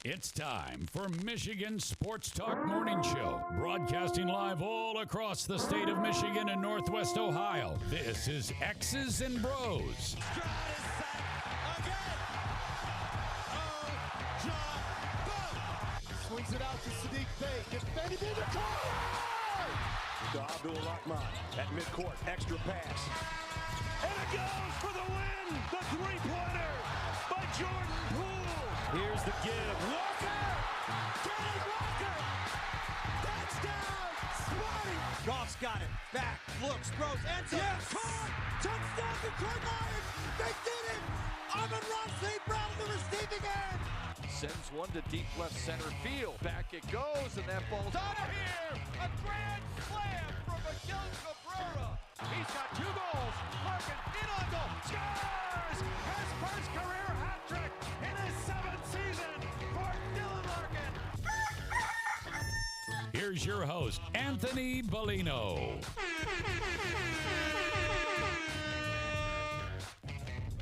It's time for Michigan Sports Talk Morning Show, broadcasting live all across the state of Michigan and Northwest Ohio. This is X's and Bros. Stroud is sacked again. Oh, John, swings it out to Sadiq Bey. Gets Benny in the car. To Abdul-Rahman at midcourt. Extra pass. And it goes for the win. The three-pointer by Jordan Poole. Here's the give. Walker! Kenny Walker! Touchdown! Smarty! Goff's got it. Back, looks, throws, ends up. Yes! Caught! Touchdown to Detroit Lions! They did it! Amon-Ra St. Brown in the receiving end! Sends one to deep left center field. Back it goes, and that ball's out of here. A grand slam from Miguel Cabrera. He's got 2 goals. Larkin in on goal. Scores! His first career hat trick in his 7th season for Dylan Larkin. Here's your host, Anthony Bellino.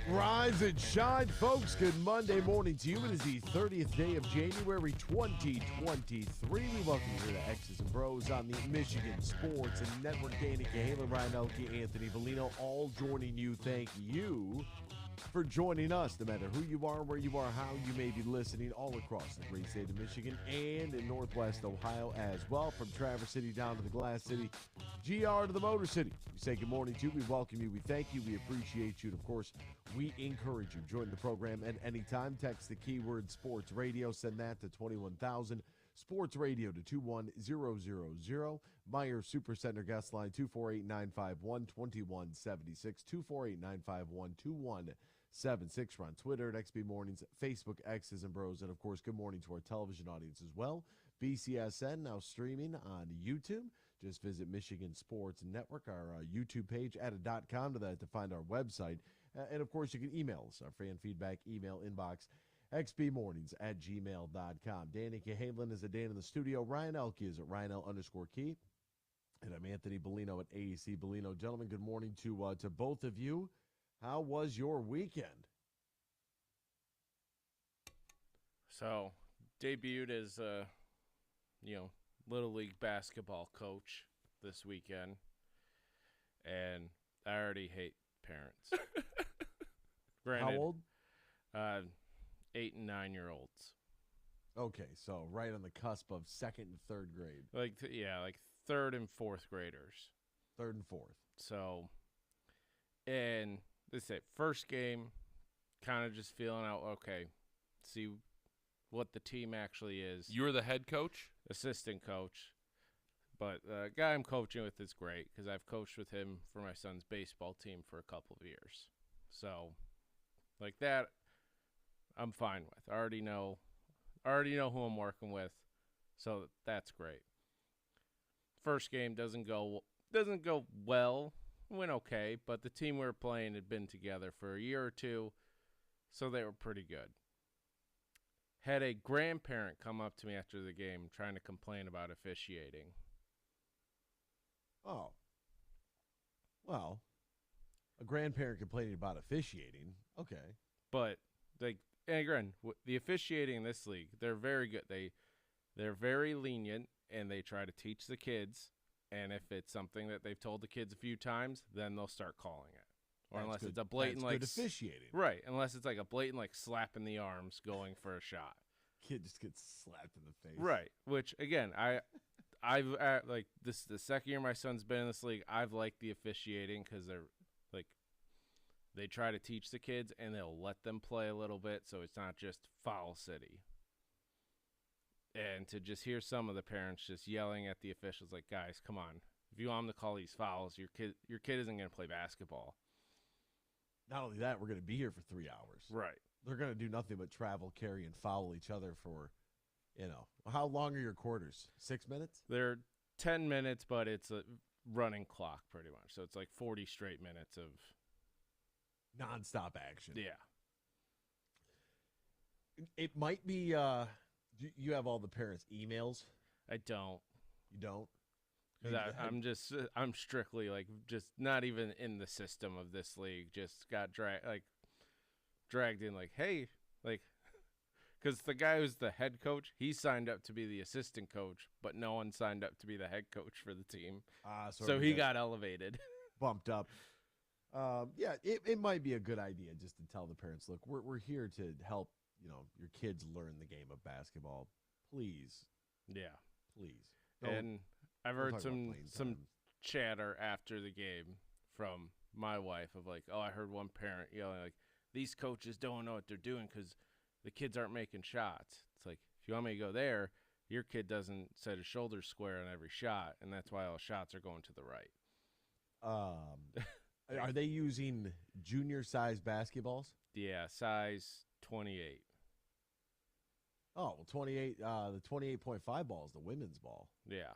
Rise and shine, folks. Good Monday morning to you. It is the 30th day of January 2023. We welcome you to X's and Bros on the Michigan Sports and Network. Danny Cahalan, Ryan Elke, Anthony Bellino, all joining you. Thank you for joining us, no matter who you are, where you are, how you may be listening, all across the great state of Michigan and in Northwest Ohio as well. From Traverse City down to the Glass City, GR to the Motor City. We say good morning to you. We welcome you. We thank you. We appreciate you. And, of course, we encourage you. Join the program at any time. Text the keyword sports radio. Send that to 21,000. Sports radio to 21000. Meyer Supercenter guest line 248-951-2176. 248-951-2176. We're on Twitter at XB Mornings, Facebook, X's and Bros. And, of course, good morning to our television audience as well. BCSN now streaming on YouTube. Just visit Michigan Sports Network, our YouTube page, add.com to that to find our website. And, of course, you can email us, our fan feedback email inbox, xbmornings@gmail.com. Danny Cahalan is a Dan in the studio. Ryan Elke is at RyanL_Key. And I'm Anthony Bellino at AEC Bellino. Gentlemen, good morning to both of you. How was your weekend? So, debuted as Little League basketball coach this weekend. And I already hate parents. Granted, How old? 8 and 9-year-olds. Okay, so right on the cusp of 2nd and 3rd grade. Like 3rd and 4th graders. 3rd and 4th. So, and this is it. First game, kind of just feeling out, okay, see what the team actually is. You were the head coach? Assistant coach. But the guy I'm coaching with is great because I've coached with him for my son's baseball team for a couple of years. So, like that, I'm fine with. I already know who I'm working with, so that's great. First game doesn't go well. Went okay, but the team we were playing had been together for a year or two, so they were pretty good. Had a grandparent come up to me after the game trying to complain about officiating. Oh. Well, a grandparent complaining about officiating. Okay. But, and again, the officiating in this league, they're very good. They're very lenient, and they try to teach the kids. And if it's something that they've told the kids a few times, then they'll start calling it. Or That's unless good. it's a blatant That's good officiating. Right, unless it's like a blatant slap in the arms going for a shot. Kid just gets slapped in the face. Right, which again, I've this is the second year my son's been in this league. I've liked the officiating because they try to teach the kids and they'll let them play a little bit, so it's not just foul city. And to just hear some of the parents just yelling at the officials like, guys, come on. If you want them to call these fouls, your kid isn't going to play basketball. Not only that, we're going to be here for 3 hours. Right. They're going to do nothing but travel, carry, and foul each other for, how long are your quarters? 6 minutes? They're 10 minutes, but it's a running clock pretty much. So it's like 40 straight minutes of nonstop action. Yeah. It might be you have all the parents' emails? I don't. You don't? Because I'm strictly just not even in the system of this league. Just got dragged in hey, Because the guy who's the head coach, he signed up to be the assistant coach, but no one signed up to be the head coach for the team. So he got elevated. Bumped up. Yeah, it might be a good idea just to tell the parents, look, we're here to help, your kids learn the game of basketball. Please. Yeah. Please. And I've heard some chatter after the game from my wife of like, oh, I heard one parent yelling like, these coaches don't know what they're doing because the kids aren't making shots. It's like, if you want me to go there, your kid doesn't set his shoulders square on every shot, and that's why all shots are going to the right. Are they using junior-sized basketballs? Yeah, size 28. Oh, well, 28. The 28.5 ball is the women's ball. Yeah.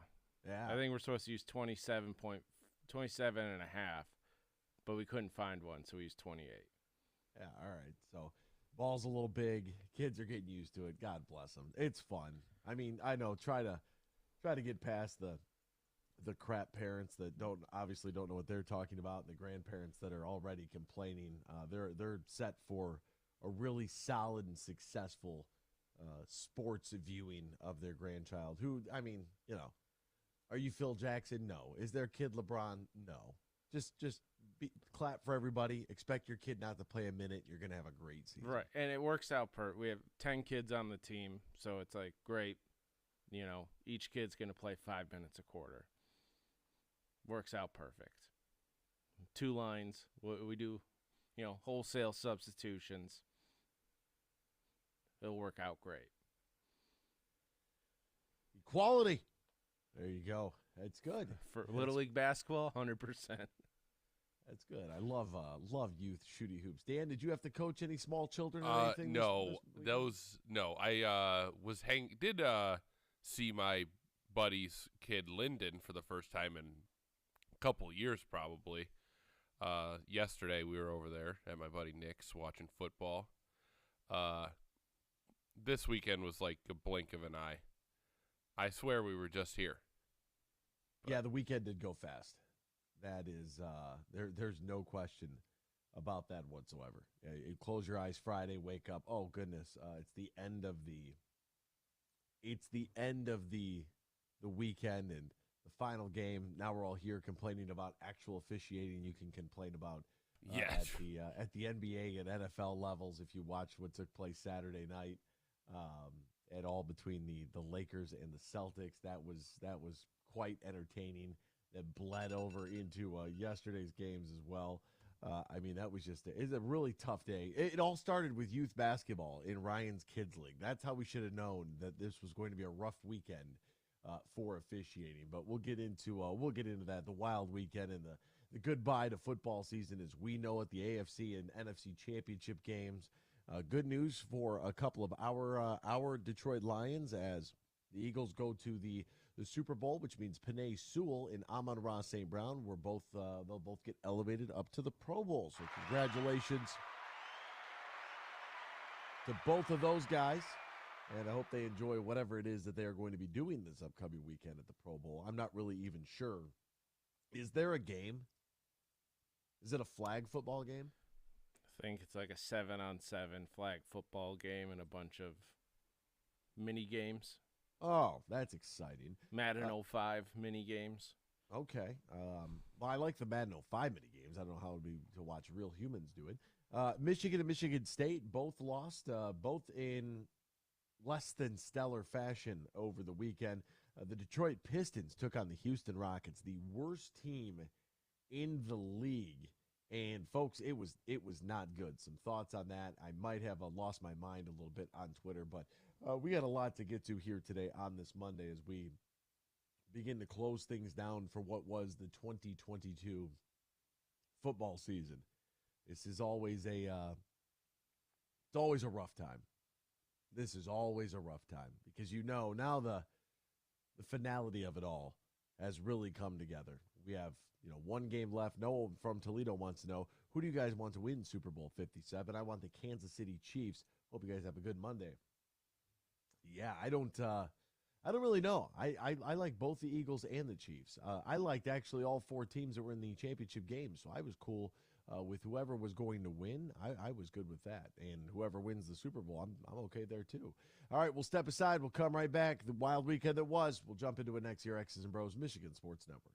Yeah. I think we're supposed to use 27 and a half, but we couldn't find one, so we used 28. Yeah, all right. So ball's a little big. Kids are getting used to it. God bless them. It's fun. I mean, I know. Try to get past the crap parents that obviously don't know what they're talking about, and the grandparents that are already complaining. They're set for a really solid and successful sports viewing of their grandchild. Who, I mean, are you Phil Jackson? No. Is their kid LeBron? No. Just clap for everybody. Expect your kid not to play a minute. You're going to have a great season. Right, and it works out we have 10 kids on the team, so it's like great. Each kid's going to play 5 minutes a quarter. Works out perfect. 2 lines. We do, wholesale substitutions. It'll work out great. Equality. There you go. That's good. For Little League basketball, 100%. That's good. I love youth shooty hoops. Dan, did you have to coach any small children or anything? No, I did see my buddy's kid Lyndon for the first time in a couple years probably. Yesterday we were over there at my buddy Nick's watching football. This weekend was like a blink of an eye. I swear we were just here. But yeah, the weekend did go fast. That is, there's no question about that whatsoever. You close your eyes Friday, wake up. Oh goodness, it's the end of the weekend and the final game. Now we're all here complaining about actual officiating. You can complain about at the NBA and NFL levels if you watch what took place Saturday night. At all between the Lakers and the Celtics, that was quite entertaining. That bled over into yesterday's games as well. I mean, that was it's a really tough day. It all started with youth basketball in Ryan's Kids League. That's how we should have known that this was going to be a rough weekend for officiating. But we'll get into that, the wild weekend and the goodbye to football season as we know it, the AFC and NFC championship games. Good news for a couple of our Detroit Lions as the Eagles go to the Super Bowl, which means Penei Sewell and Amon-Ra St. Brown they'll both get elevated up to the Pro Bowl. So congratulations to both of those guys. And I hope they enjoy whatever it is that they are going to be doing this upcoming weekend at the Pro Bowl. I'm not really even sure. Is there a game? Is it a flag football game? I think it's like a 7-on-7 flag football game and a bunch of mini games. Oh, that's exciting. Madden 05 mini games. Okay. Well, I like the Madden 05 mini games. I don't know how it would be to watch real humans do it. Michigan and Michigan State both lost, both in less than stellar fashion over the weekend. The Detroit Pistons took on the Houston Rockets, the worst team in the league. And folks, it was not good. Some thoughts on that. I might have lost my mind a little bit on Twitter, but we got a lot to get to here today on this Monday as we begin to close things down for what was the 2022 football season. This is always it's always a rough time. This is always a rough time because now the finality of it all has really come together. We have one game left. Noah from Toledo wants to know, who do you guys want to win Super Bowl 57? I want the Kansas City Chiefs. Hope you guys have a good Monday. Yeah, I don't really know. I like both the Eagles and the Chiefs. I liked actually all 4 teams that were in the championship game, so I was cool with whoever was going to win, I was good with that. And whoever wins the Super Bowl, I'm okay there too. All right, we'll step aside. We'll come right back. The wild weekend that was. We'll jump into it next year. X's and Bros, Michigan Sports Network.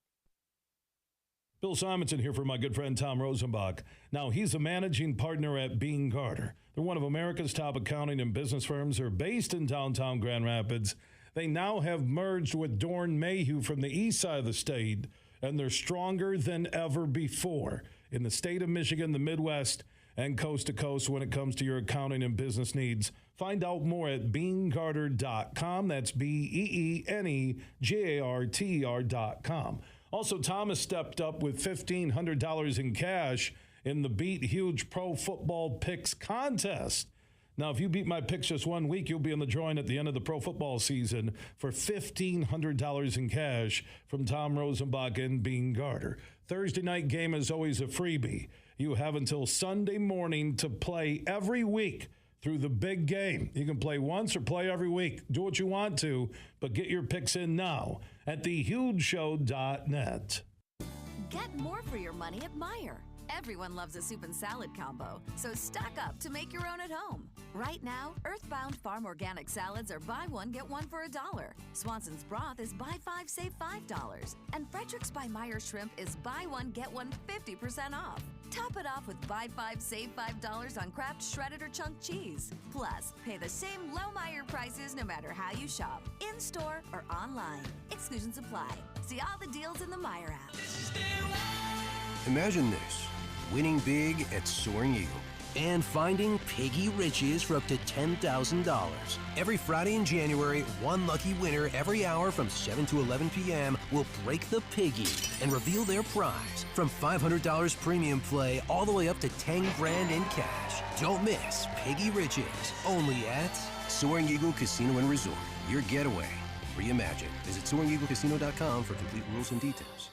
Bill Simonson here for my good friend Tom Rosenbach. Now, he's a managing partner at Bean Carter. They're one of America's top accounting and business firms. They're based in downtown Grand Rapids. They now have merged with Dorn Mayhew from the east side of the state, and they're stronger than ever before in the state of Michigan, the Midwest, and coast to coast when it comes to your accounting and business needs. Find out more at beancarter.com. That's BEENEGARTR.com. Also, Thomas stepped up with $1,500 in cash in the Beat Huge Pro Football Picks contest. Now, if you beat my picks just 1 week, you'll be in the drawing at the end of the pro football season for $1,500 in cash from Tom Rosenbach and Bean Carter. Thursday night game is always a freebie. You have until Sunday morning to play every week through the big game. You can play once or play every week. Do what you want to, but get your picks in now at thehugeshow.net. Get more for your money at Meijer. Everyone loves a soup and salad combo, so stock up to make your own at home. Right now, Earthbound Farm Organic Salads are buy one, get one for $1. Swanson's Broth is buy 5, save $5. And Frederick's by Meijer Shrimp is buy one, get one 50% off. Top it off with buy 5, save $5 on Kraft shredded or chunk cheese. Plus, pay the same low Meijer prices no matter how you shop, in-store or online. Exclusions apply. See all the deals in the Meijer app. Imagine this, winning big at Soaring Eagle and finding piggy riches for up to $10,000. Every Friday in January, one lucky winner every hour from 7 to 11 p.m. will break the piggy and reveal their prize from $500 premium play all the way up to $10 grand in cash. Don't miss Piggy Riches, only at Soaring Eagle Casino and Resort. Your getaway reimagined. Visit SoaringEagleCasino.com for complete rules and details.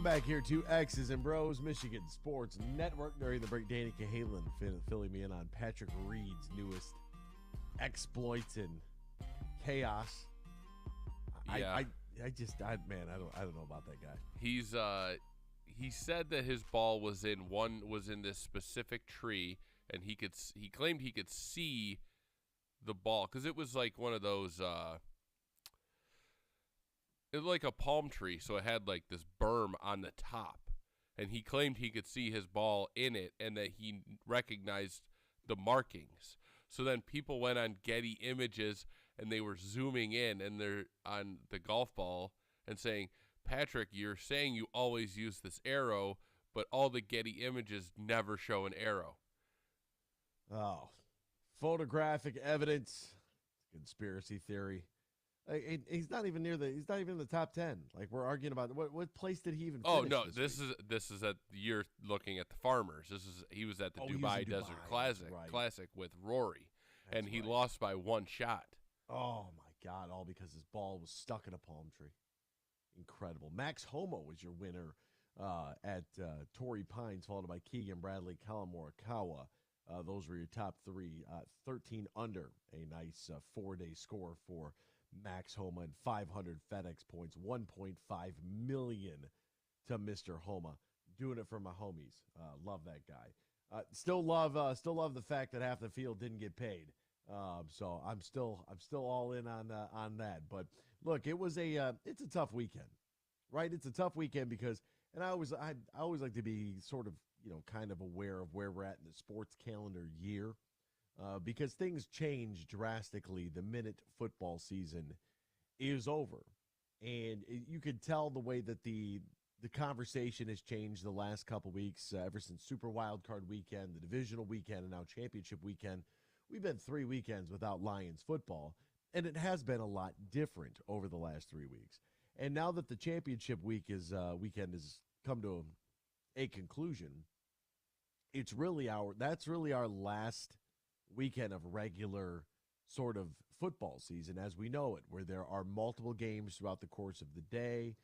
Welcome back here to X's and Bros, Michigan Sports Network. During the break, Danny Cahalan filling me in on Patrick Reed's newest exploits and chaos. Yeah. I don't know about that guy. He said that his ball was in this specific tree, and he claimed he could see the ball because it was like one of those it was like a palm tree, so it had like this berm on the top, and he claimed he could see his ball in it and that he recognized the markings. So then people went on Getty Images and they were zooming in and they're on the golf ball and saying, Patrick, you're saying you always use this arrow, but all the Getty Images never show an arrow. Oh, photographic evidence, conspiracy theory. He's not even He's not even in the top 10. Like, we're arguing about what place did he even? Oh no, this is at you're looking at the Farmers. He was at the Dubai Desert Classic with Rory, and he lost by one shot. Oh my God! All because his ball was stuck in a palm tree. Incredible. Max Homo was your winner at Torrey Pines, followed by Keegan Bradley, Colin Morikawa. Those were your top three. 13 under, a nice 4-day score for Max Homa, and 500 FedEx points, 1.5 million to Mr. Homa. Doing it for my homies. Love that guy. Still love the fact that half the field didn't get paid. So I'm still all in on that. But look, it's a tough weekend, right? It's a tough weekend because, and I always like to be sort of, kind of aware of where we're at in the sports calendar year. Because things change drastically the minute football season is over. And you could tell the way that the conversation has changed the last couple weeks, ever since Super Wild Card weekend, the divisional weekend, and now championship weekend. We've been 3 weekends without Lions football, and it has been a lot different over the last 3 weeks. And now that the championship weekend has come to a conclusion, that's really our last weekend of regular sort of football season as we know it, where there are multiple games throughout the course of the day,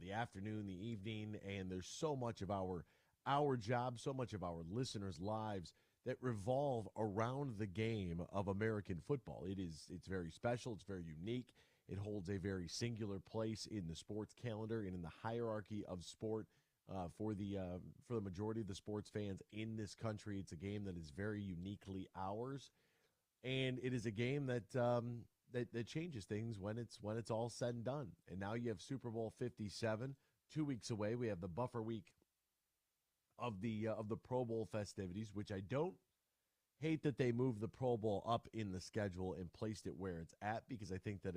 the afternoon, the evening, and there's so much of our job, so much of our listeners' lives that revolve around the game of American football. It's very special, it's very unique. It holds a very singular place in the sports calendar and in the hierarchy of sport. For the majority of the sports fans in this country, it's a game that is very uniquely ours, and it is a game that that changes things when it's all said and done. And now you have Super Bowl 57, 2 weeks away. We have the buffer week of the Pro Bowl festivities, which I don't hate that they moved the Pro Bowl up in the schedule and placed it where it's at, because I think that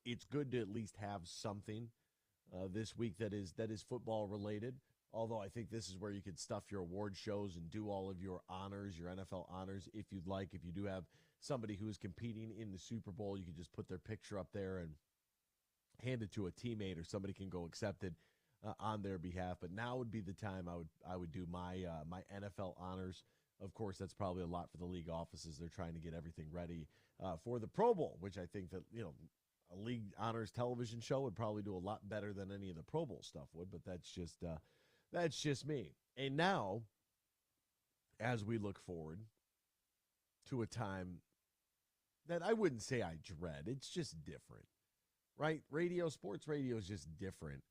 it's good to at least have something this week that is football related. Although I think this is where you could stuff your award shows and do all of your honors, your NFL honors, if you'd like. If you do have somebody who is competing in the Super Bowl, you could just put their picture up there and hand it to a teammate, or somebody can go accept it on their behalf. But now would be the time I would do my NFL honors. Of course, that's probably a lot for the league offices. They're trying to get everything ready for the Pro Bowl, which I think that a league honors television show would probably do a lot better than any of the Pro Bowl stuff would. But that's just me. And now, as we look forward to a time that I wouldn't say I dread, it's just different, right? Sports radio is just different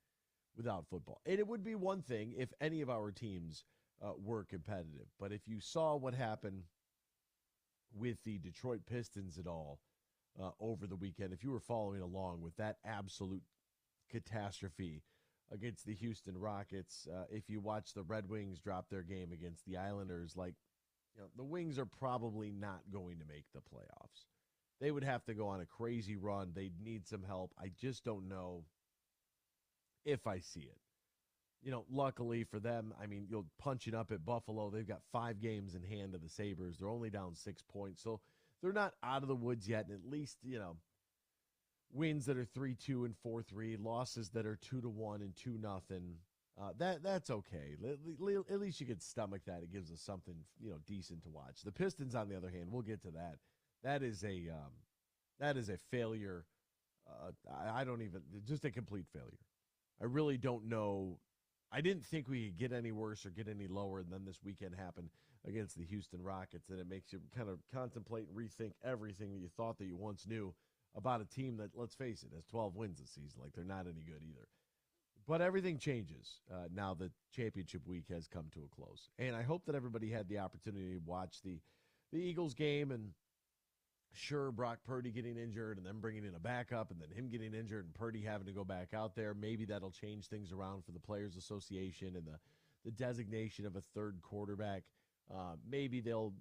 without football. And it would be one thing if any of our teams were competitive. But if you saw what happened with the Detroit Pistons at all over the weekend, if you were following along with that absolute catastrophe against the Houston Rockets, if you watch the Red Wings drop their game against the Islanders, the Wings are probably not going to make the playoffs. They would have to go on a crazy run. They'd need some help. I just don't know if I see it. Luckily for them, you're punching up at Buffalo. They've got 5 games in hand of the Sabres. They're only down 6 points. So they're not out of the woods yet. And at least, wins that are 3-2 and 4-3, losses that are 2-1 and 2-0. That's okay. At least you can stomach that. It gives us something, decent to watch. The Pistons, on the other hand, we'll get to that. That is a failure. I don't even, just a complete failure. I really don't know I didn't think we could get any worse or get any lower, and then this weekend happened against the Houston Rockets, and it makes you kind of contemplate and rethink everything that you thought that you once knew about a team that, let's face it, has 12 wins this season. Like, they're not any good either. But everything changes now that championship week has come to a close. And I hope that everybody had the opportunity to watch the Eagles game, and sure, Brock Purdy getting injured and then bringing in a backup and then him getting injured and Purdy having to go back out there. Maybe that'll change things around for the Players Association and the designation of a third quarterback. Maybe they'll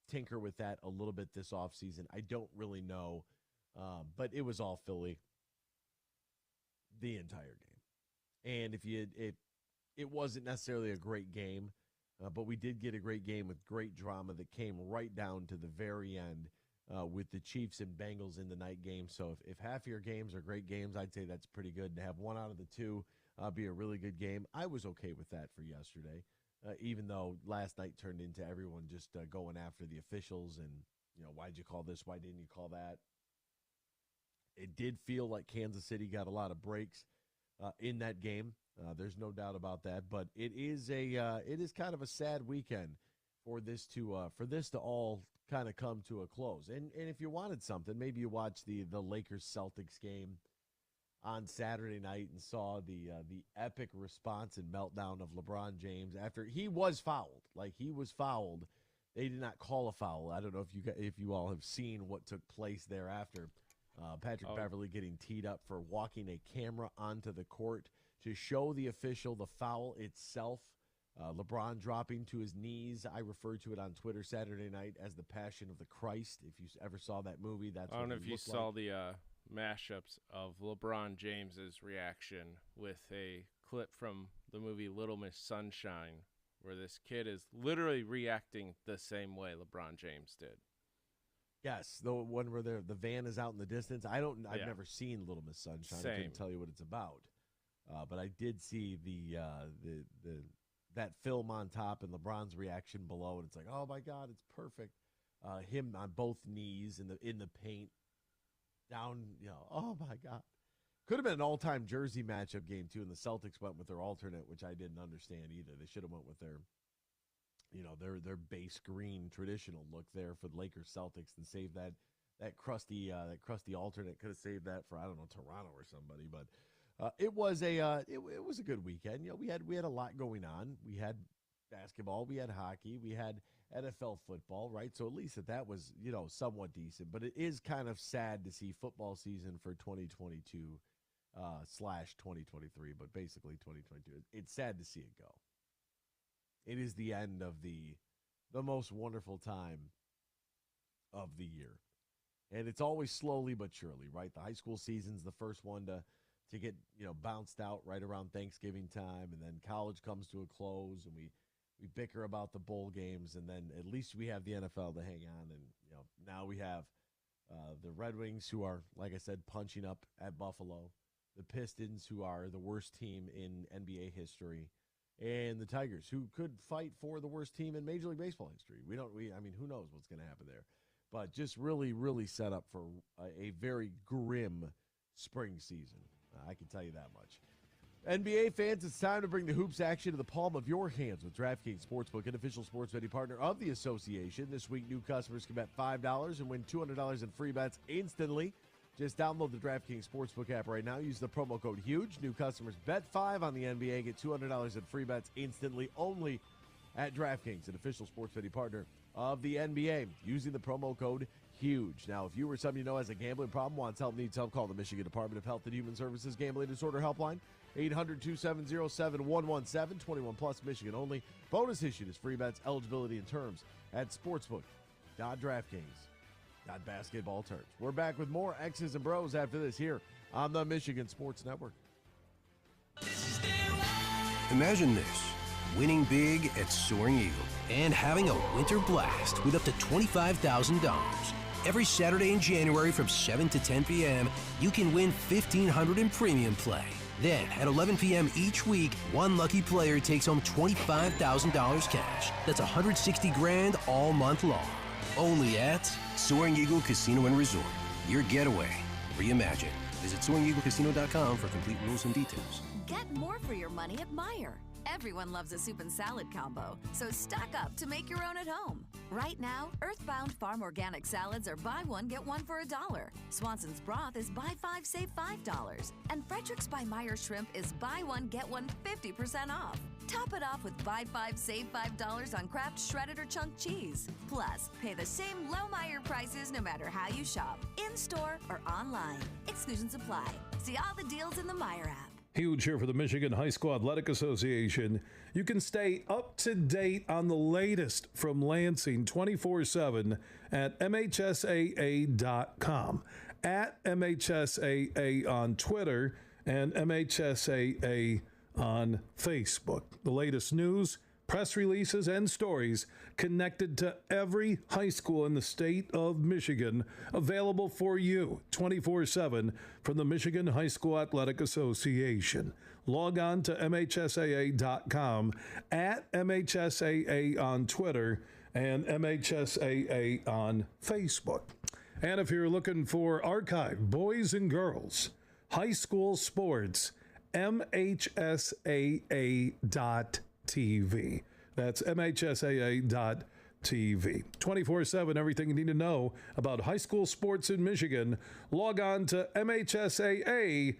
tinker with that a little bit this offseason. I don't really know. But it was all Philly the entire game. And it wasn't necessarily a great game, but we did get a great game with great drama that came right down to the very end with the Chiefs and Bengals in the night game. So if half of your games are great games, I'd say that's pretty good. To have one out of the two be a really good game, I was okay with that for yesterday, even though last night turned into everyone just going after the officials and, why'd you call this? Why didn't you call that? It did feel like Kansas City got a lot of breaks in that game. There's no doubt about that. But it is kind of a sad weekend for this to all kind of come to a close. And if you wanted something, maybe you watched the Lakers-Celtics game on Saturday night and saw the epic response and meltdown of LeBron James after he was fouled. Like, he was fouled. They did not call a foul. I don't know if you all have seen what took place thereafter. Patrick Beverley getting teed up for walking a camera onto the court to show the official the foul itself. LeBron dropping to his knees. I referred to it on Twitter Saturday night as the Passion of the Christ. If you ever saw that movie, that's what it looked like. I don't know if you saw the mashups of LeBron James's reaction with a clip from the movie Little Miss Sunshine, where this kid is literally reacting the same way LeBron James did. Yes, the one where the van is out in the distance. I've never seen Little Miss Sunshine. I couldn't tell you what it's about, but I did see that film on top and LeBron's reaction below, and it's like, oh my God, it's perfect. Him on both knees in the paint, down. Oh my God, could have been an all-time jersey matchup game too. And the Celtics went with their alternate, which I didn't understand either. They should have went with their base green traditional look there for the Lakers Celtics and save that crusty alternate. Could have saved that for, I don't know, Toronto or somebody. But it was a good weekend. We had a lot going on. We had basketball, we had hockey, we had NFL football, right? So at least that was somewhat decent. But it is kind of sad to see football season for 2022 / 2023, but basically 2022. It's sad to see it go. It is the end of the most wonderful time of the year. And it's always slowly but surely, right? The high school season's the first one to get, bounced out right around Thanksgiving time. And then college comes to a close and we bicker about the bowl games. And then at least we have the NFL to hang on. And, now we have the Red Wings, who are, like I said, punching up at Buffalo. The Pistons, who are the worst team in NBA history. And the Tigers, who could fight for the worst team in Major League Baseball history. Who knows what's going to happen there. But just really, really set up for a very grim spring season. I can tell you that much. NBA fans, it's time to bring the hoops action to the palm of your hands with DraftKings Sportsbook, an official sports betting partner of the association. This week, new customers can bet $5 and win $200 in free bets instantly. Just download the DraftKings Sportsbook app right now. Use the promo code HUGE. New customers bet $5 on the NBA. Get $200 in free bets instantly only at DraftKings, an official sports betting partner of the NBA, using the promo code HUGE. Now, if you or somebody you know has a gambling problem, wants help, needs help, call the Michigan Department of Health and Human Services Gambling Disorder Helpline, 800-270-7117, 21 plus, Michigan only. Bonus issued is free bets, eligibility and terms at sportsbook.draftkings.basketball terms. We're back with more X's and Bros after this here on the Michigan Sports Network. Imagine this: winning big at Soaring Eagle and having a winter blast with up to $25,000. Every Saturday in January from 7 to 10 p.m., you can win $1,500 in premium play. Then, at 11 p.m. each week, one lucky player takes home $25,000 cash. That's $160,000 all month long. Only at Soaring Eagle Casino and Resort. Your getaway reimagined. Visit SoaringEagleCasino.com for complete rules and details. Get more for your money at Meijer. Everyone loves a soup and salad combo, so stock up to make your own at home. Right now, Earthbound Farm Organic Salads are buy one, get one for $1. Swanson's Broth is buy 5, save $5. And Frederick's by Meijer Shrimp is buy one, get one 50% off. Top it off with buy 5, save $5 on Kraft shredded or chunk cheese. Plus, pay the same low Meijer prices no matter how you shop, in-store or online. Exclusions apply. See all the deals in the Meijer app. Huge here for the Michigan High School Athletic Association. You can stay up to date on the latest from Lansing 24/7 at MHSAA.com, at MHSAA on Twitter, and MHSAA on Facebook. The latest news, press releases, and stories connected to every high school in the state of Michigan, available for you 24/7 from the Michigan High School Athletic Association. Log on to MHSAA.com, at MHSAA on Twitter, and MHSAA on Facebook. And if you're looking for archive boys and girls high school sports, MHSAA.TV. That's MHSAA.TV. 24/7, everything you need to know about high school sports in Michigan. Log on to MHSAA.com.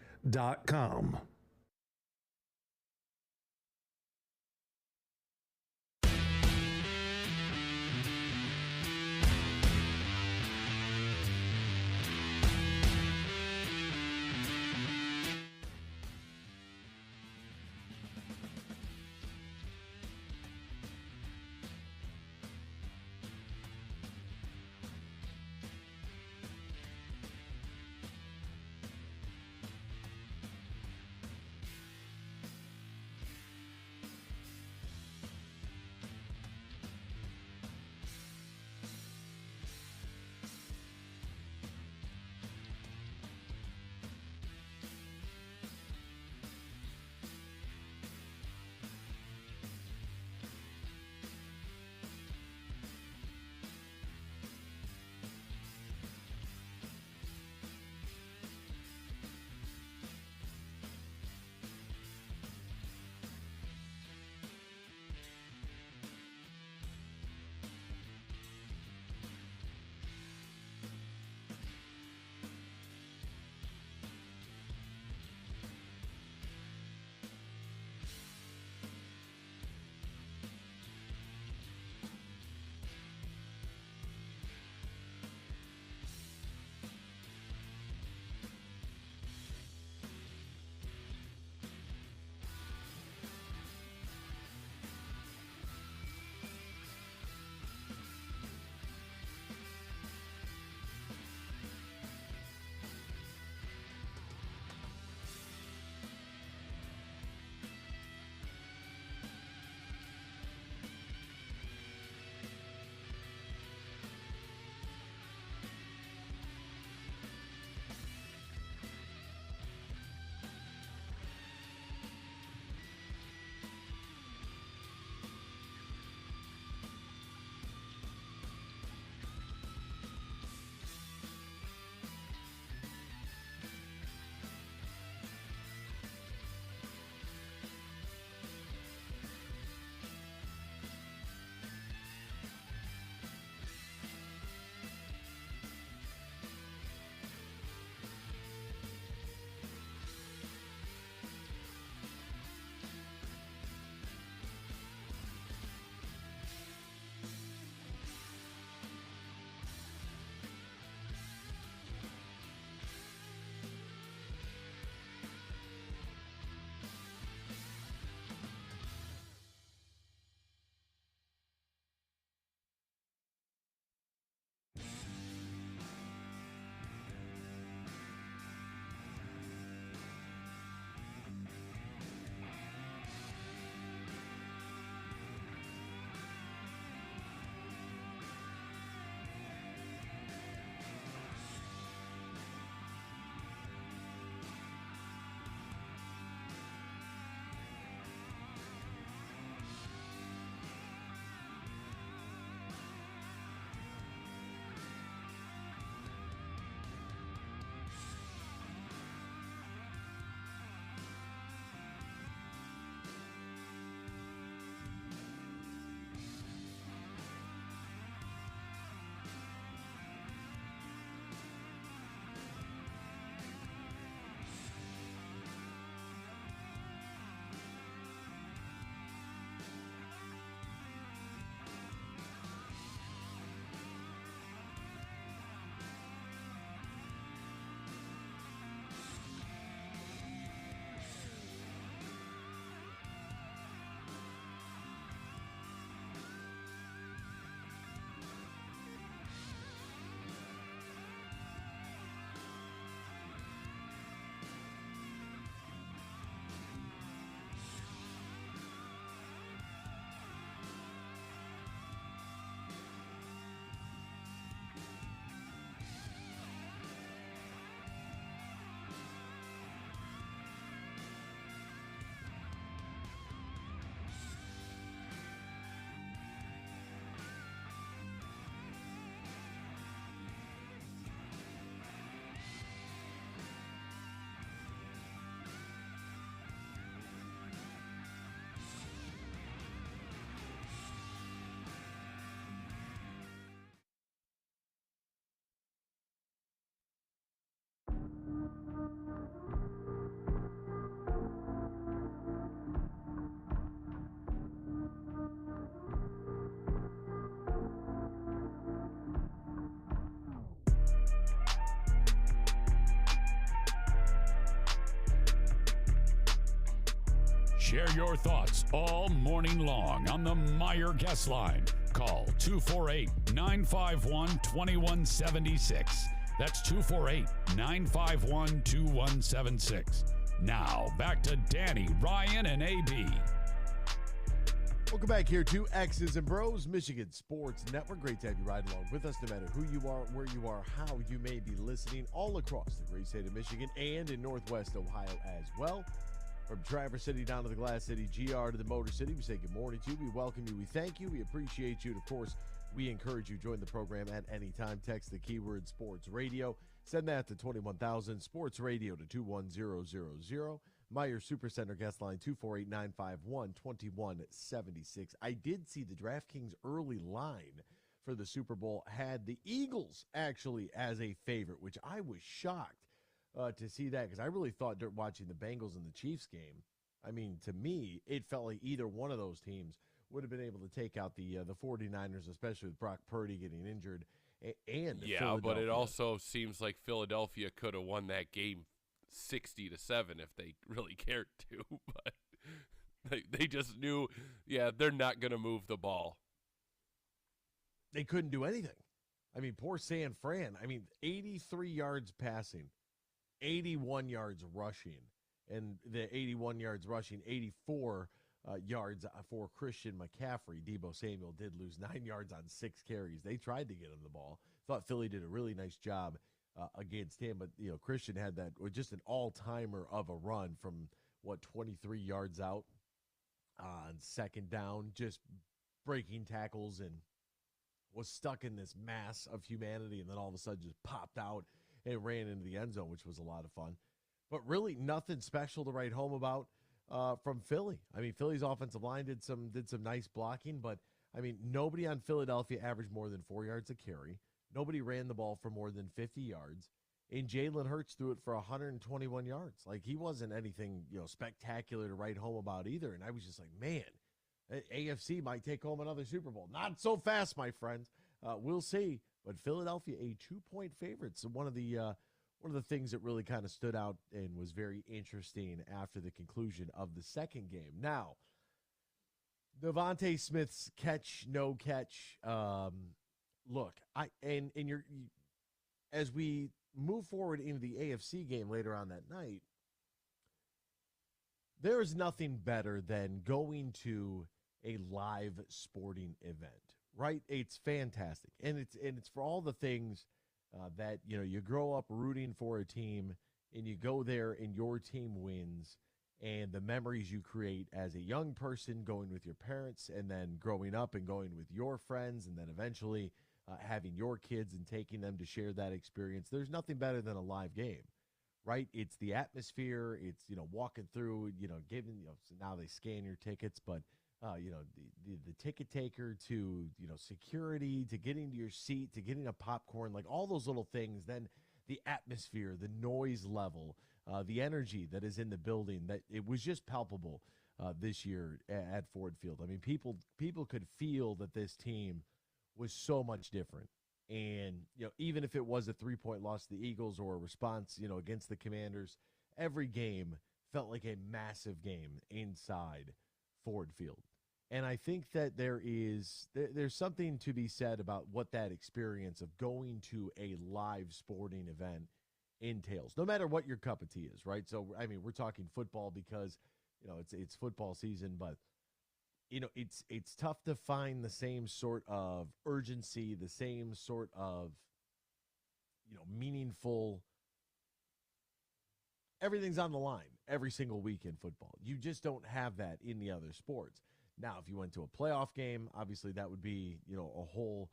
Share your thoughts all morning long on the Meyer Guest Line. Call 248-951-2176. That's 248-951-2176. Now, back to Danny, Ryan, and AB. Welcome back here to X's and Bros, Michigan Sports Network. Great to have you ride along with us, no matter who you are, where you are, how you may be listening, all across the great state of Michigan and in Northwest Ohio as well. From Traverse City down to the Glass City, GR to the Motor City, we say good morning to you. We welcome you. We thank you. We appreciate you. And, of course, we encourage you to join the program at any time. Text the keyword Sports Radio. Send that to 21,000, Sports Radio to 21000. Meyer Supercenter guest line 248-951-2176. I did see the DraftKings early line for the Super Bowl had the Eagles actually as a favorite, which I was shocked to see that, because I really thought during watching the Bengals and the Chiefs game, I mean, to me, it felt like either one of those teams would have been able to take out the 49ers, especially with Brock Purdy getting injured. And yeah, but it also seems like Philadelphia could have won that game 60-7 if they really cared to, but they just knew, they're not going to move the ball. They couldn't do anything. I mean, poor San Fran. I mean, 83 yards passing, 81 yards rushing, and the 81 yards rushing, 84 yards for Christian McCaffrey. Deebo Samuel did lose 9 yards on 6 carries. They tried to get him the ball. Thought Philly did a really nice job against him, but Christian had that just an all-timer of a run from 23 yards out on second down, just breaking tackles, and was stuck in this mass of humanity, and then all of a sudden just popped out and ran into the end zone, which was a lot of fun. But really nothing special to write home about from Philly. I mean, Philly's offensive line did some nice blocking, but I mean, nobody on Philadelphia averaged more than 4 yards a carry. Nobody ran the ball for more than 50 yards. And Jalen Hurts threw it for 121 yards. Like, he wasn't anything, spectacular to write home about either. And I was just like, man, AFC might take home another Super Bowl. Not so fast, my friends. We'll see. But Philadelphia, a 2-point favorite. So one of the things that really kind of stood out and was very interesting after the conclusion of the second game. Now, Devontae Smith's catch, no catch. Look, as we move forward into the AFC game later on that night, there is nothing better than going to a live sporting event, right? It's fantastic, and it's for all the things that you grow up rooting for a team, and you go there and your team wins, and the memories you create as a young person going with your parents, and then growing up and going with your friends, and then eventually having your kids and taking them to share that experience. There's nothing better than a live game, right? It's the atmosphere. It's, walking through, giving, so now they scan your tickets, but, the ticket taker to, security, to getting to your seat, to getting a popcorn, like all those little things. Then the atmosphere, the noise level, the energy that is in the building, that it was just palpable this year at Ford Field. I mean, people could feel that this team was so much different. And, even if it was a 3-point loss to the Eagles or a response, against the Commanders, every game felt like a massive game inside Ford Field. And I think that there's something to be said about what that experience of going to a live sporting event entails, no matter what your cup of tea is, right? So, I mean, we're talking football because, it's football season, but it's tough to find the same sort of urgency, the same sort of, meaningful. Everything's on the line every single week in football. You just don't have that in the other sports. Now, if you went to a playoff game, obviously that would be, a whole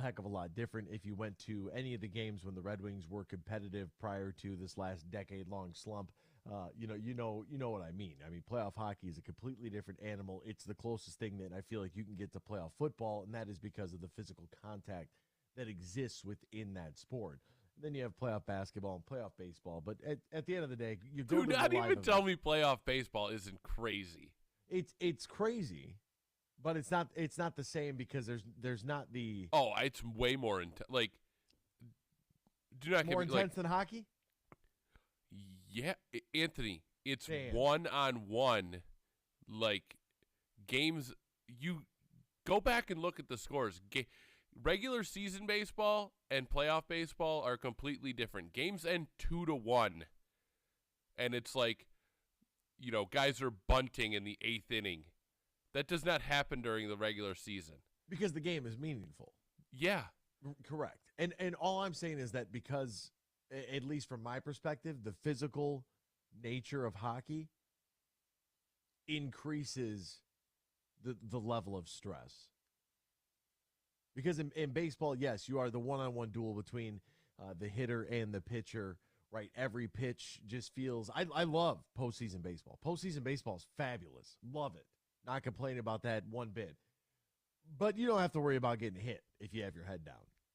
heck of a lot different. If you went to any of the games when the Red Wings were competitive prior to this last decade-long slump, you know what I mean. I mean, playoff hockey is a completely different animal. It's the closest thing that I feel like you can get to playoff football, and that is because of the physical contact that exists within that sport. And then you have playoff basketball and playoff baseball. But at the end of the day, you go. Do not even tell me playoff baseball isn't crazy. It's crazy, but it's not the same because there's not the. Oh, it's way more intense. Like, do not more intense than hockey. Yeah, Anthony, it's one-on-one like games. You go back and look at the scores. Regular season baseball and playoff baseball are completely different. Games end 2-1, and it's like, guys are bunting in the 8th inning. That does not happen during the regular season because the game is meaningful. Yeah, correct. And all I'm saying is that because, at least from my perspective, the physical nature of hockey increases the level of stress. Because in baseball, yes, you are the one-on-one duel between the hitter and the pitcher, right? Every pitch just feels – I love postseason baseball. Postseason baseball is fabulous. Love it. Not complaining about that one bit. But you don't have to worry about getting hit if you have your head down,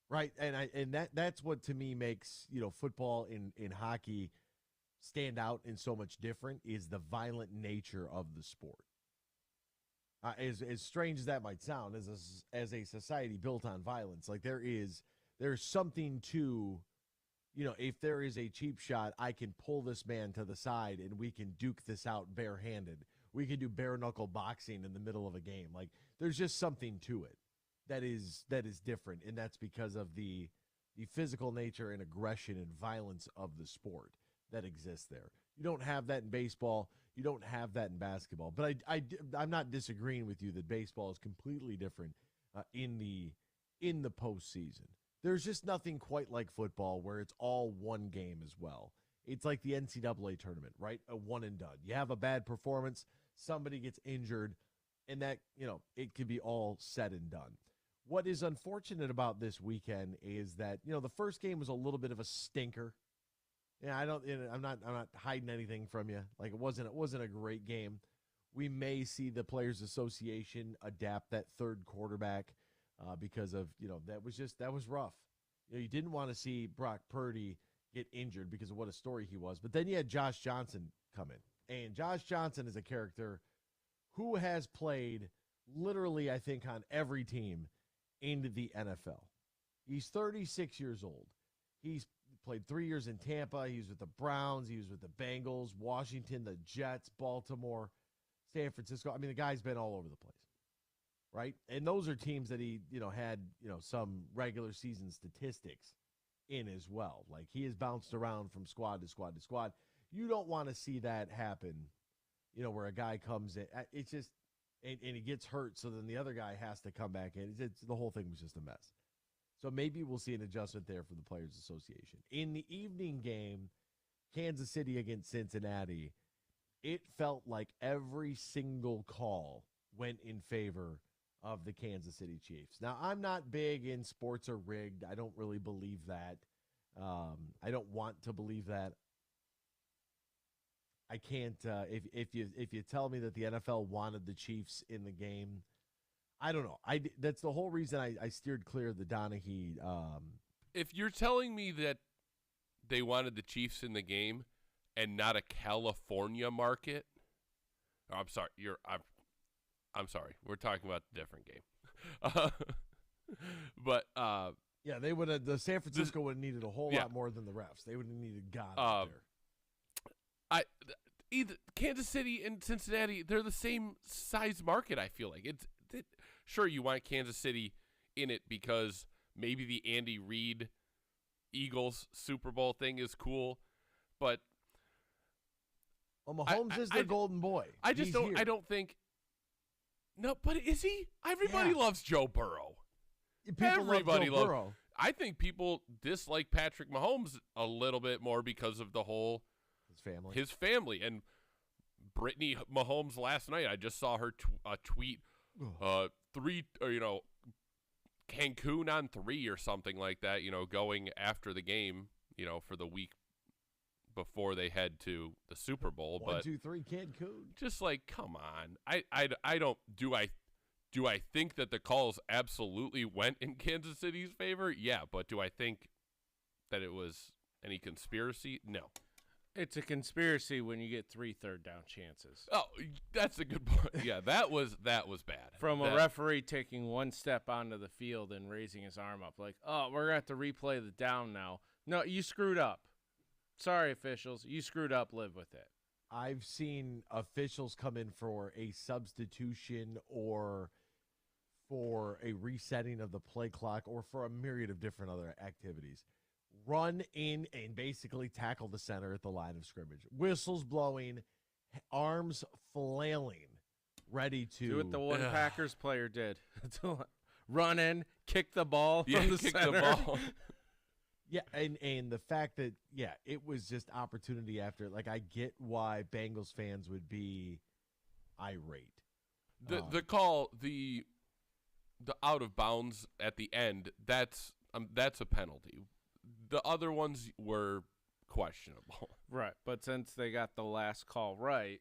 right? And that's what, to me, makes, football in hockey stand out and so much different is the violent nature of the sport. As strange as that might sound, as a society built on violence, like there's something to, if there is a cheap shot, I can pull this man to the side and we can duke this out barehanded. We can do bare knuckle boxing in the middle of a game. Like there's just something to it that is different, and that's because of the physical nature and aggression and violence of the sport that exists there. You don't have that in baseball. You don't have that in basketball. But I'm not disagreeing with you that baseball is completely different in the postseason. There's just nothing quite like football where it's all one game as well. It's like the NCAA tournament, right? A one and done. You have a bad performance, somebody gets injured, and that, it could be all said and done. What is unfortunate about this weekend is that, the first game was a little bit of a stinker. Yeah, I'm not hiding anything from you. Like it wasn't a great game. We may see the Players Association adapt that third quarterback because of, that was rough. You didn't want to see Brock Purdy get injured because of what a story he was. But then you had Josh Johnson come in. And Josh Johnson is a character who has played literally, I think, on every team in the NFL. He's 36 years old. He's played 3 years in Tampa. He was with the Browns. He was with the Bengals, Washington, the Jets, Baltimore, San Francisco. I mean, the guy's been all over the place, right? And those are teams that he, had, some regular season statistics in as well. Like he has bounced around from squad to squad to squad. You don't want to see that happen, where a guy comes in. It's just, and he gets hurt, so then the other guy has to come back in. The whole thing was just a mess. So maybe we'll see an adjustment there for the Players Association. In the evening game, Kansas City against Cincinnati, it felt like every single call went in favor of the Kansas City Chiefs. Now, I'm not big in sports are rigged. I don't really believe that. I don't want to believe that. I can't. If you tell me that the NFL wanted the Chiefs in the game, I don't know. That's the whole reason I steered clear of the Donaghy. If you're telling me that they wanted the Chiefs in the game and not a California market, I'm sorry. I'm sorry. We're talking about a different game. But yeah, they would have. The San Francisco would have needed a whole lot more than the refs. They would have needed God out there. Either Kansas City and Cincinnati, they're the same size market. I feel like sure, you want Kansas City in it because maybe the Andy Reid Eagles Super Bowl thing is cool, but Mahomes is their golden boy. I don't think. No, but is he? Everybody loves Joe Burrow. Everybody loves Joe Burrow. I think people dislike Patrick Mahomes a little bit more because of the whole his family and Brittany Mahomes last night. I just saw her tweet 3 or Cancun on 3 or something like that, going after the game, for the week before they head to the Super Bowl. 1, 2, 3 Cancun. Just like, come on. I don't do I think that the calls absolutely went in Kansas City's favor? Yeah, but do I think that it was any conspiracy? No. It's a conspiracy when you get 3 third-down chances. Oh, that's a good point. Yeah, that was bad. From a referee taking one step onto the field and raising his arm up like, oh, we're going to have to replay the down now. No, you screwed up. Sorry, officials. You screwed up. Live with it. I've seen officials come in for a substitution or for a resetting of the play clock or for a myriad of different other activities. Run in and basically tackle the center at the line of scrimmage. Whistles blowing, arms flailing, ready to do what the one Packers player did. Run in, kick the ball from the kick center. the ball. Yeah, and the fact that, it was just opportunity after. Like, I get why Bengals fans would be irate. The call, the out of bounds at the end, that's a penalty. The other ones were questionable. Right, but since they got the last call right,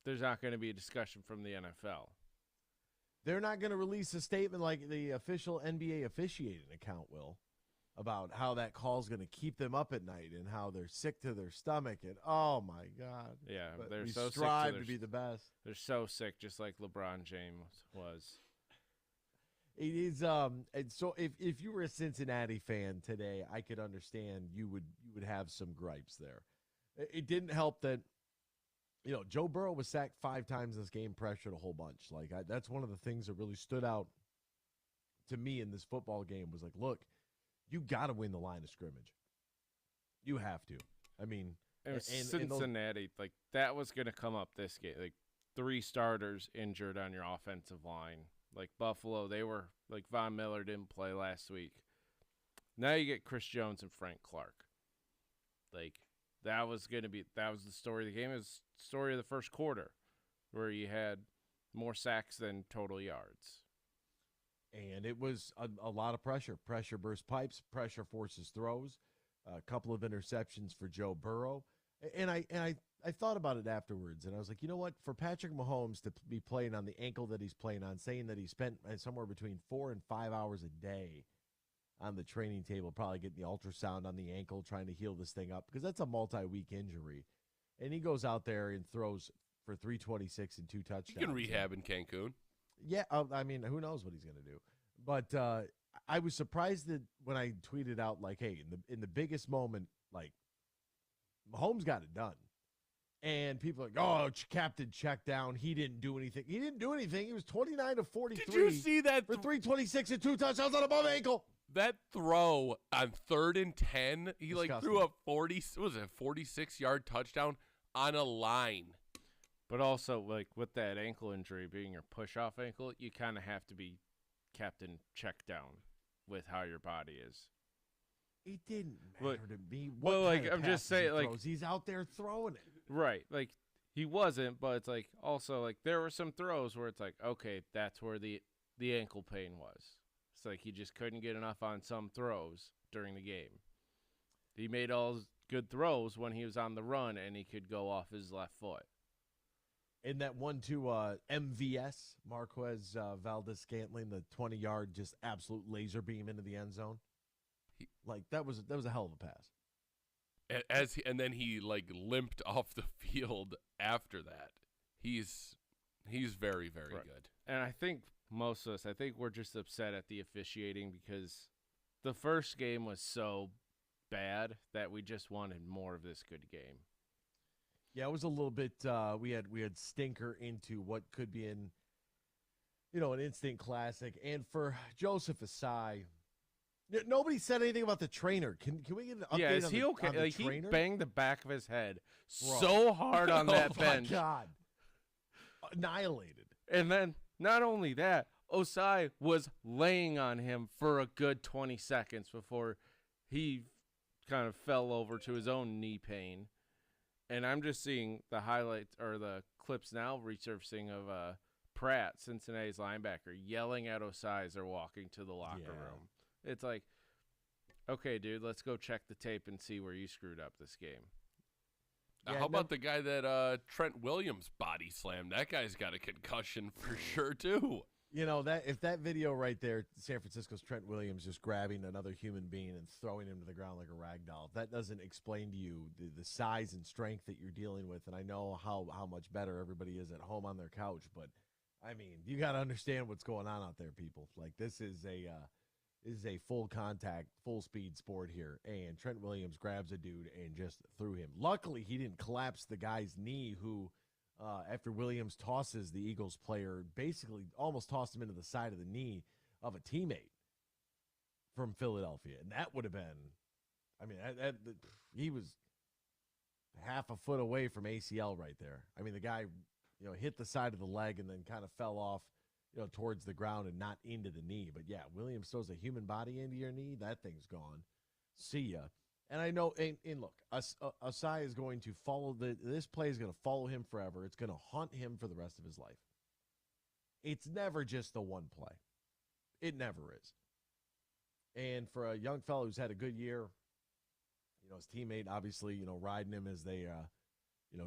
there's not going to be a discussion from the NFL. They're not going to release a statement like the official NBA officiating account will about how that call's going to keep them up at night and how they're sick to their stomach. And, oh, my God. Yeah, but they're we so strive sick to be the best. They're so sick, just like LeBron James was. It is, and so if you were a Cincinnati fan today, I could understand you would have some gripes there. It didn't help that, Joe Burrow was sacked 5 times this game, pressured a whole bunch. Like, that's one of the things that really stood out to me in this football game was like, look, you got to win the line of scrimmage. You have to. I mean, it was Cincinnati, like that was going to come up this game. Like 3 starters injured on your offensive line. Like Buffalo, they were like Von Miller didn't play last week. Now you get Chris Jones and Frank Clark. Like that was the story of the game. It was the story of the first quarter where you had more sacks than total yards. And it was a lot of pressure. Pressure bursts pipes. Pressure forces throws. A couple of interceptions for Joe Burrow. And I thought about it afterwards, and I was like, you know what? For Patrick Mahomes to be playing on the ankle that he's playing on, saying that he spent somewhere between 4 and 5 hours a day on the training table, probably getting the ultrasound on the ankle, trying to heal this thing up, because that's a multi-week injury. And he goes out there and throws for 326 and 2 touchdowns. You can rehab in Cancun. Yeah, I mean, who knows what he's going to do. But I was surprised that when I tweeted out, like, hey, in the biggest moment, like, Mahomes got it done. And people are like, oh, Captain check down. He didn't do anything. He didn't do anything. He was 29 of 43. Did you see that? For 326 and 2 touchdowns on a bum ankle. That throw on 3rd and 10, he Disgusting. like threw a 46-yard touchdown on a line. But also, like, with that ankle injury being your push-off ankle, you kind of have to be Captain check down with how your body is. It didn't matter to me. I'm just saying, like, he's out there throwing it. Right. Like, he wasn't, but it's like, also, like, there were some throws where it's like, okay, that's where the ankle pain was. It's like he just couldn't get enough on some throws during the game. He made all his good throws when he was on the run, and he could go off his left foot. And that one to MVS, Marquez Valdez-Scantling, the 20-yard just absolute laser beam into the end zone. That was a hell of a pass. And then he like limped off the field after that. He's very, very good. And I think most of us, we're just upset at the officiating because the first game was so bad that we just wanted more of this good game. Yeah, it was a little bit. We had stinker into what could be an instant classic, and for Joseph Asai, nobody said anything about the trainer. Can we get an update? Yeah, is he okay? On the like trainer? He banged the back of his head so hard on that bench. Oh my God, annihilated. And then not only that, Osai was laying on him for a good 20 seconds before he kind of fell over to his own knee pain. And I'm just seeing the highlights or the clips now resurfacing of Pratt, Cincinnati's linebacker, yelling at Osai as they're walking to the locker room. It's like, okay, dude, let's go check the tape and see where you screwed up this game. How about the guy that Trent Williams body slammed? That guy's got a concussion for sure, too. If that video right there, San Francisco's Trent Williams just grabbing another human being and throwing him to the ground like a rag doll, if that doesn't explain to you the size and strength that you're dealing with, and I know how much better everybody is at home on their couch, but, I mean, you got to understand what's going on out there, people. Like, this is This is a full contact, full speed sport here. And Trent Williams grabs a dude and just threw him. Luckily, he didn't collapse the guy's knee who, after Williams tosses the Eagles player, basically almost tossed him into the side of the knee of a teammate from Philadelphia. And that would have been, I mean, he was half a foot away from ACL right there. I mean, the guy, hit the side of the leg and then kind of fell off, towards the ground and not into the knee. But yeah, Williams throws a human body into your knee, that thing's gone. See ya. And I know, and look, Asai is going to follow this play is going to follow him forever. It's going to haunt him for the rest of his life. It's never just the one play. It never is. And for a young fellow who's had a good year, his teammate obviously, riding him as they,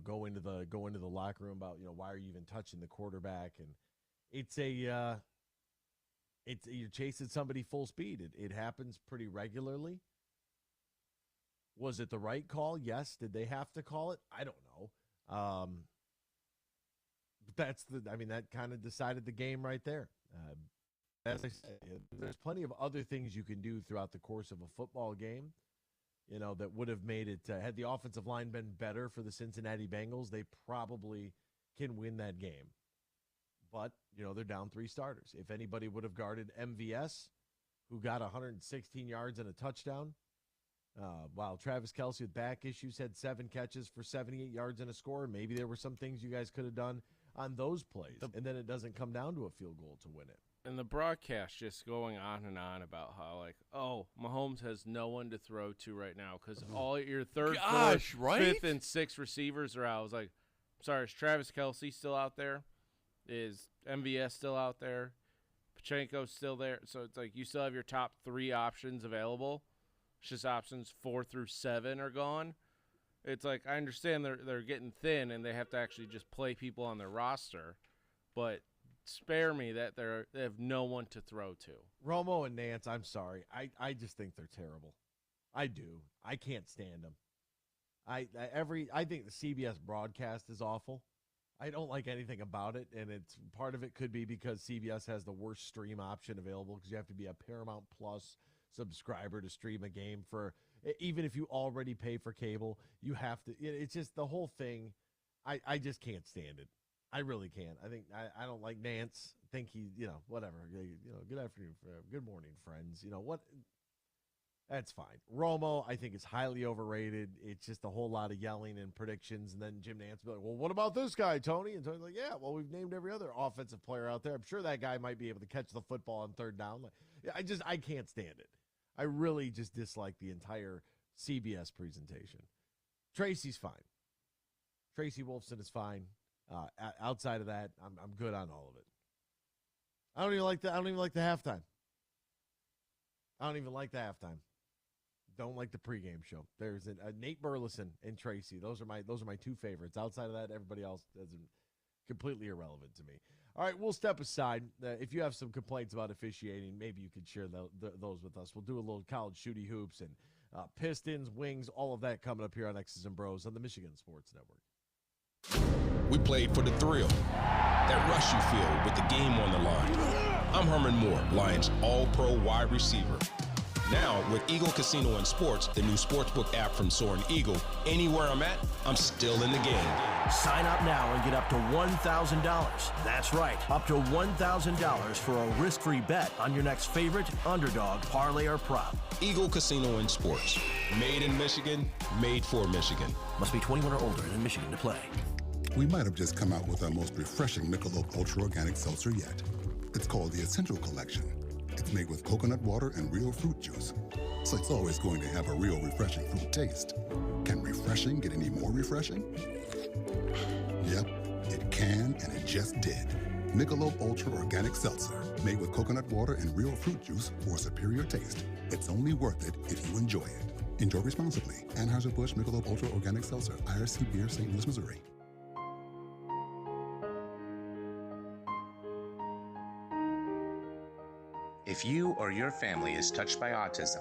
go into the locker room about, why are you even touching the quarterback? And you're chasing somebody full speed. It happens pretty regularly. Was it the right call? Yes. Did they have to call it? I don't know. But that kind of decided the game right there. As I said, there's plenty of other things you can do throughout the course of a football game, that would have made it, had the offensive line been better for the Cincinnati Bengals, they probably can win that game. But, they're down 3 starters. If anybody would have guarded MVS, who got 116 yards and a touchdown, while Travis Kelce with back issues had 7 catches for 78 yards and a score, maybe there were some things you guys could have done on those plays. And then it doesn't come down to a field goal to win it. And the broadcast just going on and on about how, Mahomes has no one to throw to right now because all your third, fourth, fifth, and sixth receivers are out. I was like, sorry, is Travis Kelce still out there? Is MVS still out there? Pachenko's still there. So it's like you still have your top 3 options available. It's just options 4 through 7 are gone. It's like I understand they're getting thin and they have to actually just play people on their roster, but spare me that they have no one to throw to. Romo and Nance, I'm sorry. I just think they're terrible. I do. I can't stand them. I think the CBS broadcast is awful. I don't like anything about it, and it's part of it could be because CBS has the worst stream option available because you have to be a Paramount Plus subscriber to stream a game for even if you already pay for cable, you have to. It's just the whole thing. I just can't stand it. I really can't. I don't like Nance. Think he, whatever. Good afternoon, good morning, friends. What? That's fine. Romo, I think, is highly overrated. It's just a whole lot of yelling and predictions, and then Jim Nance will be like, well, what about this guy, Tony? And Tony's like, yeah, well, we've named every other offensive player out there. I'm sure that guy might be able to catch the football on 3rd down. I can't stand it. I really just dislike the entire CBS presentation. Tracy's fine. Tracy Wolfson is fine. Outside of that, I'm good on all of it. I don't even like the halftime. I don't even like the halftime. Don't like the pregame show. There's Nate Burleson and Tracy. Those are my 2 favorites. Outside of that, everybody else isn't completely irrelevant to me. All right, we'll step aside. If you have some complaints about officiating, maybe you could share those with us. We'll do a little college shooty hoops and Pistons, Wings, all of that coming up here on X's and Bros on the Michigan Sports Network. We played for the thrill, that rush you feel with the game on the line. I'm Herman Moore, Lions All-Pro wide receiver. Now, with Eagle Casino and Sports, the new sportsbook app from Soaring Eagle, anywhere I'm at, I'm still in the game. Sign up now and get up to $1,000. That's right, up to $1,000 for a risk-free bet on your next favorite underdog, parlay, or prop. Eagle Casino and Sports. Made in Michigan, made for Michigan. Must be 21 or older and in Michigan to play. We might have just come out with our most refreshing Michelob Ultra Organic Seltzer yet. It's called the Essential Collection. It's made with coconut water and real fruit juice, so it's always going to have a real refreshing fruit taste. Can refreshing get any more refreshing? Yep, it can, and it just did. Michelob Ultra Organic Seltzer, made with coconut water and real fruit juice for a superior taste. It's only worth it if you enjoy it. Enjoy responsibly. Anheuser-Busch Michelob Ultra Organic Seltzer, IRC Beer, St. Louis, Missouri. If you or your family is touched by autism,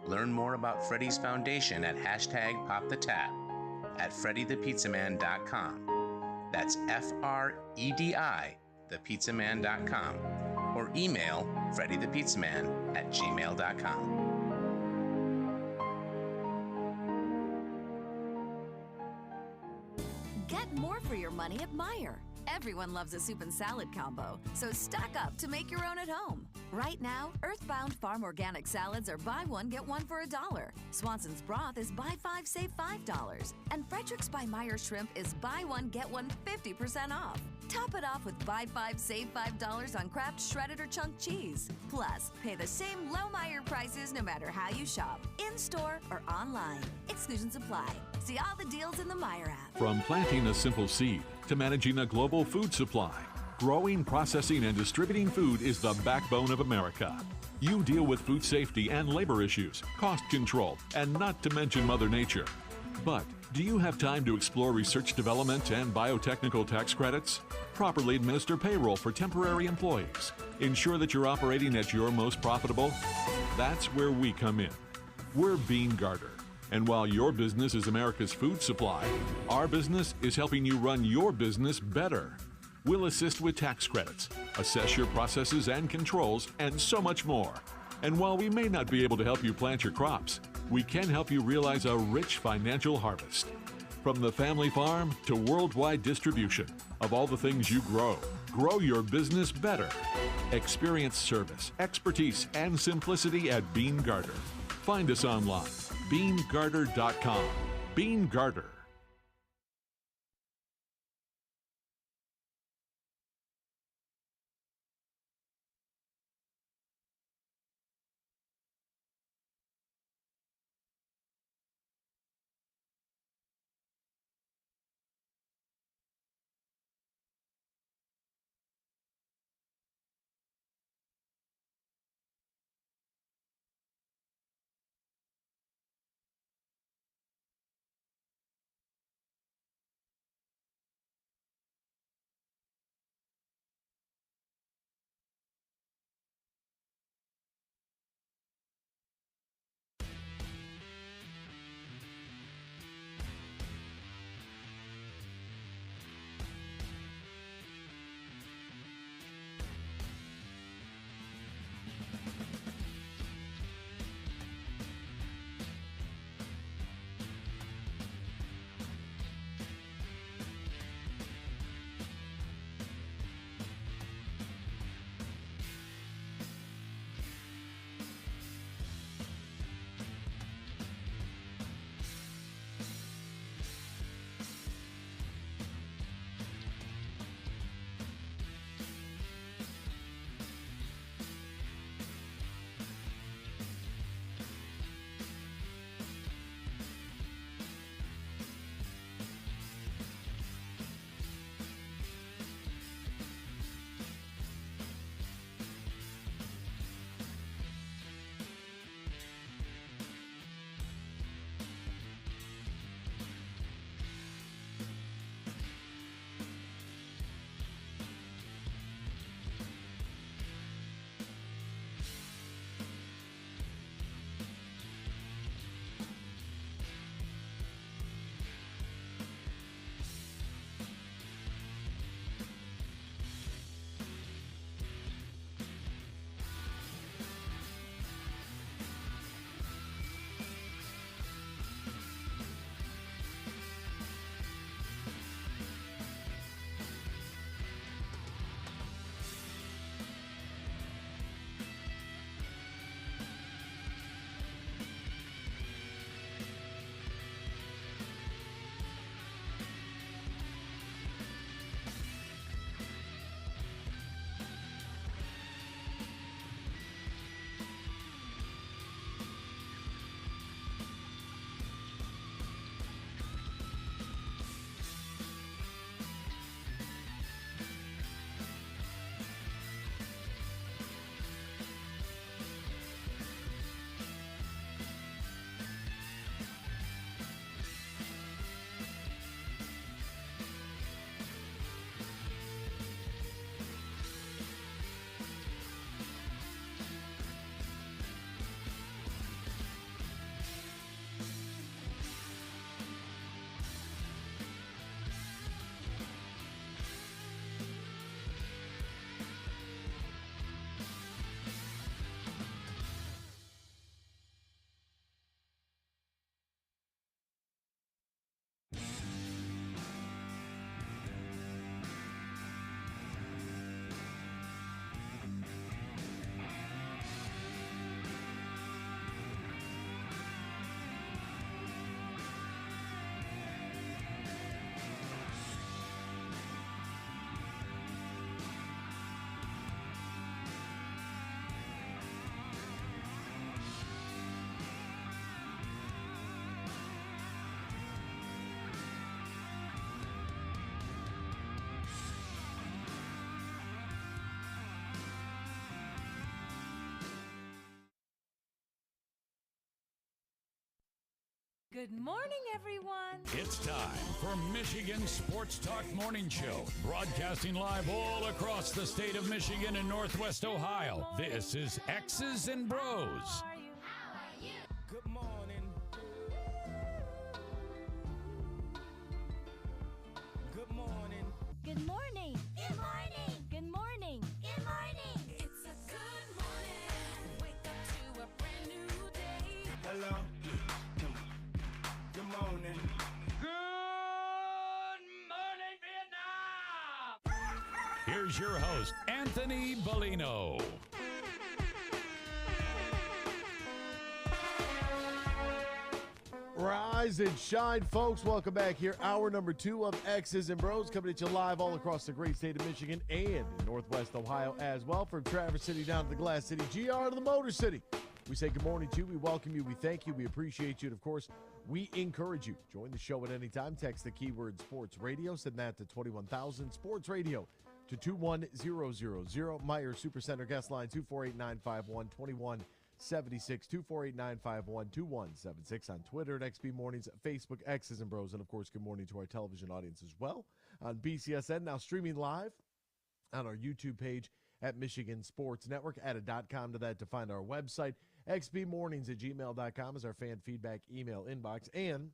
learn more about Freddy's Foundation at #PopTheTap at FreddyThePizzaman.com. That's FREDI, thepizzaman.com. Or Email freddythepizzaman@gmail.com. Get more for your money at Meijer. Everyone loves a soup and salad combo, so stock up to make your own at home. Right now, Earthbound Farm Organic Salads are buy one, get one for $1. Swanson's Broth is buy 5, save $5. And Frederick's by Meijer Shrimp is buy one, get one 50% off. Top it off with buy 5, save $5 on Kraft shredded or chunk cheese. Plus, pay the same low Meijer prices no matter how you shop, in-store or online. Exclusions apply. See all the deals in the Meijer app. From planting a simple seed to managing a global food supply, growing, processing, and distributing food is the backbone of America. You deal with food safety and labor issues, cost control, and not to mention Mother Nature. But do you have time to explore research development and biotechnical tax credits? Properly administer payroll for temporary employees. Ensure that you're operating at your most profitable? That's where we come in. We're Bean Garter. And while your business is America's food supply, our business is helping you run your business better. We'll assist with tax credits, assess your processes and controls, and so much more. And while we may not be able to help you plant your crops, we can help you realize a rich financial harvest. From the family farm to worldwide distribution of all the things you grow, grow your business better. Experience service, expertise, and simplicity at Bean Garter. Find us online, BeanGarter.com. Bean Garter. Good morning, everyone. It's time for Michigan Sports Talk Morning Show, broadcasting live all across the state of Michigan and Northwest Ohio. This is X's and Bros. Good morning. Good morning. Good morning. Good morning. Good morning. Good morning. It's a good morning. Wake up to a brand new day. Hello. Good morning. Good morning, Vietnam. Here's your host, Anthony Bellino. Rise and shine, folks. Welcome back here. Hour number 2 of X's and Bros coming at you live all across the great state of Michigan and in Northwest Ohio as well. From Traverse City down to the Glass City, GR to the Motor City. We say good morning to you. We welcome you. We thank you. We appreciate you. And, of course, we encourage you. Join the show at any time. Text the keyword Sports Radio. Send that to 21,000. Sports Radio to 21000. Meyer Supercenter guest line 248-951-2176, 248-951-2176 on Twitter at XB Mornings, Facebook, X's and Bros. And, of course, good morning to our television audience as well on BCSN. Now streaming live on our YouTube page at Michigan Sports Network. Add a .com to that to find our website. xbmornings@gmail.com is our fan feedback email inbox. And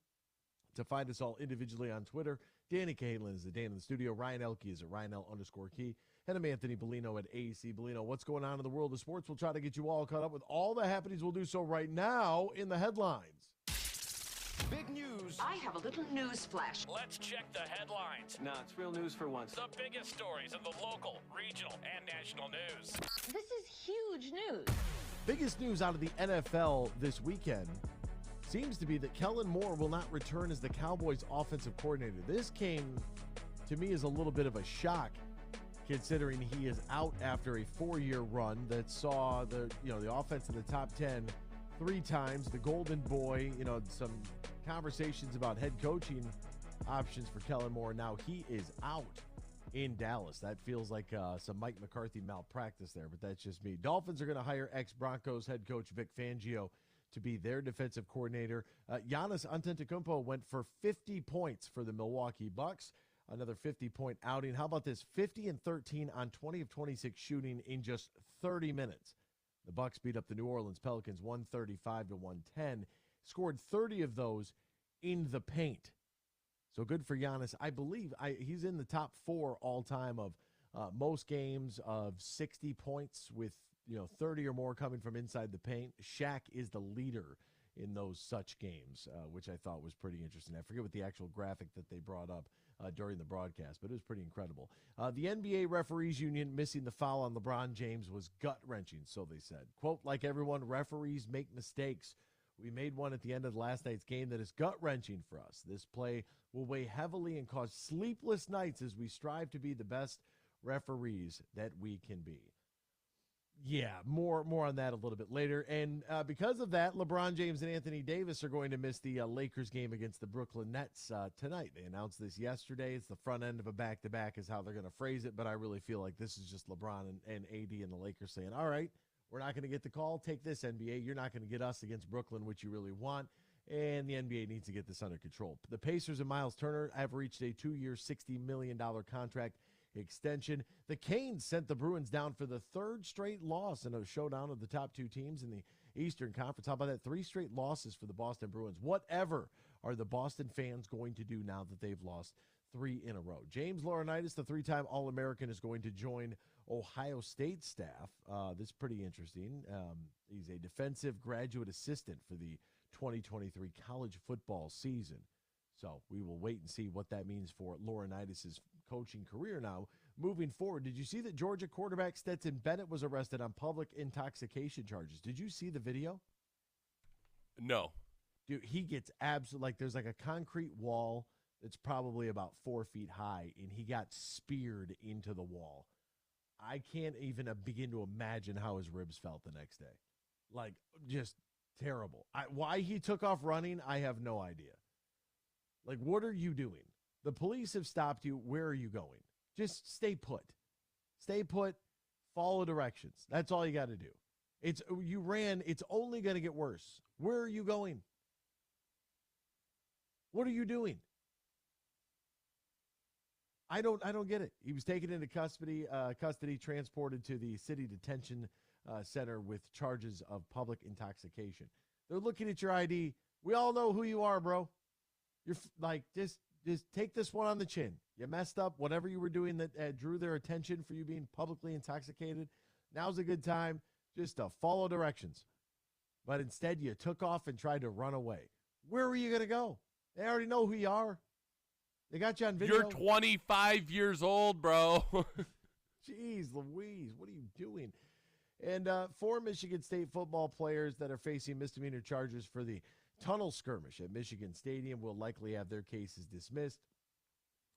to find us all individually on Twitter, Danny Cahalan is the Dan in the studio. Ryan Elke is at RyanL_Key. And I'm Anthony Bellino at AC Bellino. What's going on in the world of sports? We'll try to get you all caught up with all the happenings. We'll do so right now in the headlines. Big news. I have a little news flash. Let's check the headlines. Nah, it's real news for once. The biggest stories of the local, regional, and national news. This is huge news. Biggest news out of the NFL this weekend seems to be that Kellen Moore will not return as the Cowboys offensive coordinator. This came to me as a little bit of a shock, considering he is out after a 4-year run that saw the offense in the top 10 3 times, the Golden Boy, some conversations about head coaching options for Kellen Moore. Now he is out in Dallas. That feels like some Mike McCarthy malpractice there, but that's just me. Dolphins are going to hire ex-Broncos head coach Vic Fangio to be their defensive coordinator. Giannis Antetokounmpo went for 50 points for the Milwaukee Bucks. Another 50-point outing. How about this? 50 and 13 on 20 of 26 shooting in just 30 minutes. The Bucks beat up the New Orleans Pelicans 135-110. Scored 30 of those in the paint. So good for Giannis. I believe he's in the top 4 all-time of most games of 60 points with 30 or more coming from inside the paint. Shaq is the leader in those such games, which I thought was pretty interesting. I forget what the actual graphic that they brought up during the broadcast, but it was pretty incredible. The NBA Referees Union missing the foul on LeBron James was gut-wrenching, so they said. Quote, like everyone, referees make mistakes. We made one at the end of last night's game that is gut-wrenching for us. This play will weigh heavily and cause sleepless nights as we strive to be the best referees that we can be. Yeah, more on that a little bit later. And because of that, LeBron James and Anthony Davis are going to miss the Lakers game against the Brooklyn Nets tonight. They announced this yesterday. It's the front end of a back-to-back is how they're going to phrase it, but I really feel like this is just LeBron and AD and the Lakers saying, all right, we're not going to get the call. Take this, NBA. You're not going to get us against Brooklyn, which you really want, and the NBA needs to get this under control. The Pacers and Miles Turner have reached a 2-year, $60 million contract extension. The Canes sent the Bruins down for the 3rd straight loss in a showdown of the top 2 teams in the Eastern Conference. How about that? 3 straight losses for the Boston Bruins. Whatever are the Boston fans going to do now that they've lost 3 in a row? James Laurinaitis, the 3-time All-American, is going to join Ohio State staff. This is pretty interesting. He's a defensive graduate assistant for the 2023 college football season. So we will wait and see what that means for Laurinaitis' coaching career now moving forward. Did you see that Georgia quarterback Stetson Bennett was arrested on public intoxication charges? Did you see the video? No. Dude, he gets absolutely, there's a concrete wall that's probably about 4 feet high, and he got speared into the wall. I can't even begin to imagine how his ribs felt the next day. Just terrible. Why he took off running, I have no idea. What are you doing? The police have stopped you. Where are you going? Just stay put. Stay put. Follow directions. That's all you got to do. You ran. It's only going to get worse. Where are you going? What are you doing? I don't get it. He was taken into custody, transported to the city detention center with charges of public intoxication. They're looking at your ID. We all know who you are, bro. You're just take this one on the chin. You messed up. Whatever you were doing that drew their attention for you being publicly intoxicated. Now's a good time just to follow directions. But instead, you took off and tried to run away. Where were you going to go? They already know who you are. They got you on video. You're 25 years old, bro. Jeez Louise, what are you doing? And 4 Michigan State football players that are facing misdemeanor charges for the tunnel skirmish at Michigan Stadium will likely have their cases dismissed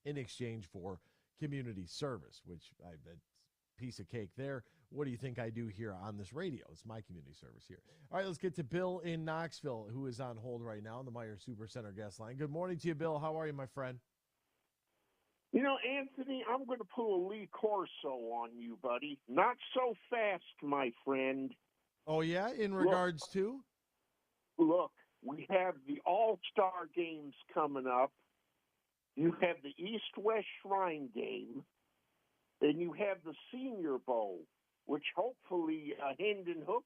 in exchange for community service, which that's a piece of cake there. What do you think I do here on this radio? It's my community service here. All right, let's get to Bill in Knoxville, who is on hold right now on the Meyer Supercenter guest line. Good morning to you, Bill. How are you, my friend? You know, Anthony, I'm going to pull a Lee Corso on you, buddy. Not so fast, my friend. Oh, yeah? In regards to? Look, we have the All-Star games coming up. You have the East-West Shrine game. And you have the Senior Bowl, which hopefully Hendon Hook.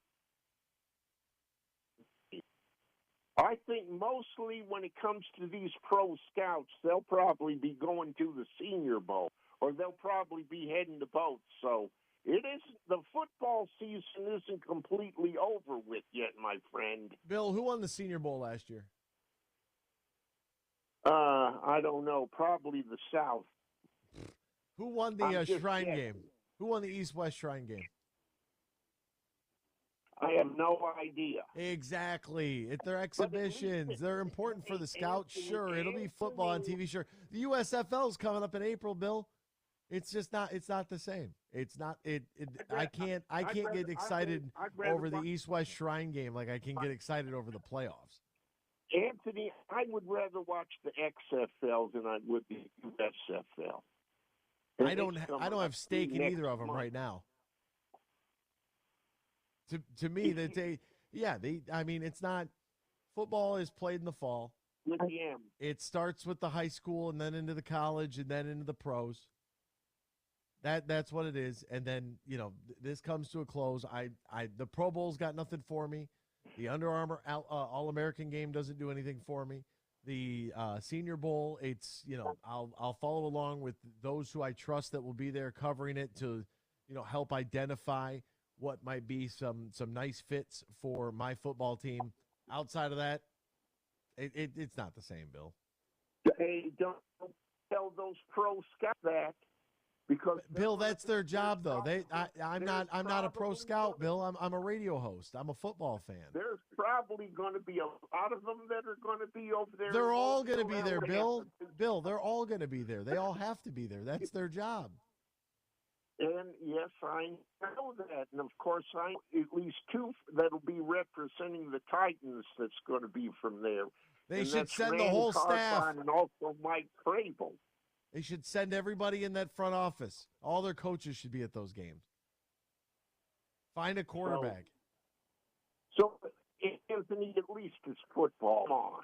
I think mostly when it comes to these pro scouts, they'll probably be going to the Senior Bowl, or they'll probably be heading to both. So the football season isn't completely over with yet, my friend. Bill, who won the Senior Bowl last year? I don't know. Probably the South. Who won the Shrine game? Who won the East-West Shrine game? I have no idea. Exactly. They're exhibitions. They're important for the scouts. Sure, it'll be football on TV. Sure, the USFL is coming up in April, Bill. It's just not. It's not the same. It's not. I can't get excited over the East-West Shrine game like I can get excited over the playoffs. Anthony, I would rather watch the XFL than I would the USFL. I don't have stake in either of them right now. To me, it's not. Football is played in the fall. It starts with the high school and then into the college and then into the pros. That's what it is. And then, this comes to a close. The Pro Bowl's got nothing for me. The Under Armour All-American game doesn't do anything for me. The Senior Bowl, it's, I'll follow along with those who I trust that will be there covering it to, help identify what might be some nice fits for my football team. Outside of that, it's not the same, Bill. Hey, don't tell those pro scouts that, because Bill, that's their job, though. I'm not a pro scout, Bill. I'm a radio host. I'm a football fan. There's probably going to be a lot of them that are going to be over there. They're all going to be there, Bill. Bill, they're all going to be there. They all have to be there. That's their job. And yes, I know that. And of course, I at least 2 that'll be representing the Titans that's going to be from there. They and should send the Randy whole Carthon staff. and also Mike Crable. They should send everybody in that front office. All their coaches should be at those games. Find a quarterback. So Anthony, at least it's football on.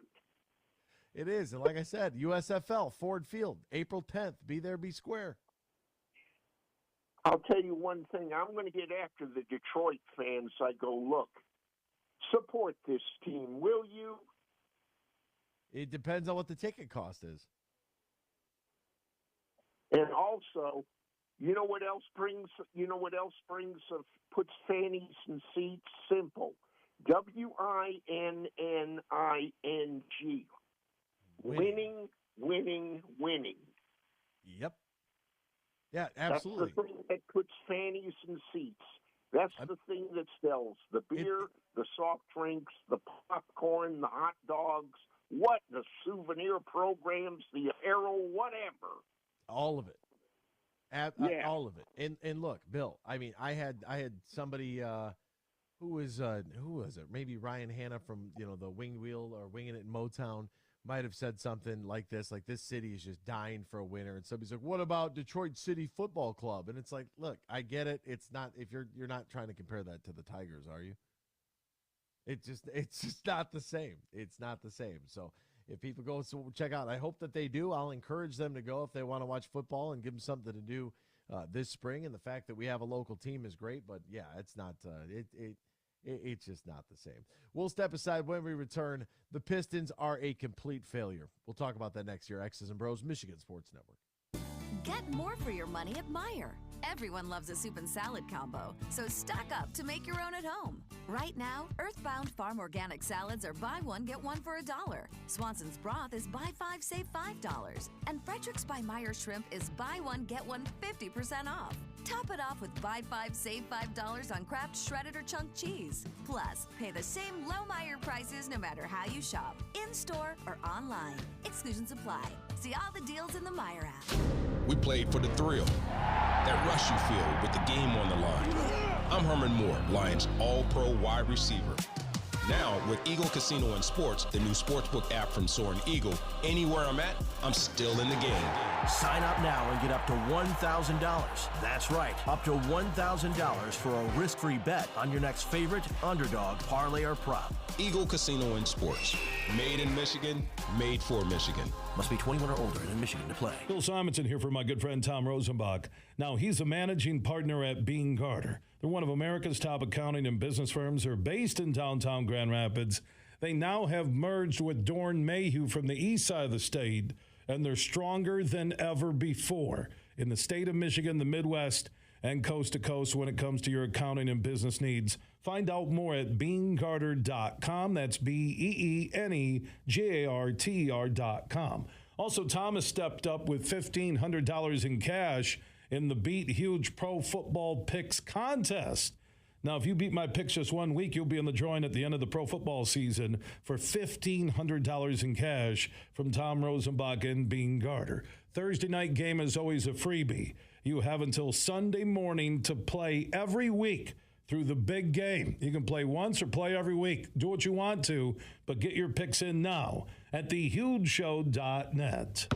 It is. And like I said, USFL, Ford Field, April 10th. Be there, be square. I'll tell you one thing. I'm going to get after the Detroit fans. I go, look, support this team, will you? It depends on what the ticket cost is. And also, you know what else puts fannies in seats? Simple. WINNING. Winning, winning, winning. Yep. Yeah, absolutely. That's the thing that puts fannies in seats. That's the thing that sells. The beer, the soft drinks, the popcorn, the hot dogs, the souvenir programs, the apparel, whatever. All of it. All of it. And look, Bill, I mean, I had somebody who was it? Maybe Ryan Hanna from, the Winged Wheel or Winging It in Motown might have said something like this city is just dying for a winner. And somebody's like, what about Detroit City Football Club? And it's like, look, I get it. It's not, if you're not trying to compare that to the Tigers, are you? It's just not the same. It's not the same. So if people go check out, I hope that they do. I'll encourage them to go if they want to watch football and give them something to do this spring. And the fact that we have a local team is great, but yeah, it's not it's just not the same. We'll step aside when we return. The Pistons are a complete failure. We'll talk about that next year. X's and Bros, Michigan Sports Network. Get more for your money at Meijer. Everyone loves a soup and salad combo, so stock up to make your own at home. Right now, Earthbound Farm Organic Salads are buy one, get one for $1. Swanson's Broth is buy 5, save $5. And Frederick's by Meijer Shrimp is buy one, get one 50% off. Top it off with buy 5, save $5 on Kraft shredded or chunk cheese. Plus, pay the same low Meijer prices no matter how you shop, in-store or online. Exclusions apply. See all the deals in the Meijer app. We played for the thrill, that rush you feel with the game on the line. I'm Herman Moore, Lions All-Pro wide receiver. Now, with Eagle Casino and Sports, the new sportsbook app from Soaring Eagle, anywhere I'm at, I'm still in the game. Sign up now and get up to $1,000. That's right, up to $1,000 for a risk-free bet on your next favorite underdog, parlay, or prop. Eagle Casino and Sports. Made in Michigan, made for Michigan. Must be 21 or older and in Michigan to play. Bill Simonson here for my good friend Tom Rosenbach. Now, he's a managing partner at Bean Carter. They're one of America's top accounting and business firms. They're based in downtown Grand Rapids. They now have merged with Dorn Mayhew from the east side of the state, and they're stronger than ever before in the state of Michigan, the Midwest, and coast to coast when it comes to your accounting and business needs. Find out more at beancarter.com. That's BEENEGARTR.com. Also, Tom has stepped up with $1,500 in cash in the Beat Huge Pro Football Picks contest. Now, if you beat my picks just 1 week, you'll be in the drawing at the end of the pro football season for $1,500 in cash from Tom Rosenbach and Bean Carter. Thursday night game is always a freebie. You have until Sunday morning to play every week through the big game. You can play once or play every week. Do what you want to, but get your picks in now at thehugeshow.net.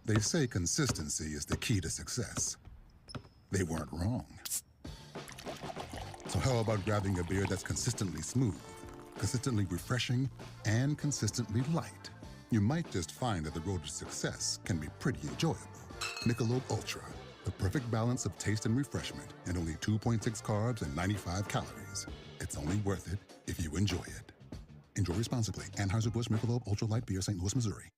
They say consistency is the key to success. They weren't wrong. So how about grabbing a beer that's consistently smooth, consistently refreshing, and consistently light? You might just find that the road to success can be pretty enjoyable. Michelob Ultra, the perfect balance of taste and refreshment, and only 2.6 carbs and 95 calories. It's only worth it if you enjoy it. Enjoy responsibly. Anheuser-Busch Michelob Ultra Light Beer, St. Louis, Missouri.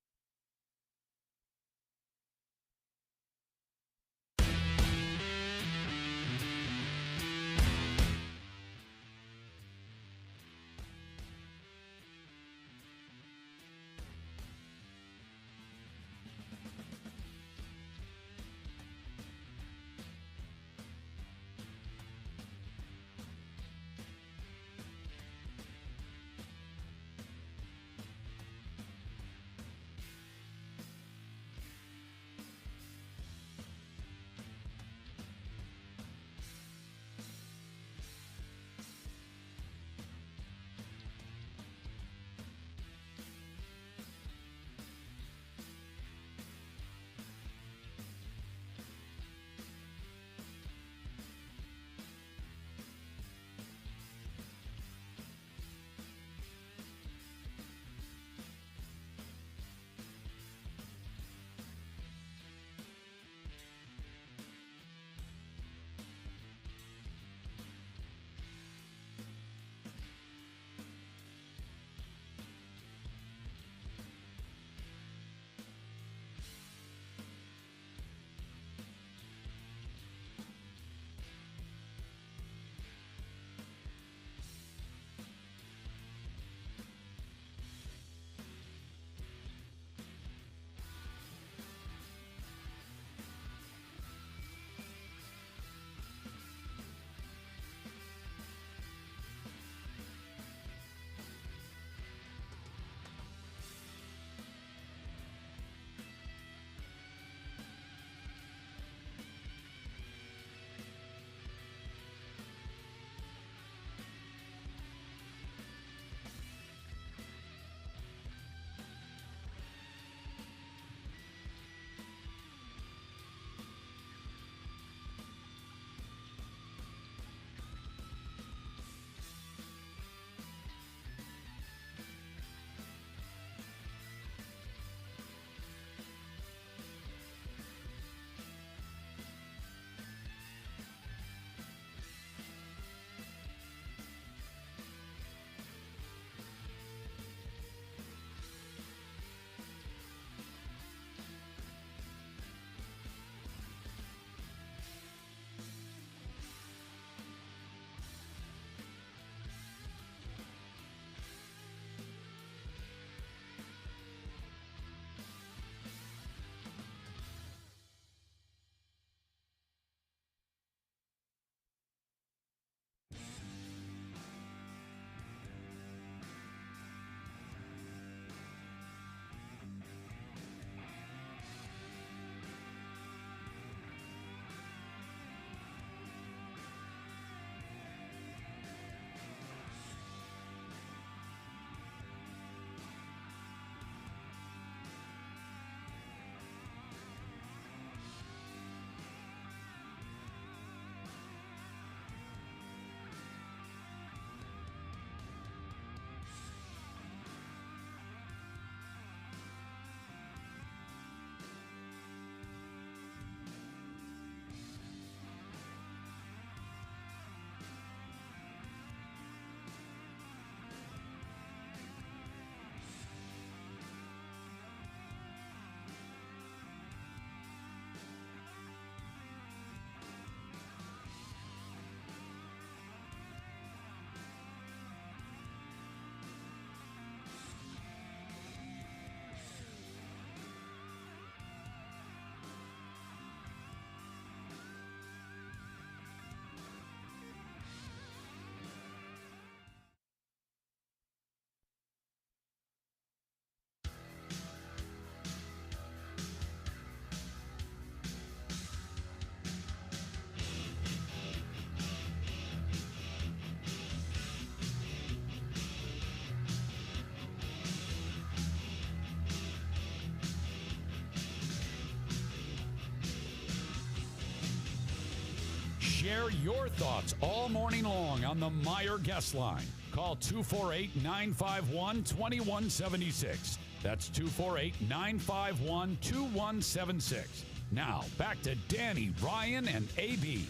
Share your thoughts all morning long on the Meyer guest line. Call 248-951-2176. That's 248-951-2176. Now, back to Danny, Ryan, and AB.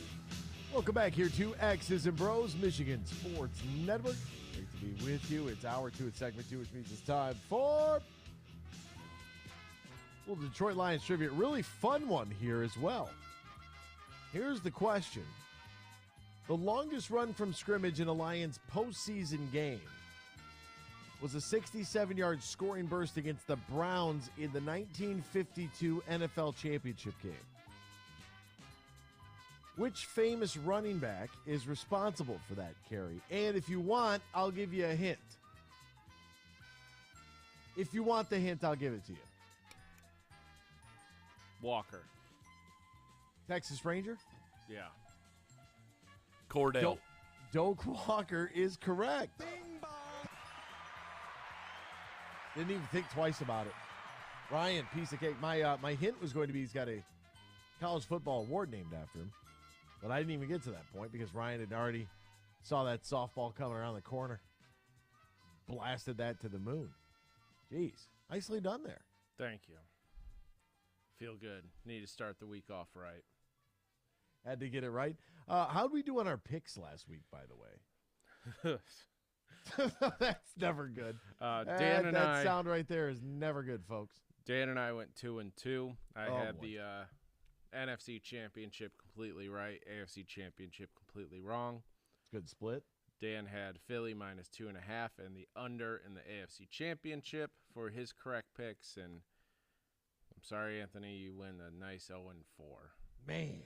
Welcome back here to X's and Bros, Michigan Sports Network. Great to be with you. It's hour 2 at segment 2, which means it's time for little Detroit Lions trivia. Really fun one here as well. Here's the question. The longest run from scrimmage in a Lions postseason game was a 67-yard scoring burst against the Browns in the 1952 NFL Championship game. Which famous running back is responsible for that carry? And if you want, I'll give you a hint. If you want the hint, I'll give it to you. Walker. Texas Ranger? Yeah. Cordell. Doak Walker is correct. Didn't even think twice about it. Ryan, piece of cake. My hint was going to be he's got a college football award named after him. But I didn't even get to that point because Ryan had already saw that softball coming around the corner. Blasted that to the moon. Jeez. Nicely done there. Thank you. Feel good. Need to start the week off right. Had to get it right. How'd we do on our picks last week, by the way? That's never good. Dan and that I, sound right there is never good, folks. Dan and I went 2-2. I had boy. the NFC Championship completely right, AFC Championship completely wrong. Good split. Dan had Philly minus 2.5 and the under in the AFC Championship for his correct picks. And I'm sorry, Anthony, you win a nice 0-4. Man.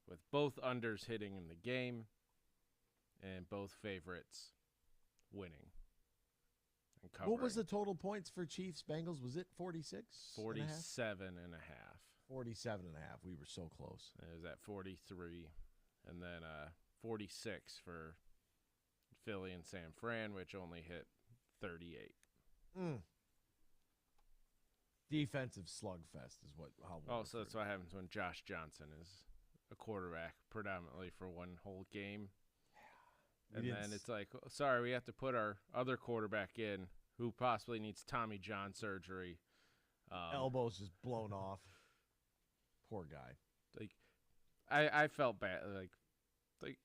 With both unders hitting in the game and both favorites winning and covering. What was the total points for Chiefs Bengals? Was it 46? 47.5. 47.5. We were so close. It was at 43. And then 46 for Philly and San Fran, which only hit 38. Defensive slugfest is how we'll so that's what happens when Josh Johnson is a quarterback predominantly for one whole game. Yeah. And then it's like, sorry, we have to put our other quarterback in who possibly needs Tommy John surgery. Elbows just blown off. Poor guy. Like, I felt bad. Like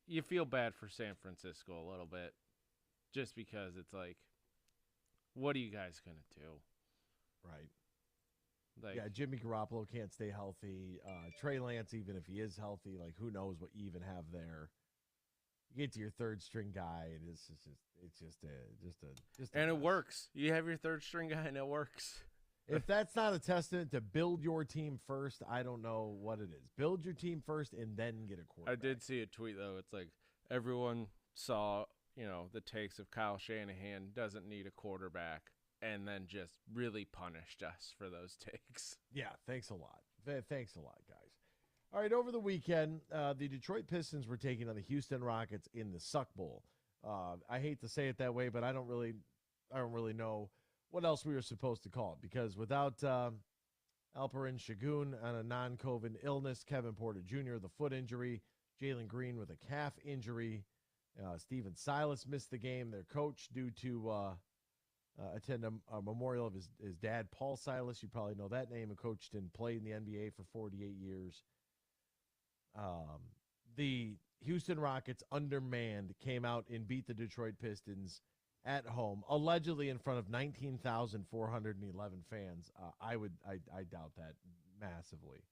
you feel bad for San Francisco a little bit, just because it's like, what are you guys gonna do? Right. Like, yeah, Jimmy Garoppolo can't stay healthy. Trey Lance, even if he is healthy, like who knows what you even have there. You get to your third string guy, and it's just a and it mess. works. You have your third string guy, and it works. If that's not a testament to build your team first, I don't know what it is. Build your team first and then get a quarterback. I did see a tweet, though. It's like everyone saw, the takes of Kyle Shanahan doesn't need a quarterback and then just really punished us for those takes. Yeah, thanks a lot. Thanks a lot, guys. All right, over the weekend, the Detroit Pistons were taking on the Houston Rockets in the Suck Bowl. I hate to say it that way, but I don't really know what else we were supposed to call it, because without Alperen Şengün on a non-COVID illness, Kevin Porter Jr., the foot injury, Jalen Green with a calf injury, Steven Silas missed the game, their coach, due to attend a memorial of his dad, Paul Silas. You probably know that name, and coached and played in the NBA for 48 years. The Houston Rockets, undermanned, came out and beat the Detroit Pistons at home, allegedly in front of 19,411 fans. I doubt that massively.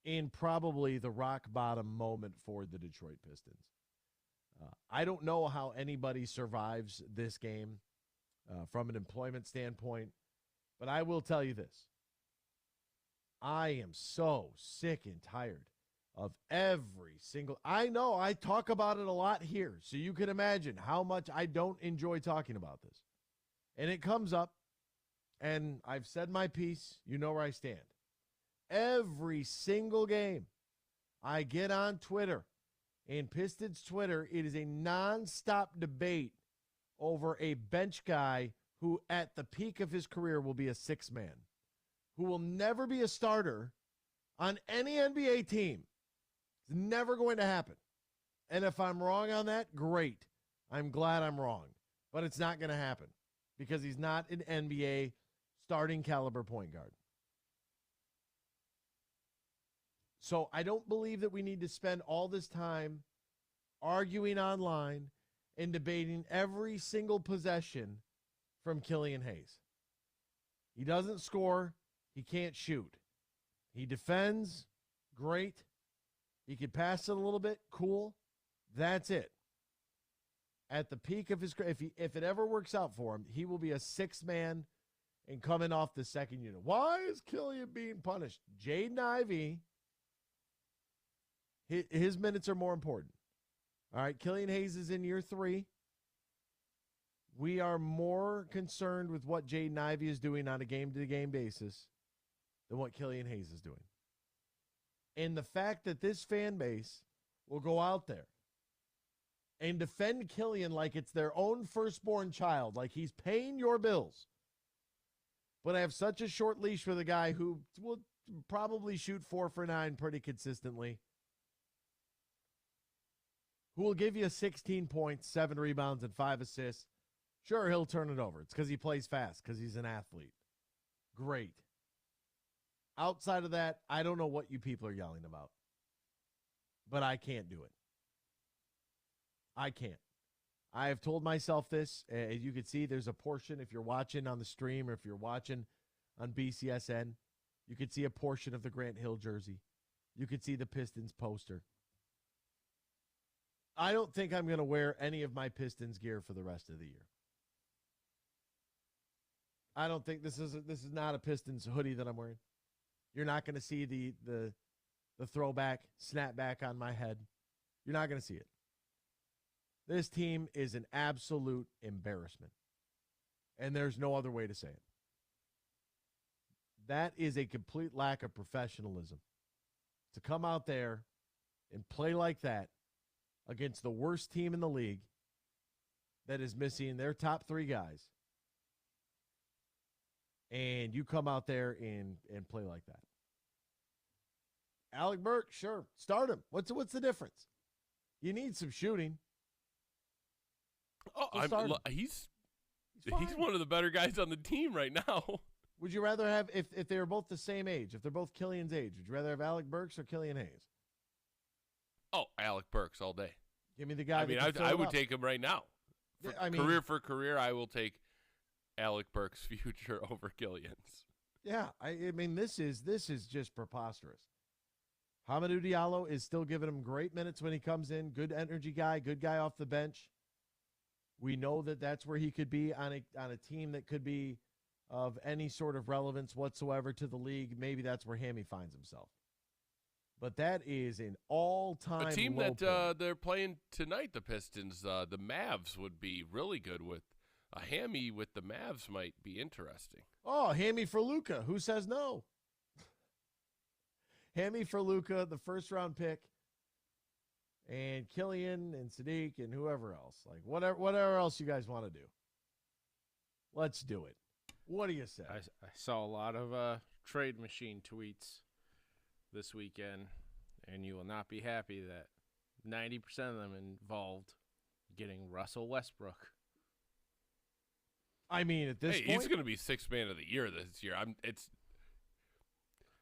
In probably the rock bottom moment for the Detroit Pistons. I don't know how anybody survives this game from an employment standpoint, but I will tell you this. I am so sick and tired of every single, I know I talk about it a lot here, so you can imagine how much I don't enjoy talking about this. And it comes up, and I've said my piece, you know where I stand. Every single game, I get on Twitter, and Pistons Twitter, it is a nonstop debate over a bench guy who at the peak of his career will be a six-man, who will never be a starter on any NBA team. It's never going to happen. And if I'm wrong on that, great. I'm glad I'm wrong. But it's not going to happen because he's not an NBA starting caliber point guard. So I don't believe that we need to spend all this time arguing online and debating every single possession from Killian Hayes. He doesn't score. He can't shoot. He defends. Great. He can pass it a little bit. Cool. That's it. At the peak of his career, if it ever works out for him, he will be a sixth man and coming off the second unit. Why is Killian being punished? Jaden Ivey, his minutes are more important. All right, Killian Hayes is in year 3. We are more concerned with what Jaden Ivey is doing on a game-to-game basis than what Killian Hayes is doing. And the fact that this fan base will go out there and defend Killian like it's their own firstborn child, like he's paying your bills, but I have such a short leash for the guy who will probably shoot 4 for 9 pretty consistently, who will give you 16 points, 7 rebounds, and 5 assists. Sure, he'll turn it over. It's because he plays fast, because he's an athlete. Great. Outside of that, I don't know what you people are yelling about. But I can't do it. I can't. I have told myself this. As you can see, there's a portion, if you're watching on the stream or if you're watching on BCSN, you could see a portion of the Grant Hill jersey. You could see the Pistons poster. I don't think I'm going to wear any of my Pistons gear for the rest of the year. I don't think this is not a Pistons hoodie that I'm wearing. You're not going to see the throwback snapback on my head. You're not going to see it. This team is an absolute embarrassment. And there's no other way to say it. That is a complete lack of professionalism. To come out there and play like that against the worst team in the league that is missing their top 3 guys. And you come out there and play like that. Alec Burks, sure. Start him. What's the difference? You need some shooting. Oh, he's one of the better guys on the team right now. Would you rather have, if they were both the same age, if they're both Killian's age, would you rather have Alec Burks or Killian Hayes? Oh, Alec Burks all day. Give me the guy. I mean, I would take him right now. Career for career, I will take Alec Burks' future over Killian's. Yeah, I mean, this is just preposterous. Hamidou Diallo is still giving him great minutes when he comes in. Good energy guy, good guy off the bench. We know that that's where he could be on a team that could be of any sort of relevance whatsoever to the league. Maybe that's where Hammy finds himself. But that is an all-time a team low that point. they're playing tonight, the Pistons. The Mavs would be really good with a Hammy with the Mavs might be interesting. Oh, Hammy for Luka. Who says no? Hammy for Luka, the first-round pick, and Killian and Sadiq and whoever else. Like, whatever else you guys want to do. Let's do it. What do you say? I saw a lot of trade machine tweets this weekend, and you will not be happy that 90% of them involved getting Russell Westbrook. I mean, at this point, he's going to be 6th man of the year this year.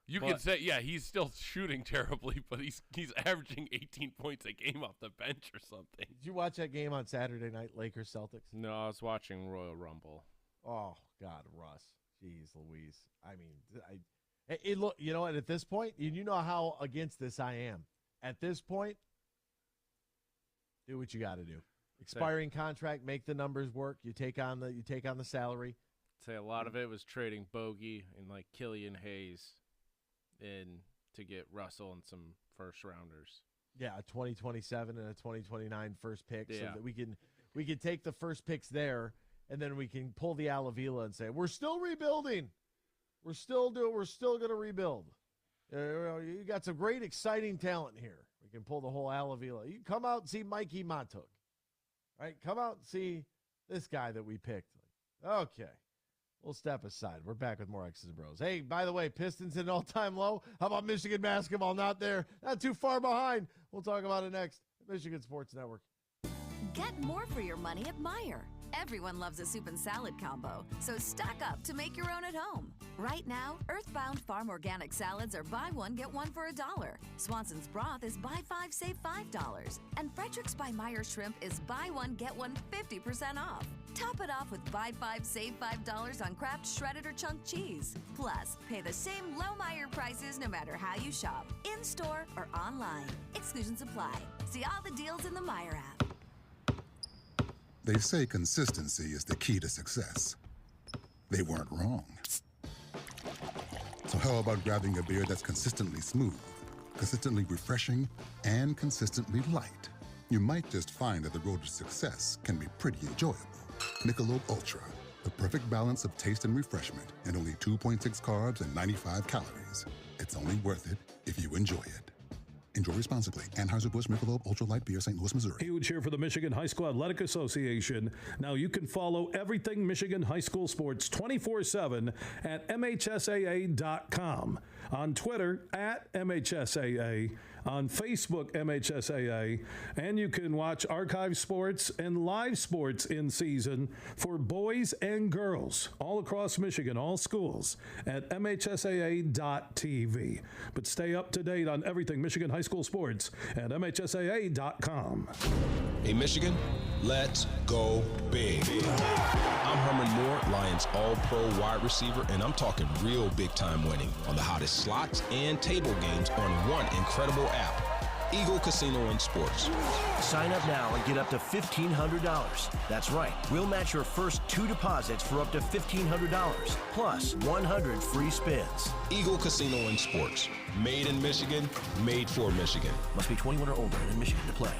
You can say, yeah, he's still shooting terribly, but he's averaging 18 points a game off the bench or something. Did you watch that game on Saturday night, Lakers Celtics? No, I was watching Royal Rumble. Oh God, Russ, jeez, Louise. I mean, look, you know what? At this point, you know how against this I am. At this point, do what you got to do. Expiring contract, make the numbers work. You take on the salary. I'd say a lot of it was trading Bogey and like Killian Hayes in to get Russell and some first rounders. Yeah, a 2027 and a 2029 first pick, so Yeah. that we can take the first picks there, and then we can pull the Alavila and say we're still rebuilding. We're still going to rebuild. You got some great, exciting talent here. We can pull the whole Alavila. You come out and see Mikey Montook. Right? Come out and see this guy that we picked. Okay. we'll step aside. We're back with more X's and Bros. Hey, by the way, Pistons at an all-time low. How about Michigan basketball? Not there. Not too far behind. We'll talk about it next. Michigan Sports Network. Get more for your money at Meijer. Everyone loves a soup and salad combo, so stock up to make your own at home. Right now, Earthbound Farm Organic Salads are buy one, get one for $1. Swanson's Broth is buy 5, save $5. And Frederick's by Meijer Shrimp is buy one, get one 50% off. Top it off with buy 5, save $5 on Kraft shredded or chunk cheese. Plus, pay the same low Meijer prices no matter how you shop, in-store or online. Exclusions apply. See all the deals in the Meijer app. They say consistency is the key to success. They weren't wrong. So how about grabbing a beer that's consistently smooth, consistently refreshing, and consistently light? You might just find that the road to success can be pretty enjoyable. Michelob Ultra, the perfect balance of taste and refreshment, and only 2.6 carbs and 95 calories. It's only worth it if you enjoy it. Enjoy responsibly. Anheuser-Busch Michelob Ultra Light Beer, St. Louis, Missouri. Huge here for the Michigan High School Athletic Association. Now you can follow everything Michigan High School sports 24/7 at MHSAA.com. On Twitter at MHSAA. On Facebook, MHSAA. And you can watch archive sports and live sports in season for boys and girls all across Michigan, all schools, at MHSAA.tv. But stay up to date on everything Michigan High School sports at MHSAA.com. Hey, Michigan, let's go big. I'm Herman Moore, Lions All-Pro wide receiver, and I'm talking real big-time winning on the hottest slots and table games on one incredible app, Eagle Casino and Sports. Sign up now and get up to $1,500. That's right. We'll match your first 2 deposits for up to $1,500, plus 100 free spins. Eagle Casino and Sports. Made in Michigan, made for Michigan. Must be 21 or older and in Michigan to play.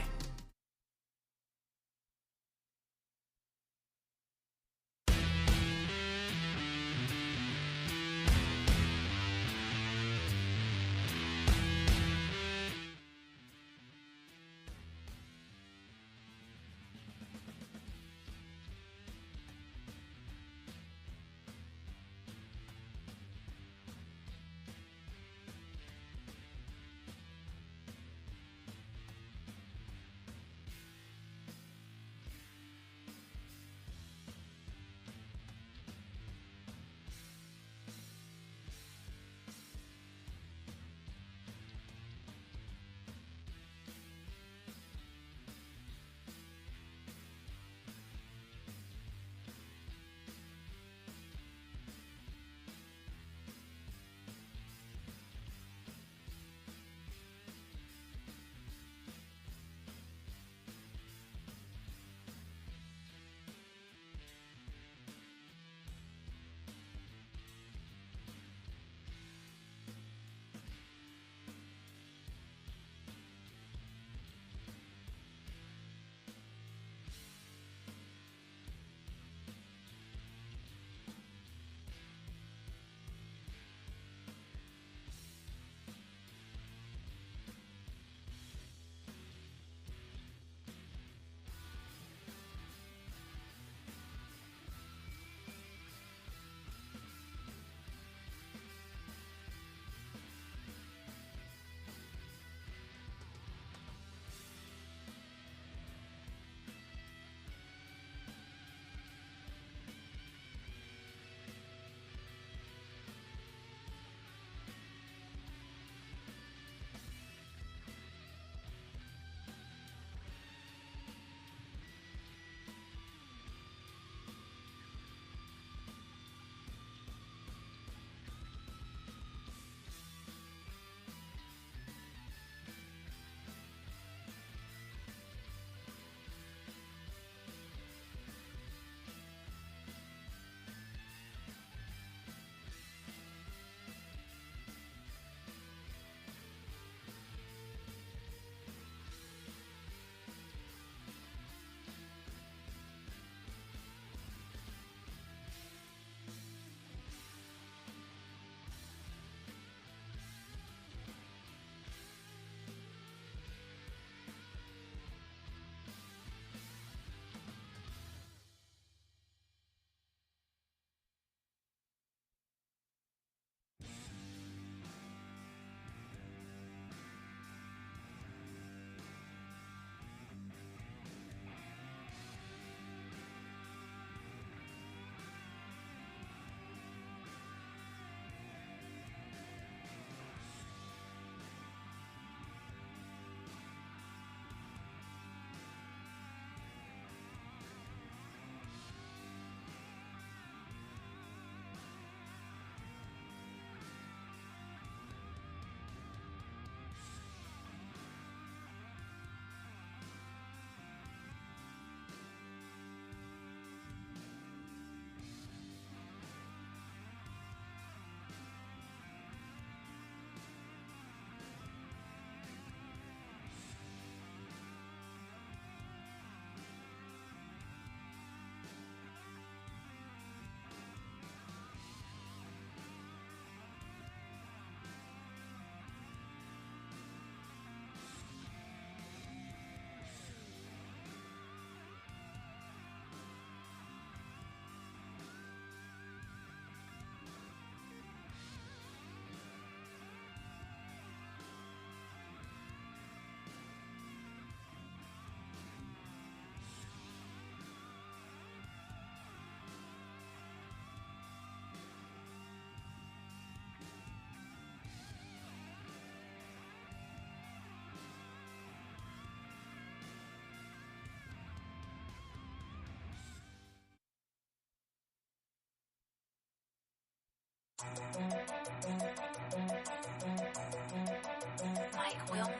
Mike Wilmer.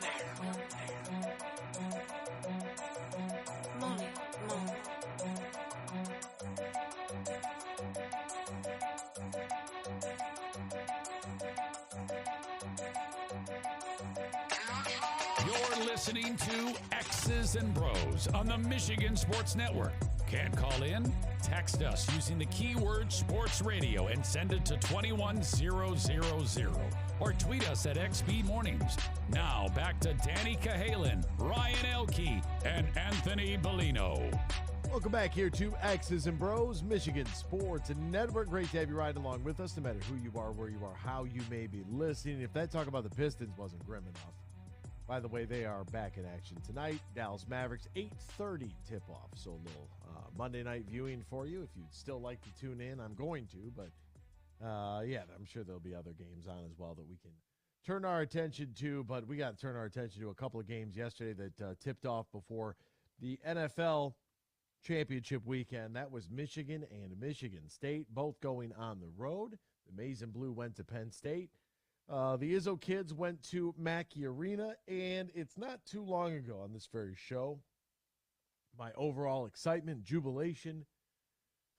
Mooney. You're listening to X's and Bros on the Michigan Sports Network. Can't call in? Text us using the keyword sports radio and send it to 21000 or tweet us at XB Mornings. Now back to Danny Cahalan, Ryan Elke, and Anthony Bellino. Welcome back here to X's and Bros, Michigan Sports Network. Great to have you riding along with us, no matter who you are, where you are, how you may be listening. If that talk about the Pistons wasn't grim enough, by the way, they are back in action tonight. Dallas Mavericks, 8:30 tip-off. So a little Monday night viewing for you. If you'd still like to tune in, I'm going to. But, yeah, I'm sure there'll be other games on as well that we can turn our attention to. But we got to turn our attention to a couple of games yesterday that tipped off before the NFL championship weekend. That was Michigan and Michigan State, both going on the road. The Maize and Blue went to Penn State. The Izzo kids went to Mackey Arena, and it's not too long ago on this very show, my overall excitement, jubilation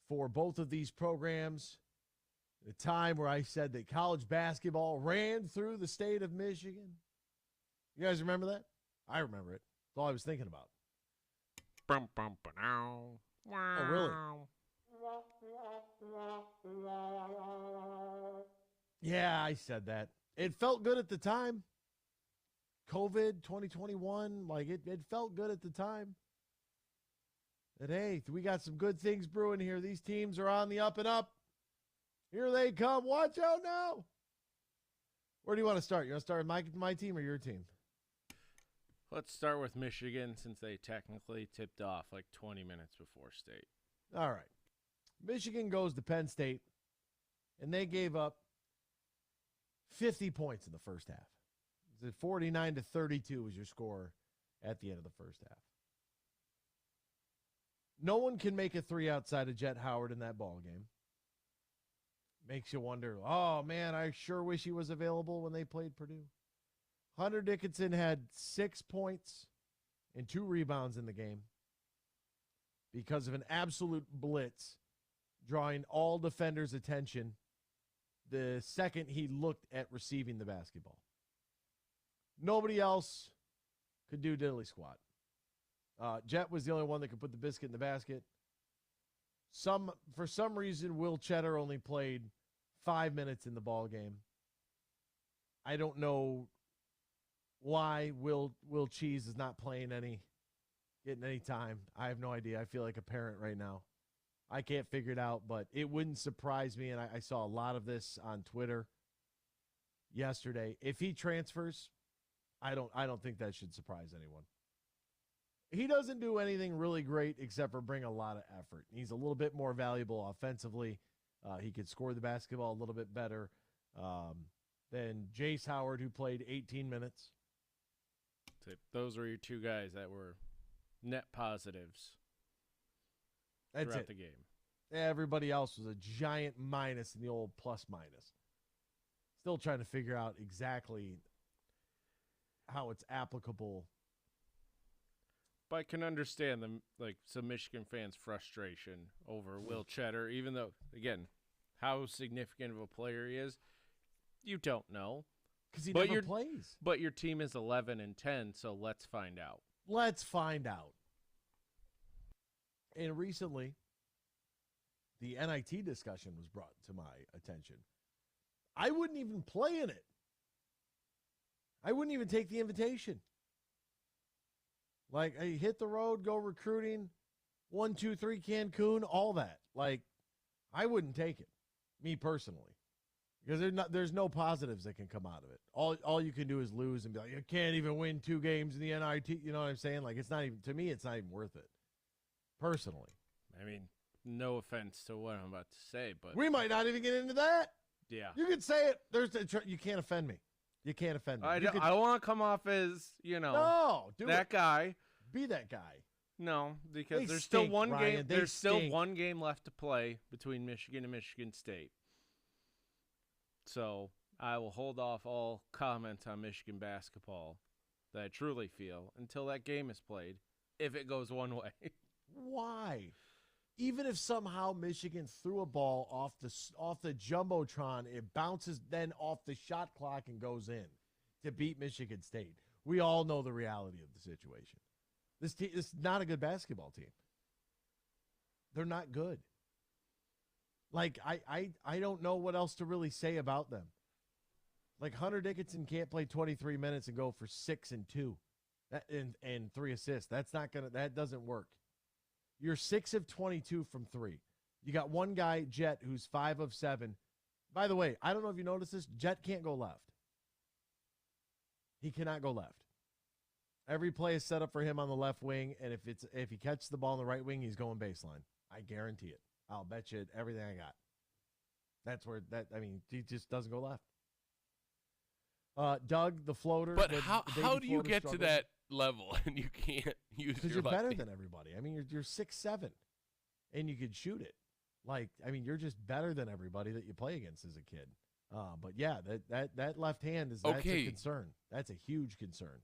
for both of these programs, the time where I said that college basketball ran through the state of Michigan. You guys remember that? I remember it. That's all I was thinking about. Oh, really? Yeah, I said that. It felt good at the time. COVID 2021, like it felt good at the time. But hey, we got some good things brewing here. These teams are on the up and up. Here they come. Watch out now. Where do you want to start? You want to start with my team or your team? Let's start with Michigan since they technically tipped off like 20 minutes before State. All right. Michigan goes to Penn State, and they gave up 50 points in the first half. Is it 49-32 was your score at the end of the first half? No one can make a three outside of Jet Howard in that ball game. Makes you wonder, oh, man, I sure wish he was available when they played Purdue. Hunter Dickinson had 6 points and 2 rebounds in the game because of an absolute blitz, drawing all defenders' attention the second he looked at receiving the basketball. Nobody else could do diddly squat. Jet was the only one that could put the biscuit in the basket. For some reason, Will Cheddar only played 5 minutes in the ball game. I don't know why Will Cheese is not playing getting any time. I have no idea. I feel like a parent right now. I can't figure it out, but it wouldn't surprise me, and I saw a lot of this on Twitter yesterday. If he transfers, I don't think that should surprise anyone. He doesn't do anything really great except for bring a lot of effort. He's a little bit more valuable offensively. He could score the basketball a little bit better than Jace Howard, who played 18 minutes. Those were your two guys that were net positives throughout the game. Everybody else was a giant minus in the old plus minus. Still trying to figure out exactly how it's applicable. But I can understand some Michigan fans' frustration over Will Cheddar, even though, again, how significant of a player he is, you don't know. Because he never plays. But your team is 11-10, so let's find out. Let's find out. And recently, the NIT discussion was brought to my attention. I wouldn't even play in it. I wouldn't even take the invitation. Like, I hit the road, go recruiting, 1, 2, 3 Cancun, all that. Like, I wouldn't take it, me personally. Because there's no positives that can come out of it. All you can do is lose and be like, you can't even win 2 games in the NIT. You know what I'm saying? Like, it's not even, to me, it's not even worth it. Personally. I mean, no offense to what I'm about to say, but we might not even get into that. Yeah. You can say it. You can't offend me. You can't offend me. I don't want to come off as, that guy. Be that guy. No, because there's stink, still one Ryan. game. They There's stink. still one game left to play between Michigan and Michigan State. So I will hold off all comments on Michigan basketball that I truly feel until that game is played, if it goes one way. Why? Even if somehow Michigan threw a ball off the jumbotron, it bounces then off the shot clock and goes in to beat Michigan State. We all know the reality of the situation. This is not a good basketball team. They're not good. Like, I don't know what else to really say about them. Like, Hunter Dickinson can't play 23 minutes and go for 6 and 2 and 3 assists. That doesn't work. You're 6 of 22 from 3. You got one guy, Jet, who's 5 of 7. By the way, I don't know if you noticed this. Jet can't go left. He cannot go left. Every play is set up for him on the left wing, and if he catches the ball on the right wing, he's going baseline. I guarantee it. I'll bet you everything I got. He just doesn't go left. Doug, the floater. But how do you get to that level and you can't use your Because you're left better hand? than everybody. I mean, you're 6'7", and you could shoot it. Like, I mean, you're just better than everybody that you play against as a kid. But yeah, that left hand that's a concern. That's a huge concern.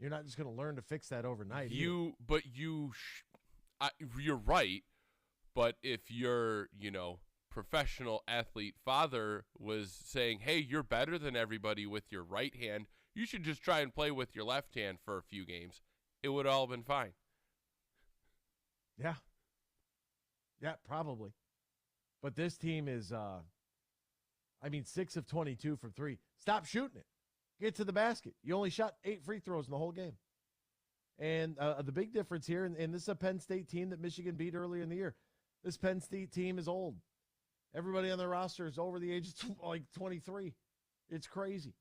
You're not just going to learn to fix that overnight. You're right. But if your, professional athlete father was saying, hey, you're better than everybody with your right hand, you should just try and play with your left hand for a few games, it would all have been fine. Yeah. Yeah, probably. But this team is, 6 of 22 from 3. Stop shooting it. Get to the basket. You only shot 8 free throws in the whole game. And the big difference here, and this is a Penn State team that Michigan beat earlier in the year. This Penn State team is old. Everybody on their roster is over the age of 23. It's crazy.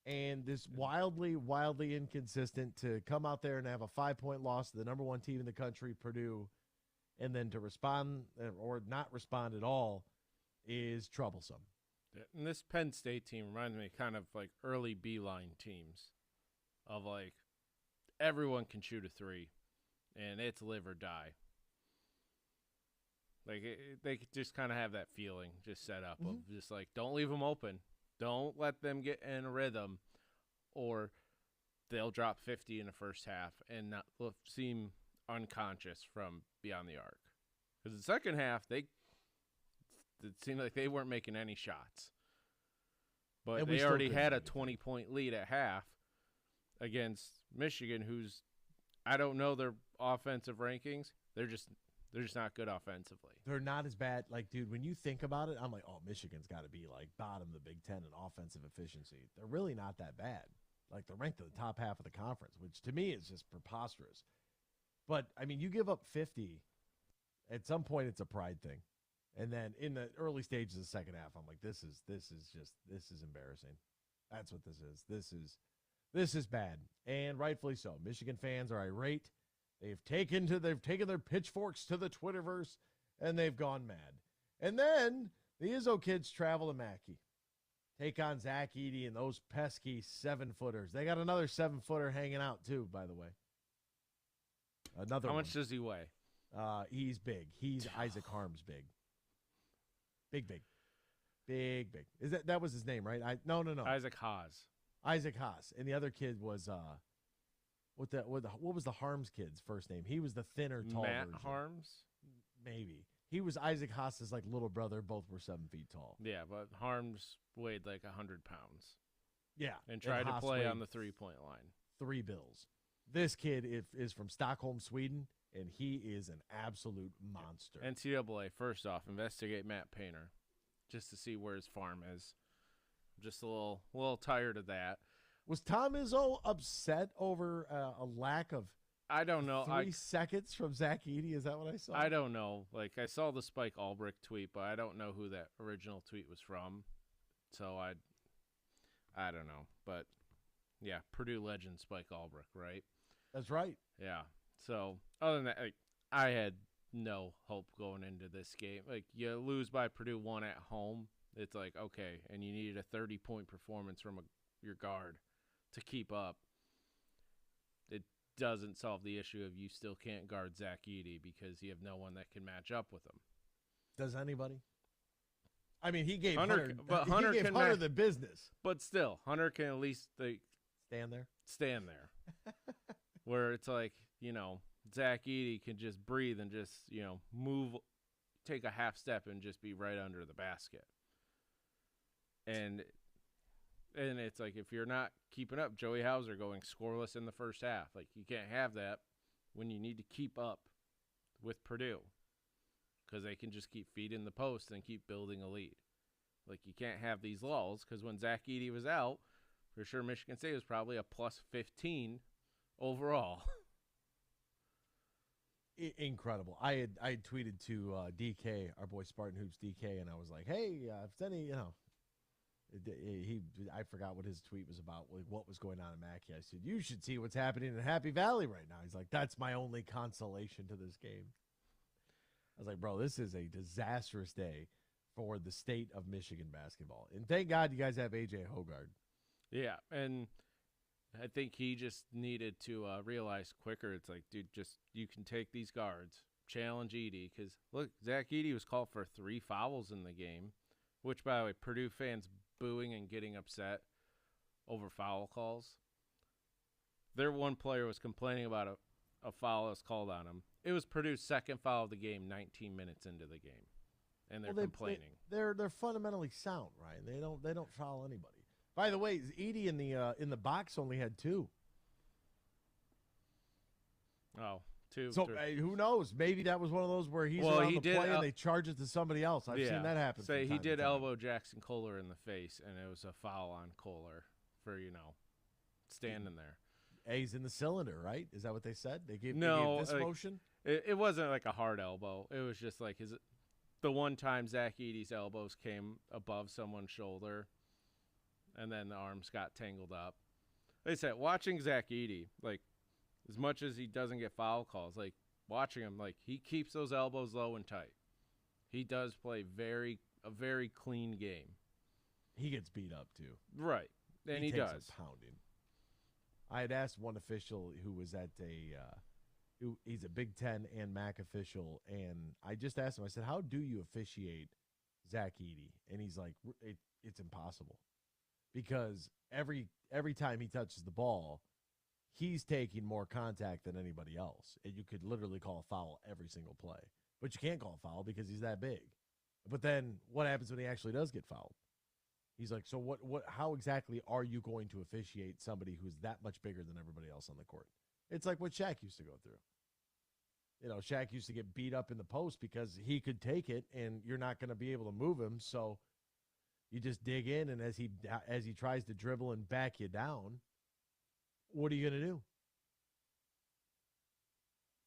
And this wildly, wildly inconsistent to come out there and have a 5-point loss to the number 1 team in the country, Purdue, and then to respond or not respond at all is troublesome. And this Penn State team reminds me kind of like early Beeline teams of like everyone can shoot a 3 and it's live or die. Like they just kind of have that feeling just set up of just like, don't leave them open. Don't let them get in a rhythm or they'll drop 50 in the first half and not seem unconscious from beyond the arc. Because the second half, it seemed like they weren't making any shots. But they already had a 20-point lead at half against Michigan, who's, I don't know their offensive rankings. They're just not good offensively. They're not as bad. Like, dude, when you think about it, I'm like, oh, Michigan's got to be like bottom of the Big Ten in offensive efficiency. They're really not that bad. Like, they're ranked in the top half of the conference, which to me is just preposterous. But, I mean, you give up 50, at some point it's a pride thing. And then in the early stages of the second half, I'm like, this is embarrassing. That's what this is. This is bad. And rightfully so. Michigan fans are irate. They've taken their pitchforks to the Twitterverse, and they've gone mad. And then the Izzo kids travel to Mackey. Take on Zach Edey and those pesky 7-footers. They got another 7-footer hanging out, too, by the way. Another How one. much does he weigh? He's big. He's Isaac Harms big. Big. Is that was his name, right? No. Isaac Haas. Isaac Haas. And the other kid was what was the Harms kid's first name? He was the thinner, tall Matt version. Harms? Maybe. He was Isaac Haas's like little brother. Both were 7 feet tall. Yeah, but Harms weighed like 100 pounds. Yeah. And tried to play on the 3-point line. 3 bills. This kid is from Stockholm, Sweden, and he is an absolute monster. NCAA, first off, investigate Matt Painter just to see where his farm is. I'm just a little tired of that. Was Tom Izzo upset over a lack of I don't know. 3 seconds from Zach Edey? Is that what I saw? I don't know. Like, I saw the Spike Ulbrich tweet, but I don't know who that original tweet was from. So I don't know. But, yeah, Purdue legend Spike Ulbrich, right? That's right. Yeah. So, other than that, like, I had no hope going into this game. Like, you lose by Purdue 1 at home. It's like, okay, and you needed a 30-point performance from your guard to keep up. It doesn't solve the issue of you still can't guard Zach Edey because you have no one that can match up with him. Does anybody? I mean, he gave Hunter, Hunter, but he Hunter gave can Hunter ma- the business. But still, Hunter can at least Stand there. Where it's like, Zach Edey can just breathe and just, move, take a half step and just be right under the basket. And it's like, if you're not keeping up, Joey Hauser going scoreless in the first half. Like, you can't have that when you need to keep up with Purdue, because they can just keep feeding the post and keep building a lead. Like, you can't have these lulls, because when Zach Edey was out, for sure Michigan State was probably a plus 15 overall. Incredible. I had tweeted to DK, our boy Spartan Hoops DK, and I was like, hey, if any, I forgot what his tweet was about, like what was going on in Mackey. I said, you should see what's happening in Happy Valley right now. He's like, that's my only consolation to this game. I was like, bro, this is a disastrous day for the state of Michigan basketball. And thank God you guys have A.J. Hoggard. Yeah, and I think he just needed to realize quicker. It's like, dude, you can take these guards, challenge Edey, because, look, Zach Edey was called for 3 fouls in the game, which, by the way, Purdue fans booing and getting upset over foul calls. Their one player was complaining about a foul that was called on him. It was Purdue's second foul of the game 19 minutes into the game, and they're complaining. They're fundamentally sound, Ryan. They don't foul anybody. By the way, Edey in the box only had 2. Oh, 2. So who knows? Maybe that was one of those where he's around the play and they charge it to somebody else. I've seen that happen. Say he did elbow Jackson Kohler in the face, and it was a foul on Kohler for standing there. A's in the cylinder, right? Is that what they said? They gave this motion. It wasn't like a hard elbow. It was just like the one time Zach Edey's elbows came above someone's shoulder, and then the arms got tangled up. They said, watching Zach Edey, like, as much as he doesn't get foul calls, like, watching him, like, he keeps those elbows low and tight. He does play a very clean game. He gets beat up, too. Right, and he takes does. a pounding. I had asked one official who was at he's a Big Ten and MAC official, and I just asked him, I said, how do you officiate Zach Edey? And he's like, it's impossible. Because every time he touches the ball, he's taking more contact than anybody else. And you could literally call a foul every single play. But you can't call a foul because he's that big. But then what happens when he actually does get fouled? He's like, so how exactly are you going to officiate somebody who's that much bigger than everybody else on the court? It's like what Shaq used to go through. Shaq used to get beat up in the post because he could take it and you're not going to be able to move him. So you just dig in, and as he tries to dribble and back you down, what are you going to do?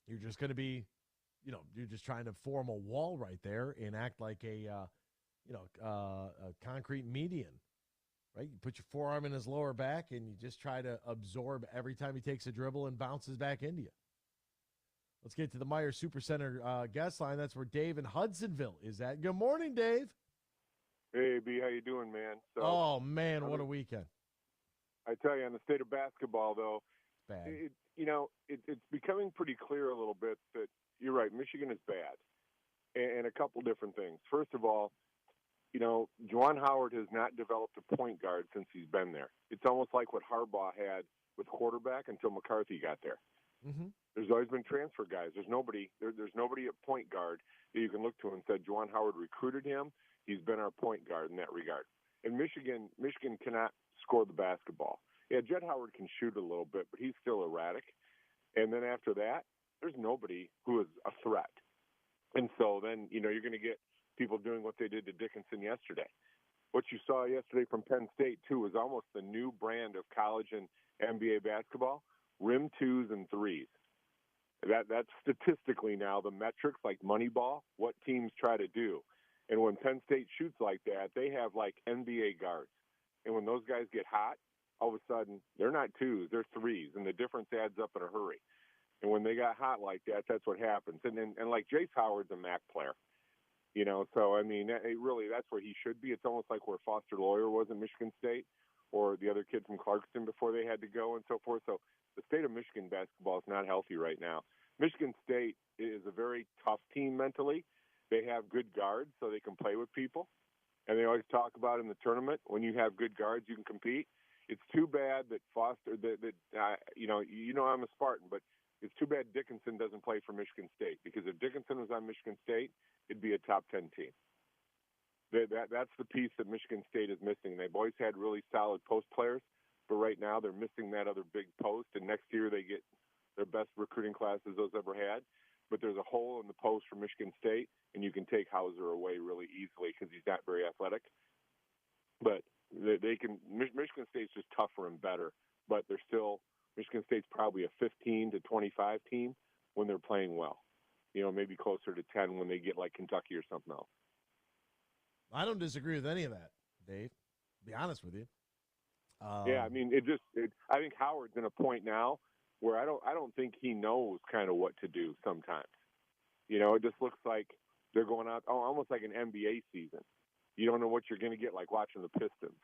You're just going to be, you're just trying to form a wall right there and act like a concrete median, right? You put your forearm in his lower back, and you just try to absorb every time he takes a dribble and bounces back into you. Let's get to the Meyer Supercenter guest line. That's where Dave in Hudsonville is at. Good morning, Dave. Hey, B, how you doing, man? So, oh, man, what a weekend. I tell you, on the state of basketball, though, bad. It's becoming pretty clear a little bit that you're right, Michigan is bad. And a couple different things. First of all, Juwan Howard has not developed a point guard since he's been there. It's almost like what Harbaugh had with quarterback until McCarthy got there. Mm-hmm. There's always been transfer guys. There's nobody at point guard that you can look to and said Juwan Howard recruited him. He's been our point guard in that regard. And Michigan cannot score the basketball. Yeah, Jett Howard can shoot a little bit, but he's still erratic. And then after that, there's nobody who is a threat. And so then, you're going to get people doing what they did to Dickinson yesterday. What you saw yesterday from Penn State, too, was almost the new brand of college and NBA basketball, rim 2s and 3s. That's statistically now the metrics, like Moneyball, what teams try to do. And when Penn State shoots like that, they have like NBA guards. And when those guys get hot, all of a sudden, they're not 2s, they're 3s, and the difference adds up in a hurry. And when they got hot like that, that's what happens. And like Jace Howard's a MAC player. So, I mean, that's where he should be. It's almost like where Foster Loyer was in Michigan State or the other kid from Clarkston before they had to go and so forth. So the state of Michigan basketball is not healthy right now. Michigan State is a very tough team mentally. They have good guards, so they can play with people. and they always talk about in the tournament, when you have good guards, you can compete. It's too bad that Foster, I'm a Spartan, but it's too bad Dickinson doesn't play for Michigan State, because if Dickinson was on Michigan State, it'd be a top 10 team. That's the piece that Michigan State is missing. They've always had really solid post players, but right now they're missing that other big post, and next year they get their best recruiting classes those ever had. But there's a hole in the post for Michigan State, and you can take Hauser away really easily because he's not very athletic. But Michigan State's just tougher and better, but they're still, Michigan State's probably a 15 to 25 team when they're playing well. Maybe closer to 10 when they get like Kentucky or something else. I don't disagree with any of that, Dave. To be honest with you. Yeah, I mean, I think Howard's in a point now where I don't think he knows kind of what to do sometimes. It just looks like they're going out almost like an NBA season. You don't know what you're going to get, like watching the Pistons,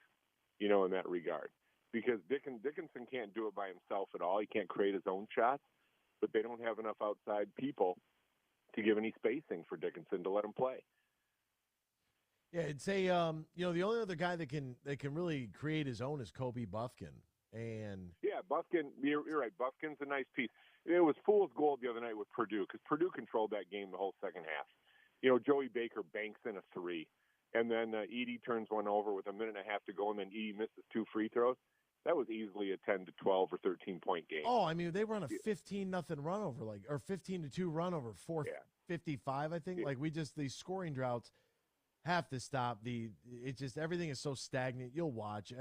in that regard. Because Dickinson can't do it by himself at all. He can't create his own shots, but they don't have enough outside people to give any spacing for Dickinson to let him play. Yeah, I'd say the only other guy that can really create his own is Kobe Buffkin. And yeah, Buffkin, you're right. Buffkin's a nice piece. It was fool's gold the other night with Purdue because Purdue controlled that game the whole second half. Joey Baker banks in a three, and then Edey turns one over with a minute and a half to go, and then Edey misses 2 free throws. That was easily a 10 to 12 or 13-point game. Oh, I mean, they run a 15-0 run over, or 15-2 run over 4:55, I think. Yeah. These scoring droughts have to stop. Everything is so stagnant. You'll watch,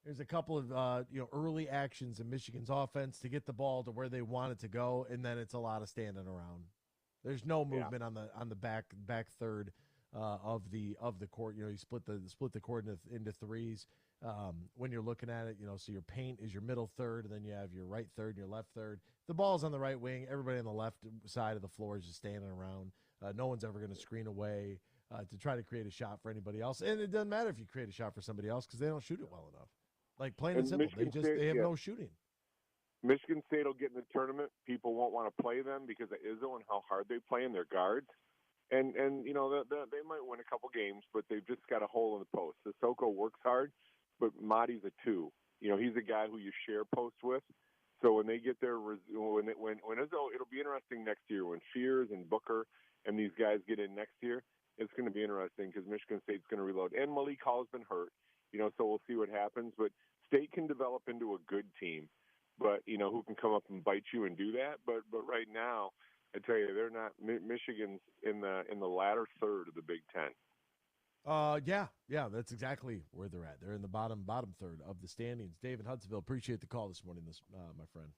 there's a couple of early actions in Michigan's offense to get the ball to where they want it to go, and then it's a lot of standing around. There's no movement on the back third of the court. You split the court into threes. When you're looking at it, so your paint is your middle third, and then you have your right third and your left third. The ball's on the right wing. Everybody on the left side of the floor is just standing around. No one's ever going to screen away to try to create a shot for anybody else. And it doesn't matter if you create a shot for somebody else because they don't shoot it well enough. Like, plain and simple. They have no shooting. Michigan State will get in the tournament. People won't want to play them because of Izzo and how hard they play in their guards. And they might win a couple games, but they've just got a hole in the post. Sissoko works hard, but Madi's a 2. He's a guy who you share posts with. So when they get their when Izzo, it'll be interesting next year when Fears and Booker and these guys get in next year. It's going to be interesting because Michigan State's going to reload. And Malik Hall's been hurt, so we'll see what happens. But State can develop into a good team, but, who can come up and bite you and do that. But right now, I tell you, they're not. Michigan's in the latter third of the Big Ten. Yeah, that's exactly where they're at. They're in the bottom third of the standings. David Hudsonville, appreciate the call this morning, my friend.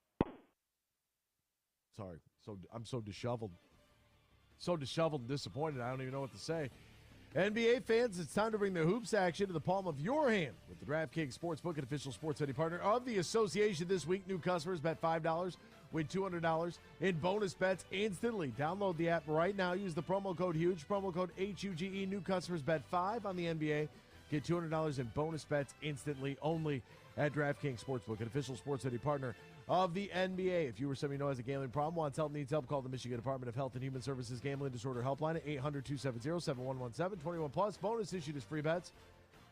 Sorry, I'm so disheveled. So disheveled and disappointed, I don't even know what to say. NBA fans, it's time to bring the hoops action to the palm of your hand with the DraftKings Sportsbook, an official sports betting partner of the association. This week, new customers bet $5, win $200 in bonus bets instantly. Download the app right now. Use the promo code HUGE, promo code HUGE. New customers bet $5 on the NBA. Get $200 in bonus bets instantly only at DraftKings Sportsbook, an official sports betting partner of the NBA. If you or somebody you know has a gambling problem, wants help, needs help, call the Michigan Department of Health and Human Services Gambling Disorder Helpline at 800-270-7117. 21 plus. Bonus issued as free bets.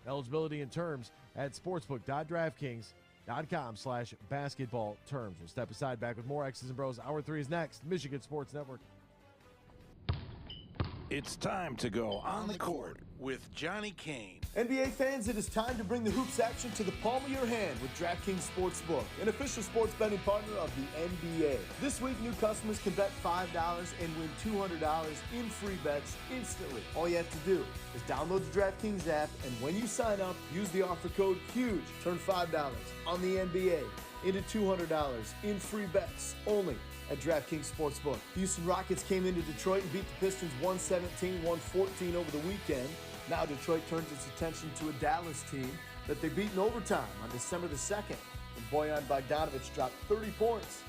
Eligibility and terms at sportsbook.draftkings.com/basketball terms. We'll step aside, back with more X's and Bros. Hour 3 is next. Michigan Sports Network. It's time to go on the court with Johnny Kane. NBA fans, it is time to bring the hoops action to the palm of your hand with DraftKings Sportsbook, an official sports betting partner of the NBA. This week, new customers can bet $5 and win $200 in free bets instantly. All you have to do is download the DraftKings app, and when you sign up, use the offer code HUGE. Turn $5 on the NBA into $200 in free bets only at DraftKings Sportsbook. The Houston Rockets came into Detroit and beat the Pistons 117-114 over the weekend. Now Detroit turns its attention to a Dallas team that they beat in overtime on December the 2nd, when Bojan Bogdanović dropped 30 points.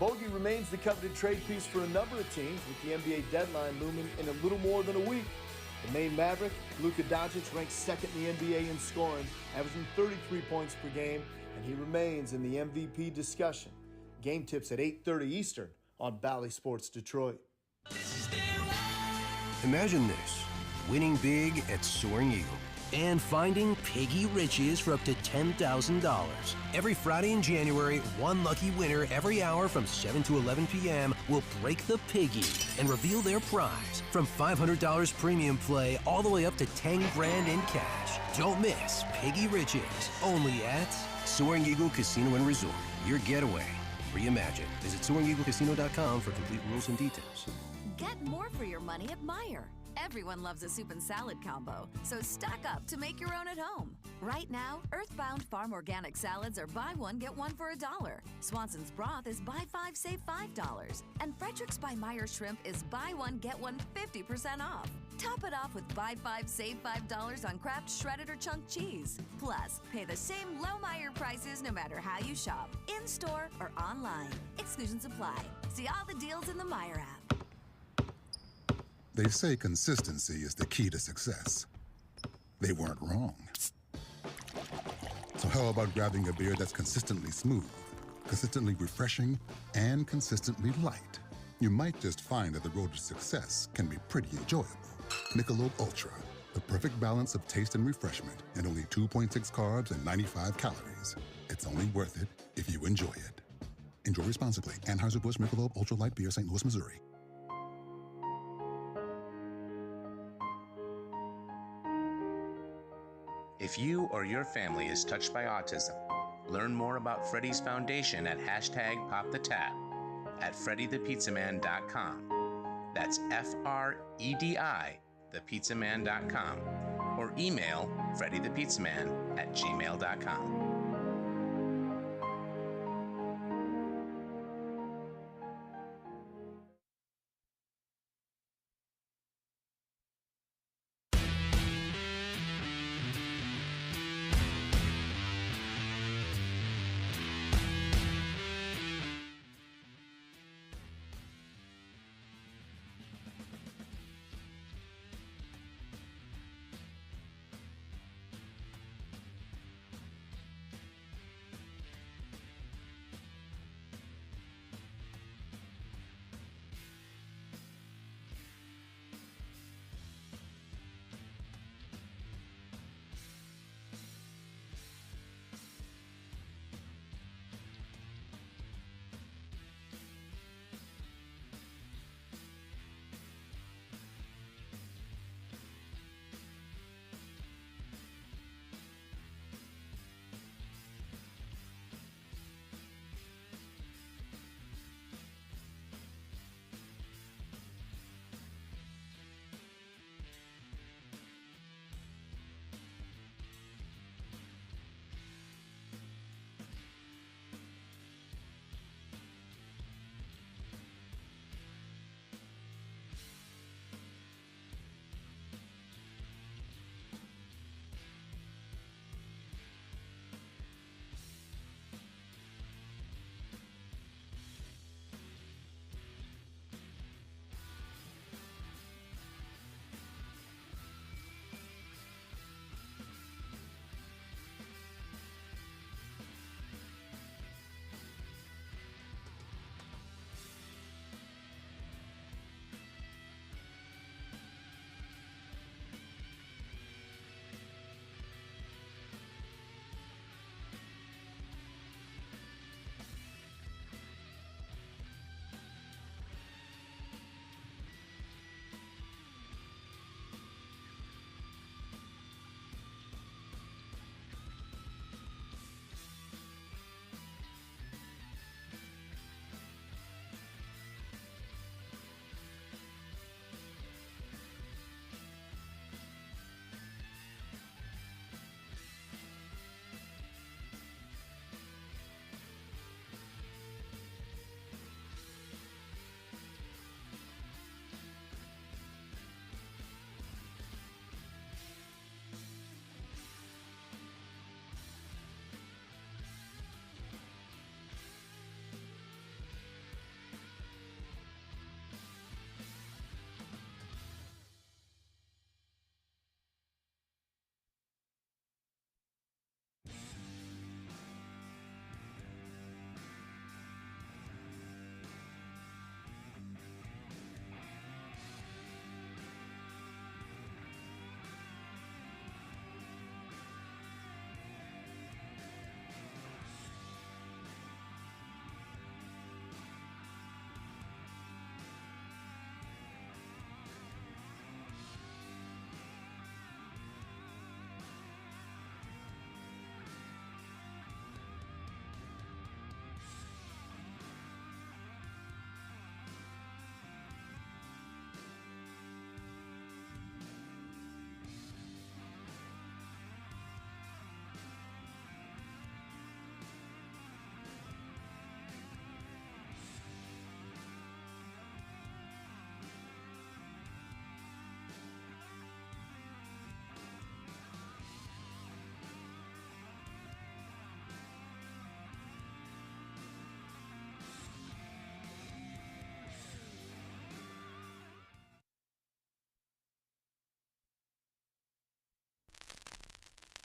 Bogey remains the coveted trade piece for a number of teams, with the NBA deadline looming in a little more than a week. The Maine Maverick, Luka Doncic, ranks second in the NBA in scoring, averaging 33 points per game, and he remains in the MVP discussion. Game tips at 8:30 Eastern on Bally Sports Detroit. Imagine this. winning big at Soaring Eagle, and finding piggy riches for up to $10,000. Every Friday in January, one lucky winner every hour from 7 to 11 p.m. will break the piggy and reveal their prize, from $500 premium play all the way up to 10 grand in cash. Don't miss Piggy Riches, only at Soaring Eagle Casino and Resort. Your getaway reimagined. Visit SoaringEagleCasino.com for complete rules and details. Get more for your money at Meijer. Everyone loves a soup and salad combo, so stock up to make your own at home. Right now, Earthbound Farm Organic Salads are buy one, get one for $1. Swanson's Broth is buy 5, save $5. And Frederick's by Meijer Shrimp is buy one, get one 50% off. Top it off with buy 5, save $5 on Kraft shredded or chunk cheese. Plus, pay the same low Meijer prices no matter how you shop, in-store or online. Exclusions apply. See all the deals in the Meijer app. They say consistency is the key to success. They weren't wrong. So how about grabbing a beer that's consistently smooth, consistently refreshing, and consistently light? You might just find that the road to success can be pretty enjoyable. Michelob Ultra, the perfect balance of taste and refreshment, and only 2.6 carbs and 95 calories. It's only worth it if you enjoy it. Enjoy responsibly. Anheuser-Busch Michelob Ultra Light Beer, St. Louis, Missouri. If you or your family is touched by autism, learn more about Freddy's Foundation at #PopTheTap at FreddyThePizzaman.com. That's FREDI, thepizzaman.com, or email FreddyThePizzaman@gmail.com.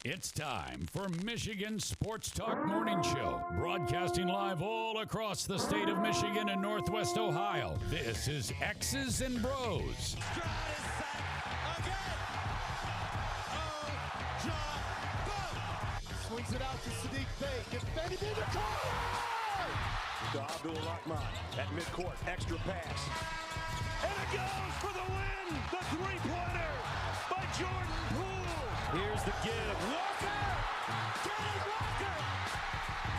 It's time for Michigan Sports Talk Morning Show, broadcasting live all across the state of Michigan and Northwest Ohio. This is X's and Bros. Swings it out to Sadiq Bey. Defended in the corner! To Abdul-Rahman at midcourt. Extra pass. And it goes for the win! The three-pointer by Jordan Poole! Here's the give. Walker! Kenny Walker!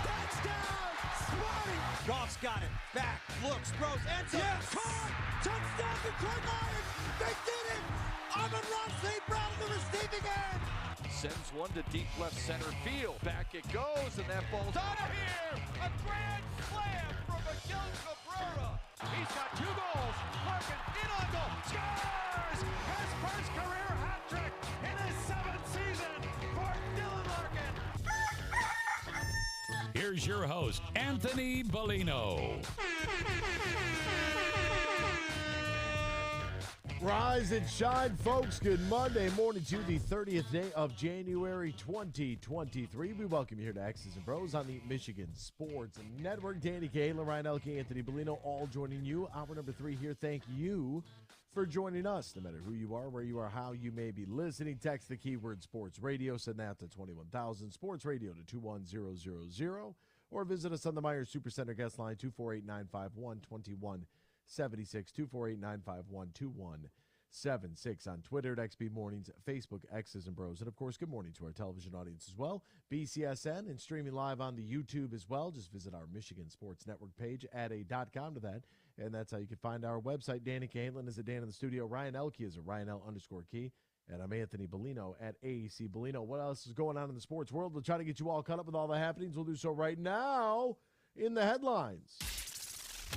Touchdown! Smarty! Goff's got it. Back. Looks. Throws. Ends up. Yes! Caught! Touchdown to Detroit Lions! They did it! Amon-Ra St. Brown in the receiving end! Sends one to deep left center field. Back it goes, and that ball's out of here! A grand slam from Miguel Cabrera! He's got 2 goals. Larkin in on goal. Scores! His first career hat trick in his 7th season for Dylan Larkin. Here's your host, Anthony Bellino. Rise and shine, folks. Good Monday morning to the 30th day of January 2023. We welcome you here to X's and Bros on the Michigan Sports Network. Danny Cahill, Ryan Elke, Anthony Bellino, all joining you. Hour number 3 here. Thank you for joining us. No matter who you are, where you are, how you may be listening, text the keyword sports radio. Send that to 21,000 sports radio to 21000, or visit us on the Myers Supercenter guest line 248-951-2176, 248-951-2176 on Twitter at XB Mornings, Facebook, X's and Bros. And, of course, good morning to our television audience as well, BCSN, and streaming live on the YouTube as well. Just visit our Michigan Sports Network page, add a.com to that, and that's how you can find our website. Danny Cahill is at Dan in the studio. Ryan Elke is at RyanL_Key, and I'm Anthony Bellino at AEC Bellino. What else is going on in the sports world? We'll try to get you all caught up with all the happenings. We'll do so right now in the headlines.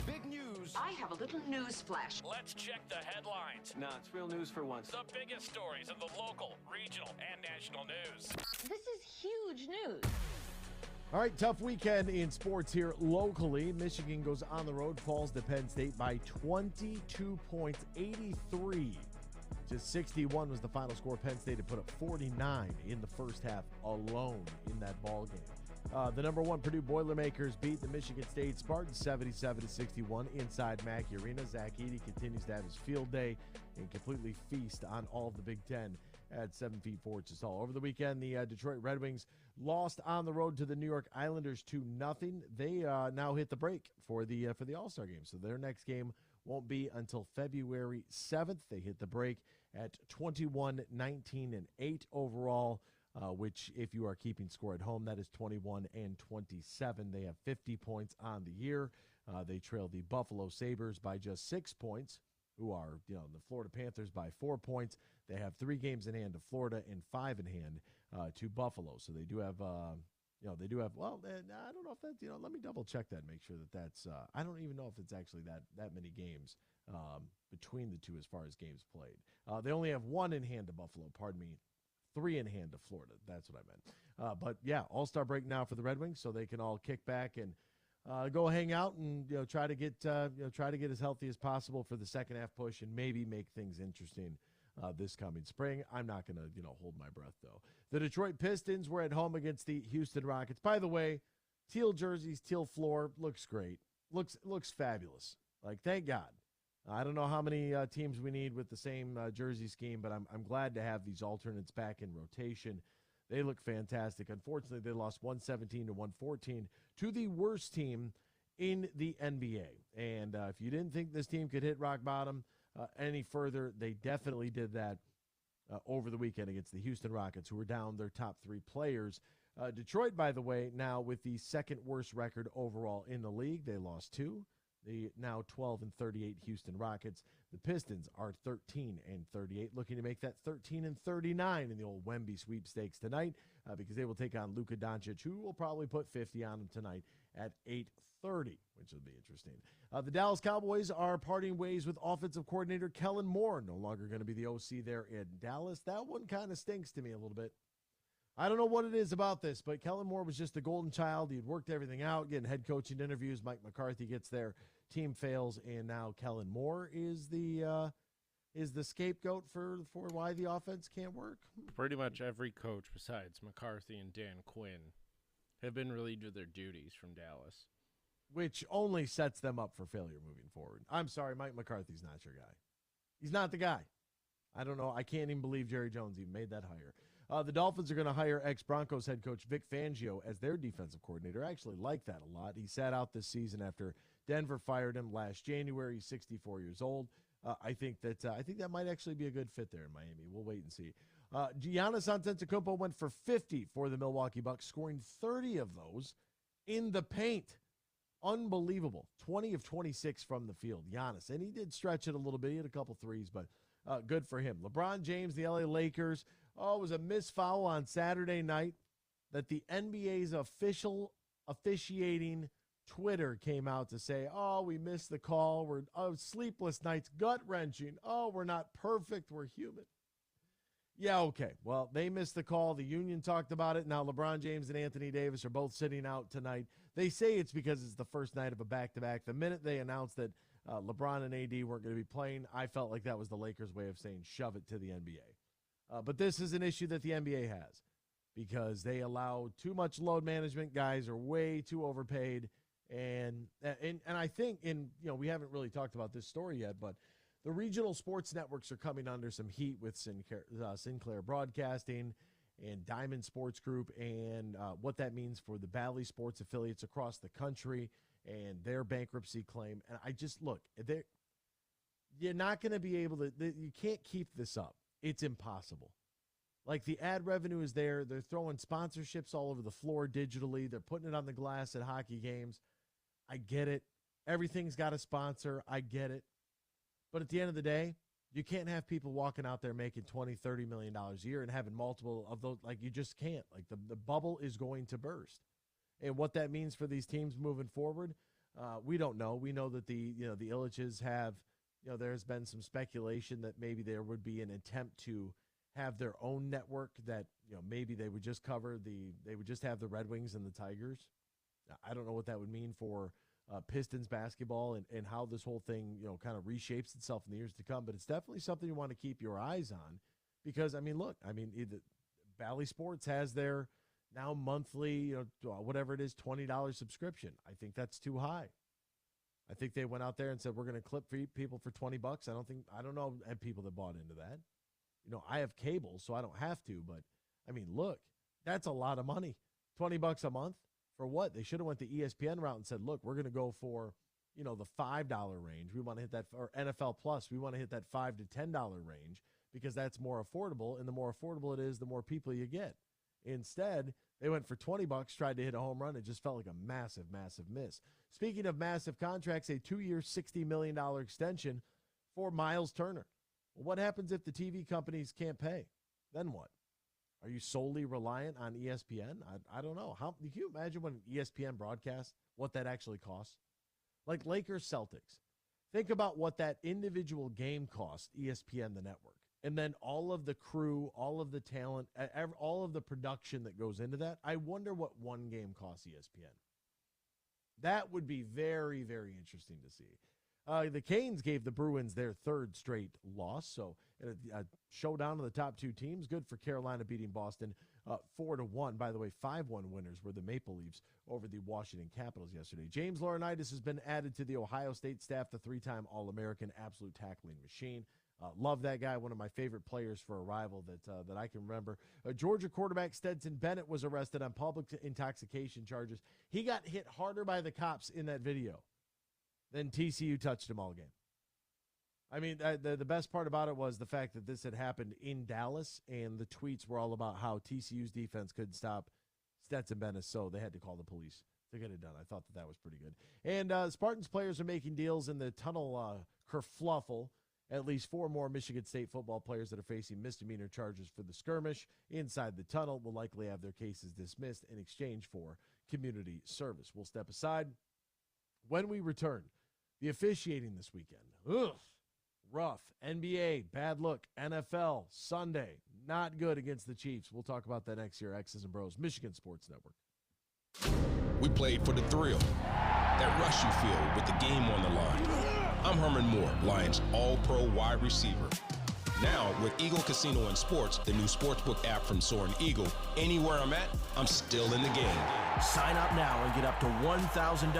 Big news. I have a little news flash. Let's check the headlines. Nah, it's real news for once. The biggest stories in the local, regional, and national news. This is huge news. All right, tough weekend in sports here locally. Michigan goes on the road, falls to Penn State by 22 points. 83 to 61 was the final score. Penn State had put up 49 in the first half alone in that ball game. The number 1 Purdue Boilermakers beat the Michigan State Spartans 77-61 inside Mackey Arena. Zach Edey continues to have his field day and completely feast on all of the Big Ten at 7 feet 4 inches tall. Over the weekend, the Detroit Red Wings lost on the road to the New York Islanders 2-0. They now hit the break for the All-Star game, so their next game won't be until February 7th. They hit the break at 21-19-8 overall. Which, if you are keeping score at home, that is 21-27. They have 50 points on the year. They trail the Buffalo Sabres by just 6 points, who are, the Florida Panthers by 4 points. They have 3 games in hand to Florida and 5 in hand to Buffalo. So they do have, well, I don't know if that's, let me double check that and make sure that that's, I don't even know if it's actually that many games between the two as far as games played. They only have 1 in hand to Buffalo, 3 in hand to Florida. That's what I meant. But yeah, All-Star break now for the Red Wings, so they can all kick back and go hang out and try to get as healthy as possible for the second half push and maybe make things interesting this coming spring. I'm not going to hold my breath though. The Detroit Pistons were at home against the Houston Rockets. By the way, teal jerseys, teal floor, looks great. Looks fabulous. Like, thank God. I don't know how many teams we need with the same jersey scheme, but I'm glad to have these alternates back in rotation. They look fantastic. Unfortunately, they lost 117-114 to the worst team in the NBA. And if you didn't think this team could hit rock bottom any further, they definitely did that over the weekend against the Houston Rockets, who were down their top 3 players. Detroit, by the way, now with the second worst record overall in the league. They lost 2. The now 12-38 Houston Rockets. The Pistons are 13-38, looking to make that 13-39 in the old Wemby sweepstakes tonight because they will take on Luka Doncic, who will probably put 50 on them tonight at 8:30, which will be interesting. The Dallas Cowboys are parting ways with offensive coordinator Kellen Moore, no longer going to be the OC there in Dallas. That one kind of stinks to me a little bit. I don't know what it is about this, but Kellen Moore was just the golden child. He had worked everything out, getting head coaching interviews. Mike McCarthy gets there, team fails, and now Kellen Moore is the is the scapegoat for why the offense can't work? Pretty much every coach besides McCarthy and Dan Quinn have been relieved of their duties from Dallas. Which only sets them up for failure moving forward. I'm sorry, Mike McCarthy's not your guy. He's not the guy. I don't know. I can't even believe Jerry Jones even made that hire. The Dolphins are going to hire ex-Broncos head coach Vic Fangio as their defensive coordinator. I actually like that a lot. He sat out this season after Denver fired him last January. He's 64 years old. I think that might actually be a good fit there in Miami. We'll wait and see. Giannis Antetokounmpo went for 50 for the Milwaukee Bucks, scoring 30 of those in the paint. Unbelievable. 20 of 26 from the field, Giannis. And he did stretch it a little bit. He had a couple threes, but good for him. LeBron James, the LA Lakers. It was a missed foul on Saturday night that the NBA's official officiating Twitter came out to say, we missed the call. We're sleepless nights, gut-wrenching. We're not perfect. We're human. Yeah, okay. Well, they missed the call. The union talked about it. Now LeBron James and Anthony Davis are both sitting out tonight. They say it's because it's the first night of a back-to-back. The minute they announced that LeBron and AD weren't going to be playing, I felt like that was the Lakers' way of saying shove it to the NBA. But this is an issue that the NBA has because they allow too much load management. Guys are way too overpaid. And I think we haven't really talked about this story yet, but the regional sports networks are coming under some heat with Sinclair Broadcasting and Diamond Sports Group and what that means for the Bally Sports affiliates across the country and their bankruptcy claim. And I just, look, you're not going to be able to, you can't keep this up. It's impossible. Like, the ad revenue is there. They're throwing sponsorships all over the floor digitally. They're putting it on the glass at hockey games. I get it. Everything's got a sponsor. I get it. But at the end of the day, you can't have people walking out there making $20, $30 million a year and having multiple of those. Like, you just can't. Like, the bubble is going to burst. And what that means for these teams moving forward, we don't know. We know that the Illiches have, there's been some speculation that maybe there would be an attempt to have their own network that, maybe they would just they would just have the Red Wings and the Tigers. I don't know what that would mean for Pistons basketball and how this whole thing, kind of reshapes itself in the years to come. But it's definitely something you want to keep your eyes on because, Bally Sports has their now monthly, whatever it is, $20 subscription. I think that's too high. I think they went out there and said, we're going to clip people for $20. I don't know people that bought into that. I have cable, so I don't have to. But, look, that's a lot of money. $20 a month. For what? They should have went the ESPN route and said, look, we're going to go for, the $5 range. We want to hit that, or NFL Plus. We want to hit that $5 to $10 range because that's more affordable. And the more affordable it is, the more people you get. Instead, they went for $20, tried to hit a home run. It just felt like a massive, massive miss. Speaking of massive contracts, a 2-year, $60 million extension for Miles Turner. Well, what happens if the TV companies can't pay? Then what? Are you solely reliant on ESPN? I don't know. Can you imagine when ESPN broadcasts what that actually costs? Like Lakers Celtics. Think about what that individual game cost ESPN, the network. And then all of the crew, all of the talent, all of the production that goes into that. I wonder what one game costs ESPN. That would be very, very interesting to see. The Canes gave the Bruins their third straight loss, so a showdown of the top two teams. Good for Carolina beating Boston 4-1. By the way, 5-1 winners were the Maple Leafs over the Washington Capitals yesterday. James Laurinaitis has been added to the Ohio State staff, the 3-time All-American, absolute tackling machine. Love that guy, one of my favorite players for a rival that I can remember. Georgia quarterback Stetson Bennett was arrested on public intoxication charges. He got hit harder by the cops in that video than TCU touched him all game. The best part about it was the fact that this had happened in Dallas, and the tweets were all about how TCU's defense couldn't stop Stetson Bennett, so they had to call the police to get it done. I thought that was pretty good. And Spartans players are making deals in the tunnel kerfluffle. At least 4 more Michigan State football players that are facing misdemeanor charges for the skirmish inside the tunnel will likely have their cases dismissed in exchange for community service. We'll step aside. When we return, the officiating this weekend. Rough. NBA, bad look. NFL, Sunday, not good against the Chiefs. We'll talk about that next year. X's and Bros, Michigan Sports Network. We played for the thrill, that rush you feel with the game on the line. I'm Herman Moore, Lions All-Pro wide receiver. Now, with Eagle Casino and Sports, the new sportsbook app from Soaring Eagle, anywhere I'm at, I'm still in the game. Sign up now and get up to $1,000.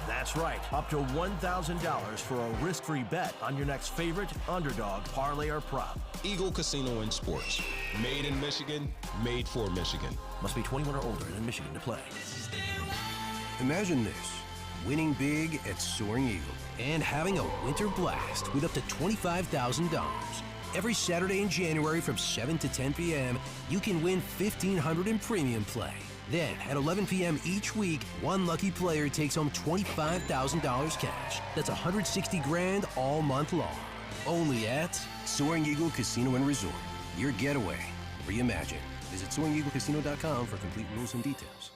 That's right, up to $1,000 for a risk-free bet on your next favorite underdog, parlay, or prop. Eagle Casino and Sports. Made in Michigan, made for Michigan. Must be 21 or older and in Michigan to play. Imagine this, winning big at Soaring Eagle and having a winter blast with up to $25,000. Every Saturday in January from 7 to 10 p.m., you can win $1,500 in premium play. Then, at 11 p.m. each week, one lucky player takes home $25,000 cash. That's $160,000 all month long. Only at Soaring Eagle Casino and Resort. Your getaway reimagined. Visit SoaringEagleCasino.com for complete rules and details.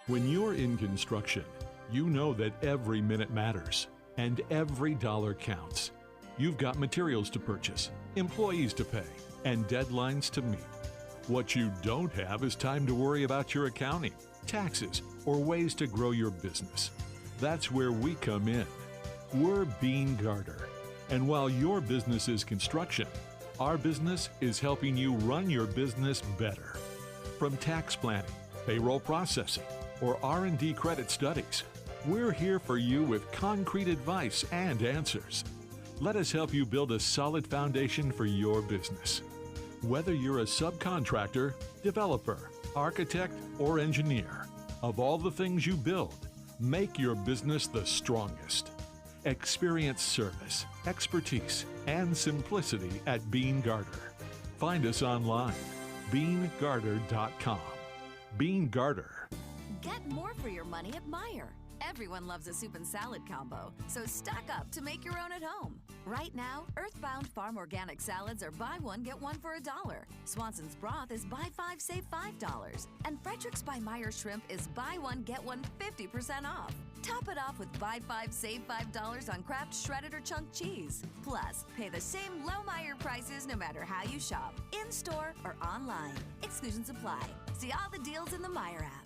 When you're in construction, you know that every minute matters and every dollar counts. You've got materials to purchase, employees to pay, and deadlines to meet. What you don't have is time to worry about your accounting, taxes, or ways to grow your business. That's where we come in. We're Bean Garter. And while your business is construction, our business is helping you run your business better. From tax planning, payroll processing, or R&D credit studies, we're here for you with concrete advice and answers. Let us help you build a solid foundation for your business. Whether you're a subcontractor, developer, architect, or engineer, of all the things you build, make your business the strongest. Experience service, expertise, and simplicity at Bean Garter. Find us online, beangarter.com. Bean Garter. Get more for your money at Meijer. Everyone loves a soup and salad combo, so stock up to make your own at home. Right now, Earthbound Farm Organic Salads are buy one, get one for $1. Swanson's Broth is buy 5, save $5. And Frederick's by Meijer Shrimp is buy one, get one 50% off. Top it off with buy 5, save $5 on Kraft shredded or chunk cheese. Plus, pay the same low Meijer prices no matter how you shop, in-store or online. Exclusions apply. See all the deals in the Meijer app.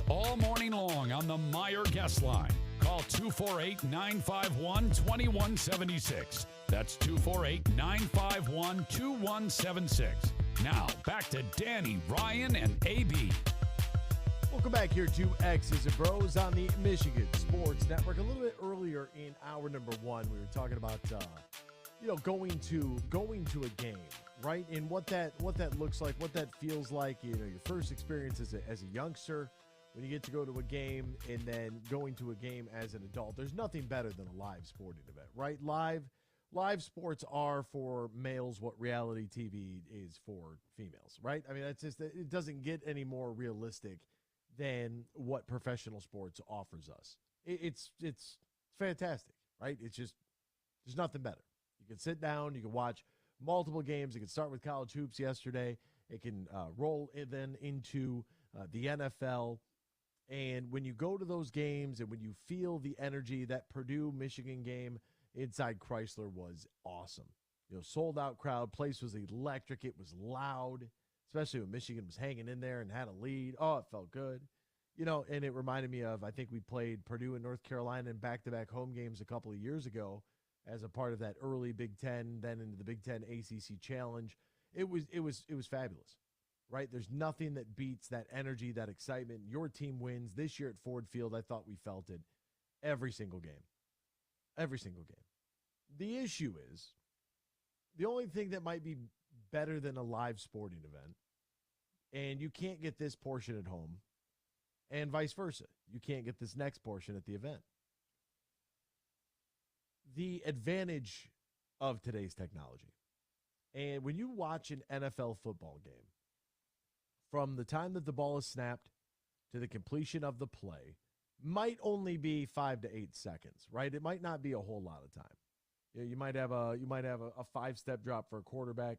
Bros all morning long on the Meyer guest line. Call 248-951-2176. That's 248-951-2176. Now, back to Danny, Ryan, and AB. Welcome back here to X's and Bros on the Michigan Sports Network. A little bit earlier in hour number one, we were talking about going to a game, right? And what that looks like, what that feels like. Your first experience as a youngster when you get to go to a game, and then going to a game as an adult. There's nothing better than a live sporting event, right? Live sports are for males what reality TV is for females, right? I mean, that's just, it doesn't get any more realistic than what professional sports offers us. It's fantastic, right? It's just, there's nothing better. You can sit down, you can watch multiple games. It can start with college hoops yesterday. It can roll then into the NFL. And when you go to those games and when you feel the energy, that Purdue-Michigan game inside Chrysler was awesome. Sold out crowd, place was electric. It was loud, especially when Michigan was hanging in there and had a lead. Oh, it felt good. And it reminded me of, I think we played Purdue and North Carolina in back-to-back home games a couple of years ago as a part of that early Big Ten, then into the Big Ten ACC Challenge. It was fabulous, right? There's nothing that beats that energy, that excitement. Your team wins. This year at Ford Field, I thought we felt it every single game. Every single game. The issue is, the only thing that might be better than a live sporting event, and you can't get this portion at home, and vice versa. You can't get this next portion at the event. The advantage of today's technology. And when you watch an NFL football game, from the time that the ball is snapped to the completion of the play, might only be 5 to 8 seconds, right? It might not be a whole lot of time. You might have a 5-step drop for a quarterback.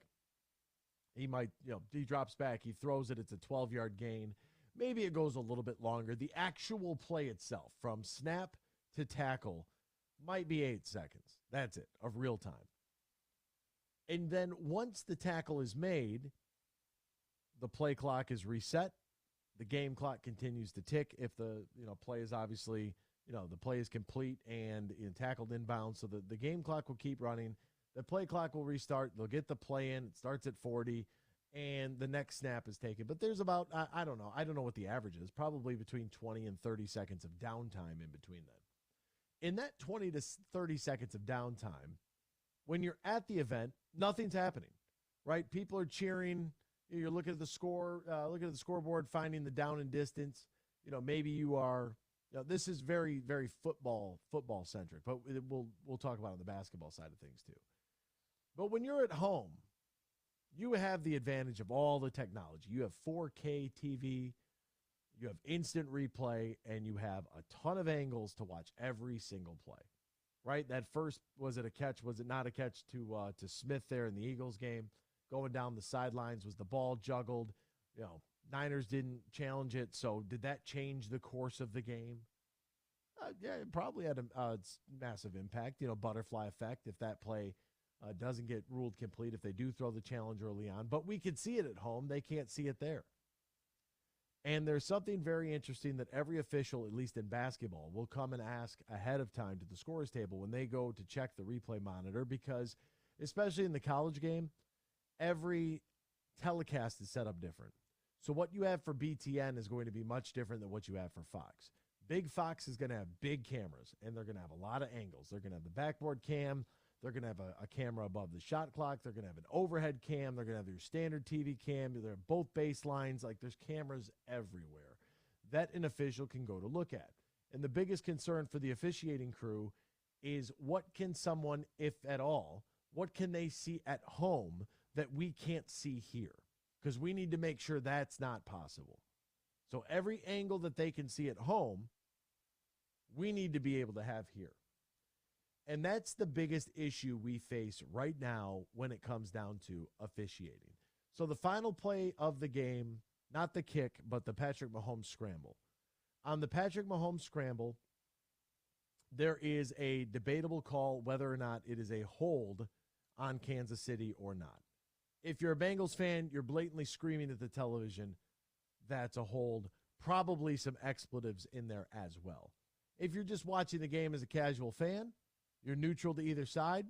He might, he drops back, he throws it, it's a 12-yard gain. Maybe it goes a little bit longer. The actual play itself, from snap to tackle, might be 8 seconds. That's it, of real time. And then once the tackle is made, the play clock is reset. The game clock continues to tick if the play is obviously, the play is complete and tackled inbound. So the game clock will keep running. The play clock will restart. They'll get the play in. It starts at 40, and the next snap is taken. But there's about, I don't know. I don't know what the average is. Probably between 20 and 30 seconds of downtime in between that. In that 20 to 30 seconds of downtime, when you're at the event, nothing's happening, right? People are cheering. You're looking at the score, looking at the scoreboard, finding the down and distance. Maybe you are. This is very, very football centric, but we'll talk about it on the basketball side of things too. But when you're at home, you have the advantage of all the technology. You have 4K TV, you have instant replay, and you have a ton of angles to watch every single play. Right? That first, was it a catch? Was it not a catch to Smith there in the Eagles game? Going down the sidelines, was the ball juggled? Niners didn't challenge it, so did that change the course of the game? Yeah, it probably had a massive impact. Butterfly effect if that play doesn't get ruled complete, if they do throw the challenge early on. But we could see it at home. They can't see it there. And there's something very interesting that every official, at least in basketball, will come and ask ahead of time to the scorer's table when they go to check the replay monitor, because especially in the college game, every telecast is set up different. So what you have for BTN is going to be much different than what you have for Fox. Big Fox is going to have big cameras, and they're going to have a lot of angles. They're going to have the backboard cam. They're going to have a camera above the shot clock. They're going to have an overhead cam. They're going to have your standard TV cam. They're both baselines. Like, there's cameras everywhere that an official can go to look at. And the biggest concern for the officiating crew is, what can someone, if at all, what can they see at home that we can't see here? Because we need to make sure that's not possible. So every angle that they can see at home, we need to be able to have here. And that's the biggest issue we face right now when it comes down to officiating. So the final play of the game, not the kick, but the Patrick Mahomes scramble. On the Patrick Mahomes scramble, there is a debatable call whether or not it is a hold on Kansas City or not. If you're a Bengals fan, you're blatantly screaming at the television, that's a hold. probably some expletives in there as well. If you're just watching the game as a casual fan, you're neutral to either side,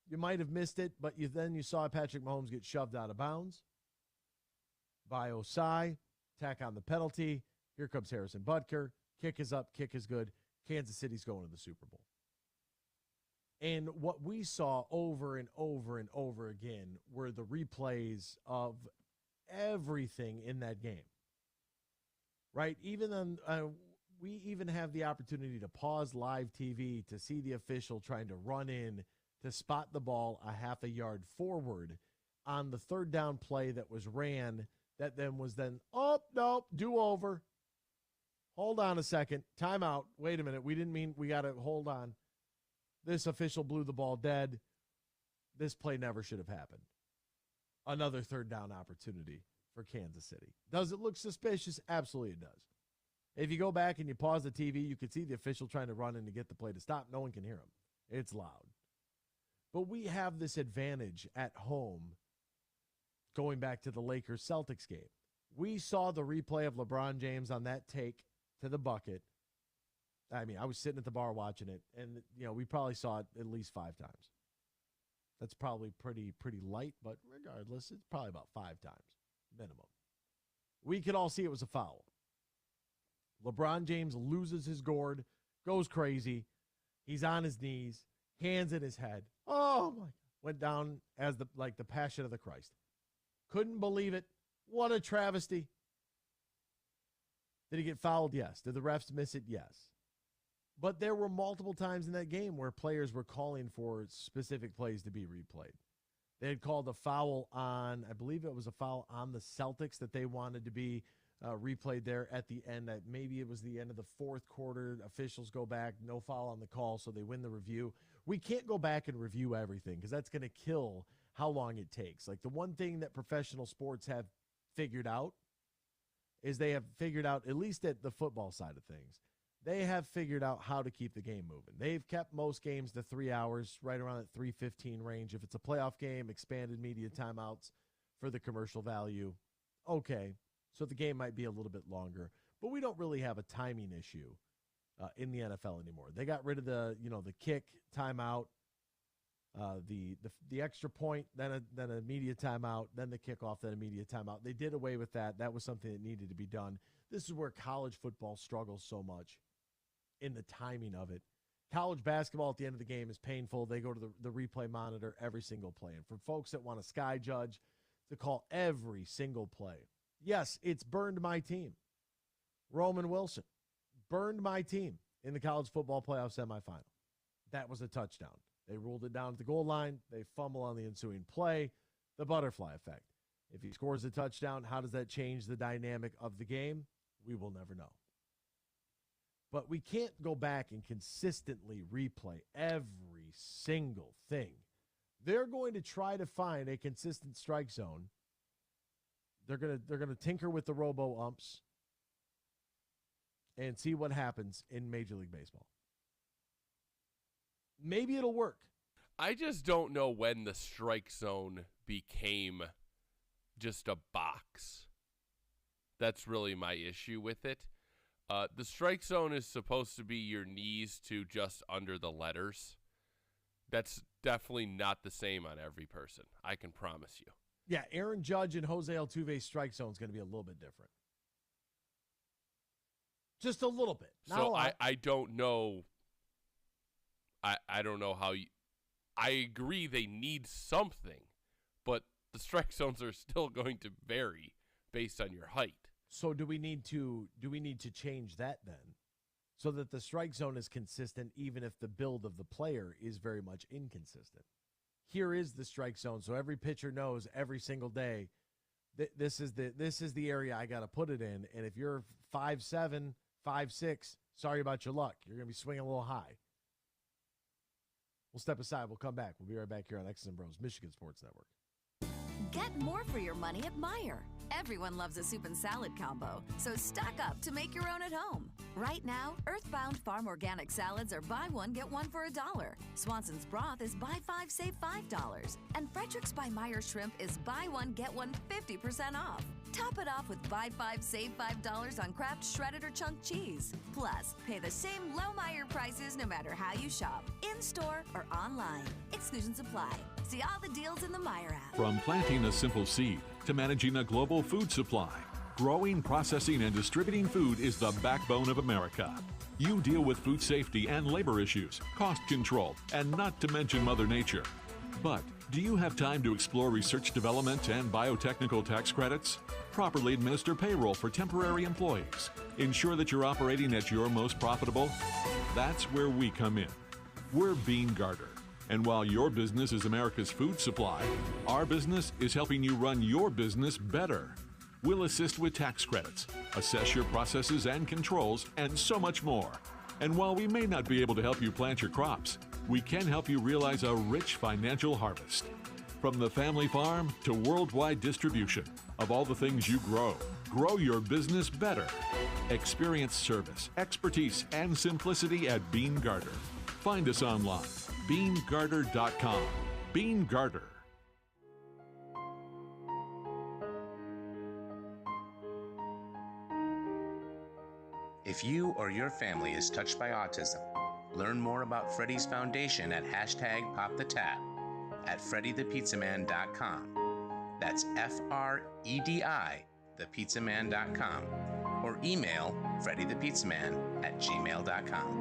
you might have missed it, but then you saw Patrick Mahomes get shoved out of bounds by Osai, tack on the penalty. Here comes Harrison Butker. Kick is up, kick is good. Kansas City's going to the Super Bowl. And what we saw over and over and over again were the replays of everything in that game. Right? Even then, we even have the opportunity to pause live TV to see the official trying to run in to spot the ball a half a yard forward on the third down play that was ran that then was nope, do over. Hold on a second. Timeout. Wait a minute. We didn't mean we got to hold on. This official blew the ball dead. This play never should have happened. Another third down opportunity for Kansas City. Does it look suspicious? Absolutely it does. If you go back and you pause the TV, you can see the official trying to run in to get the play to stop. No one can hear him. It's loud. But we have this advantage at home going back to the Lakers-Celtics game. We saw the replay of LeBron James on that take to the bucket. I mean, I was sitting at the bar watching it, and, we probably saw it at least 5 times. That's probably pretty light, but regardless, it's probably about 5 times minimum. We could all see it was a foul. LeBron James loses his gourd, goes crazy. He's on his knees, hands in his head. Oh, my God. Went down as the Passion of the Christ. Couldn't believe it. What a travesty. Did he get fouled? Yes. Did the refs miss it? Yes. But there were multiple times in that game where players were calling for specific plays to be replayed. They had called a foul on, I believe it was a foul on the Celtics that they wanted to be replayed there at the end. Maybe it was the end of the fourth quarter. Officials go back, no foul on the call, so they win the review. We can't go back and review everything because that's going to kill how long it takes. Like, the one thing that professional sports have figured out is they have figured out, at least at the football side of things, they have figured out how to keep the game moving. They've kept most games to 3 hours, right around that 3:15 range. If it's a playoff game, expanded media timeouts for the commercial value. Okay, so the game might be a little bit longer, but we don't really have a timing issue in the NFL anymore. They got rid of the kick timeout, the extra point, then a media timeout, then the kickoff, then a media timeout. They did away with that. That was something that needed to be done. This is where college football struggles so much in the timing of it. College basketball at the end of the game is painful. They go to the replay monitor every single play. And for folks that want a sky judge to call every single play, yes, it's burned my team. Roman Wilson burned my team in the college football playoff semifinal. That was a touchdown. They ruled it down at the goal line. They fumble on the ensuing play. The butterfly effect. If he scores a touchdown, how does that change the dynamic of the game? We will never know. But we can't go back and consistently replay every single thing. They're going to try to find a consistent strike zone. They're going to tinker with the robo-umps and see what happens in Major League Baseball. Maybe it'll work. I just don't know when the strike zone became just a box. That's really my issue with it. The strike zone is supposed to be your knees to just under the letters. That's definitely not the same on every person. I can promise you. Yeah, Aaron Judge and Jose Altuve's strike zone is going to be a little bit different. Just a little bit. Not a lot. I don't know. I don't know how you. I agree they need something, but the strike zones are still going to vary based on your height. So do we need to change that then, so that the strike zone is consistent even if the build of the player is very much inconsistent? Here is the strike zone, so every pitcher knows every single day this is the area I got to put it in. And if you're 5'7", 5'6", sorry about your luck. You're going to be swinging a little high. We'll step aside. We'll come back. We'll be right back here on X's and Bros, Michigan Sports Network. Get more for your money at Meijer. Everyone loves a soup and salad combo, so stock up to make your own at home. Right now, Earthbound Farm Organic Salads are buy one, get one for $1. Swanson's Broth is buy 5, save $5. And Frederick's by Meijer Shrimp is buy one, get one 50% off. Top it off with buy 5, save $5 on Kraft shredded or chunk cheese. Plus, pay the same low Meijer prices no matter how you shop, in-store or online. Exclusions apply. See all the deals in the Meijer app. From planting a simple seed to managing a global food supply, growing, processing, and distributing food is the backbone of America. You deal with food safety and labor issues, cost control, and not to mention Mother Nature. But do you have time to explore research development and biotechnical tax credits? Properly administer payroll for temporary employees. Ensure that you're operating at your most profitable? That's where we come in. We're Bean Garter. And while your business is America's food supply, our business is helping you run your business better. We'll assist with tax credits, assess your processes and controls, and so much more. And while we may not be able to help you plant your crops, we can help you realize a rich financial harvest. From the family farm to worldwide distribution of all the things you grow, grow your business better. Experience service, expertise, and simplicity at Bean Garter. Find us online, beangarter.com. Bean Garter. If you or your family is touched by autism, learn more about Freddy's Foundation at #PopTheTap at freddythepizzaman.com. That's FREDI, thepizzaman.com, or email freddythepizzaman@gmail.com.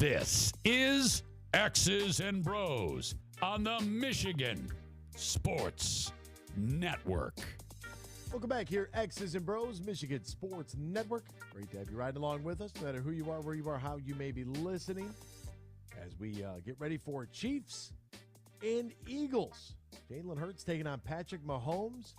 This is X's and Bros on the Michigan Sports Network. Welcome back here, X's and Bros, Michigan Sports Network. Great to have you riding along with us, no matter who you are, where you are, how you may be listening, as we get ready for Chiefs and Eagles. Jalen Hurts taking on Patrick Mahomes.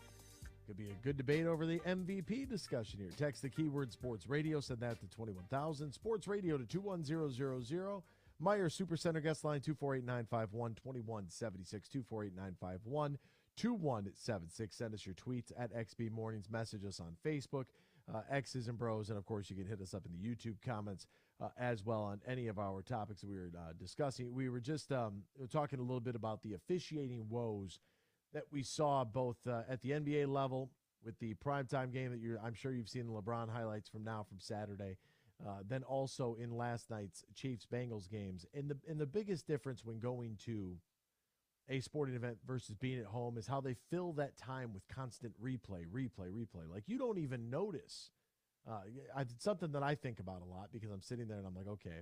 Could be a good debate over the MVP discussion here. Text the keyword Sports Radio. Send that to 21,000. Sports Radio to 21000. Meyer Supercenter guest line 248-951 2176 248-951 2176. Send us your tweets at XB Mornings. Message us on Facebook, X's and Bros. And, of course, you can hit us up in the YouTube comments as well on any of our topics that we were discussing. We were just talking a little bit about the officiating woes that we saw both at the NBA level with the primetime game that I'm sure you've seen the LeBron highlights from Saturday, then also in last night's Chiefs-Bengals games. And the biggest difference when going to a sporting event versus being at home is how they fill that time with constant replay. Like, you don't even notice. It's something that I think about a lot because I'm sitting there and I'm like, okay,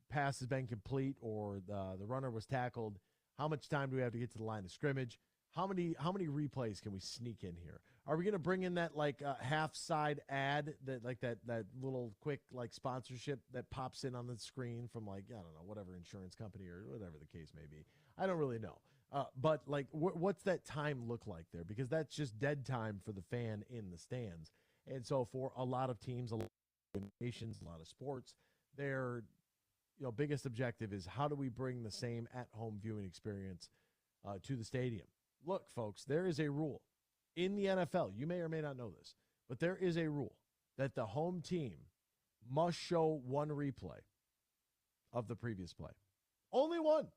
pass has been complete or the runner was tackled. How much time do we have to get to the line of scrimmage? How many replays can we sneak in here? Are we going to bring in that half side ad that little quick sponsorship that pops in on the screen from I don't know, whatever insurance company or whatever the case may be? I don't really know. But what's that time look like there? Because that's just dead time for the fan in the stands. And so for a lot of teams, a lot of nations, a lot of sports, their biggest objective is how do we bring the same at-home viewing experience to the stadium? Look, folks, there is a rule in the NFL. You may or may not know this, but there is a rule that the home team must show one replay of the previous play. Only one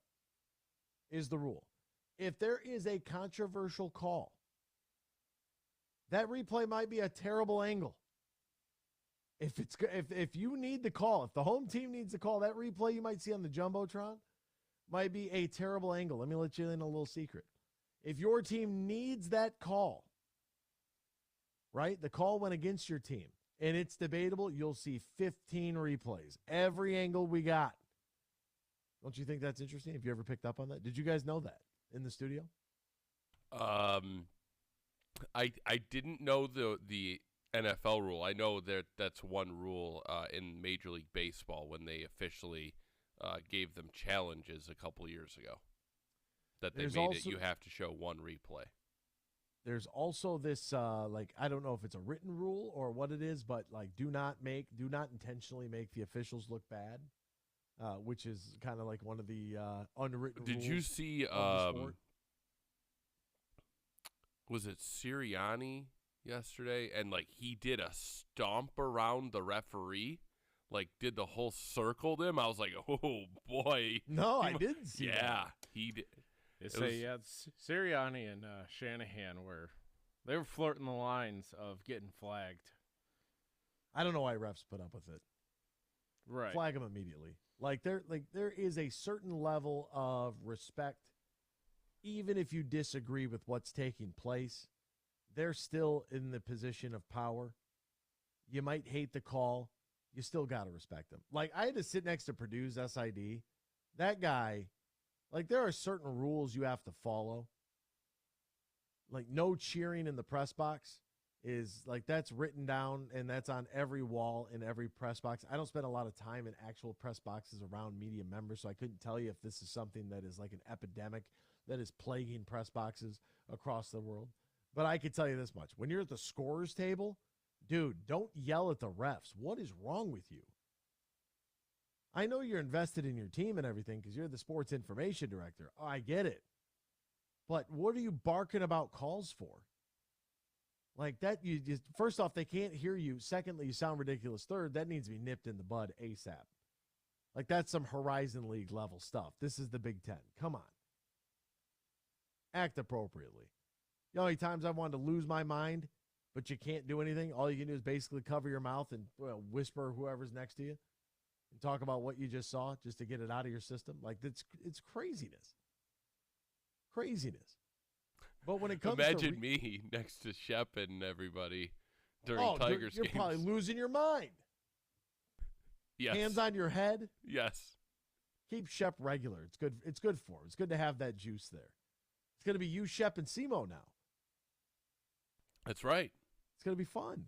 is the rule. If there is a controversial call, that replay might be a terrible angle. If you need the call, if the home team needs the call, that replay you might see on the Jumbotron might be a terrible angle. Let me let you in a little secret. If your team needs that call, right? The call went against your team, and it's debatable, you'll see 15 replays. Every angle we got. Don't you think that's interesting? Have you ever picked up on that? Did you guys know that in the studio? I didn't know the NFL rule. I know that's one rule in Major League Baseball when they officially gave them challenges a couple years ago. That they made it, you have to show one replay. There's also this, I don't know if it's a written rule or what it is, but do not intentionally make the officials look bad, which is kind of like one of the unwritten rules. Did you see, was it Sirianni yesterday? And he did a stomp around the referee, did the whole circled him. I was like, oh boy. No, I didn't see that. Yeah, he did. Sirianni and Shanahan they were flirting the lines of getting flagged. I don't know why refs put up with it. Right. Flag them immediately. There is a certain level of respect, even if you disagree with what's taking place. They're still in the position of power. You might hate the call. You still got to respect them. I had to sit next to Purdue's SID. That guy, there are certain rules you have to follow. No cheering in the press box is that's written down, and that's on every wall in every press box. I don't spend a lot of time in actual press boxes around media members, so I couldn't tell you if this is something that is an epidemic that is plaguing press boxes across the world. But I could tell you this much. When you're at the scorer's table, dude, don't yell at the refs. What is wrong with you? I know you're invested in your team and everything because you're the sports information director. Oh, I get it. But what are you barking about calls for? That, first off, they can't hear you. Secondly, you sound ridiculous. Third, that needs to be nipped in the bud ASAP. That's some Horizon League level stuff. This is the Big Ten. Come on. Act appropriately. You know how many times I've wanted to lose my mind, but you can't do anything? All you can do is basically cover your mouth and whisper whoever's next to you and talk about what you just saw just to get it out of your system. It's craziness. Craziness. But when it comes Imagine me next to Shep and everybody during Tigers games. You're probably losing your mind. Yes. Hands on your head. Yes. Keep Shep regular. It's good. It's good for him. It's good to have that juice there. It's going to be you, Shep, and Simo now. That's right. It's going to be fun.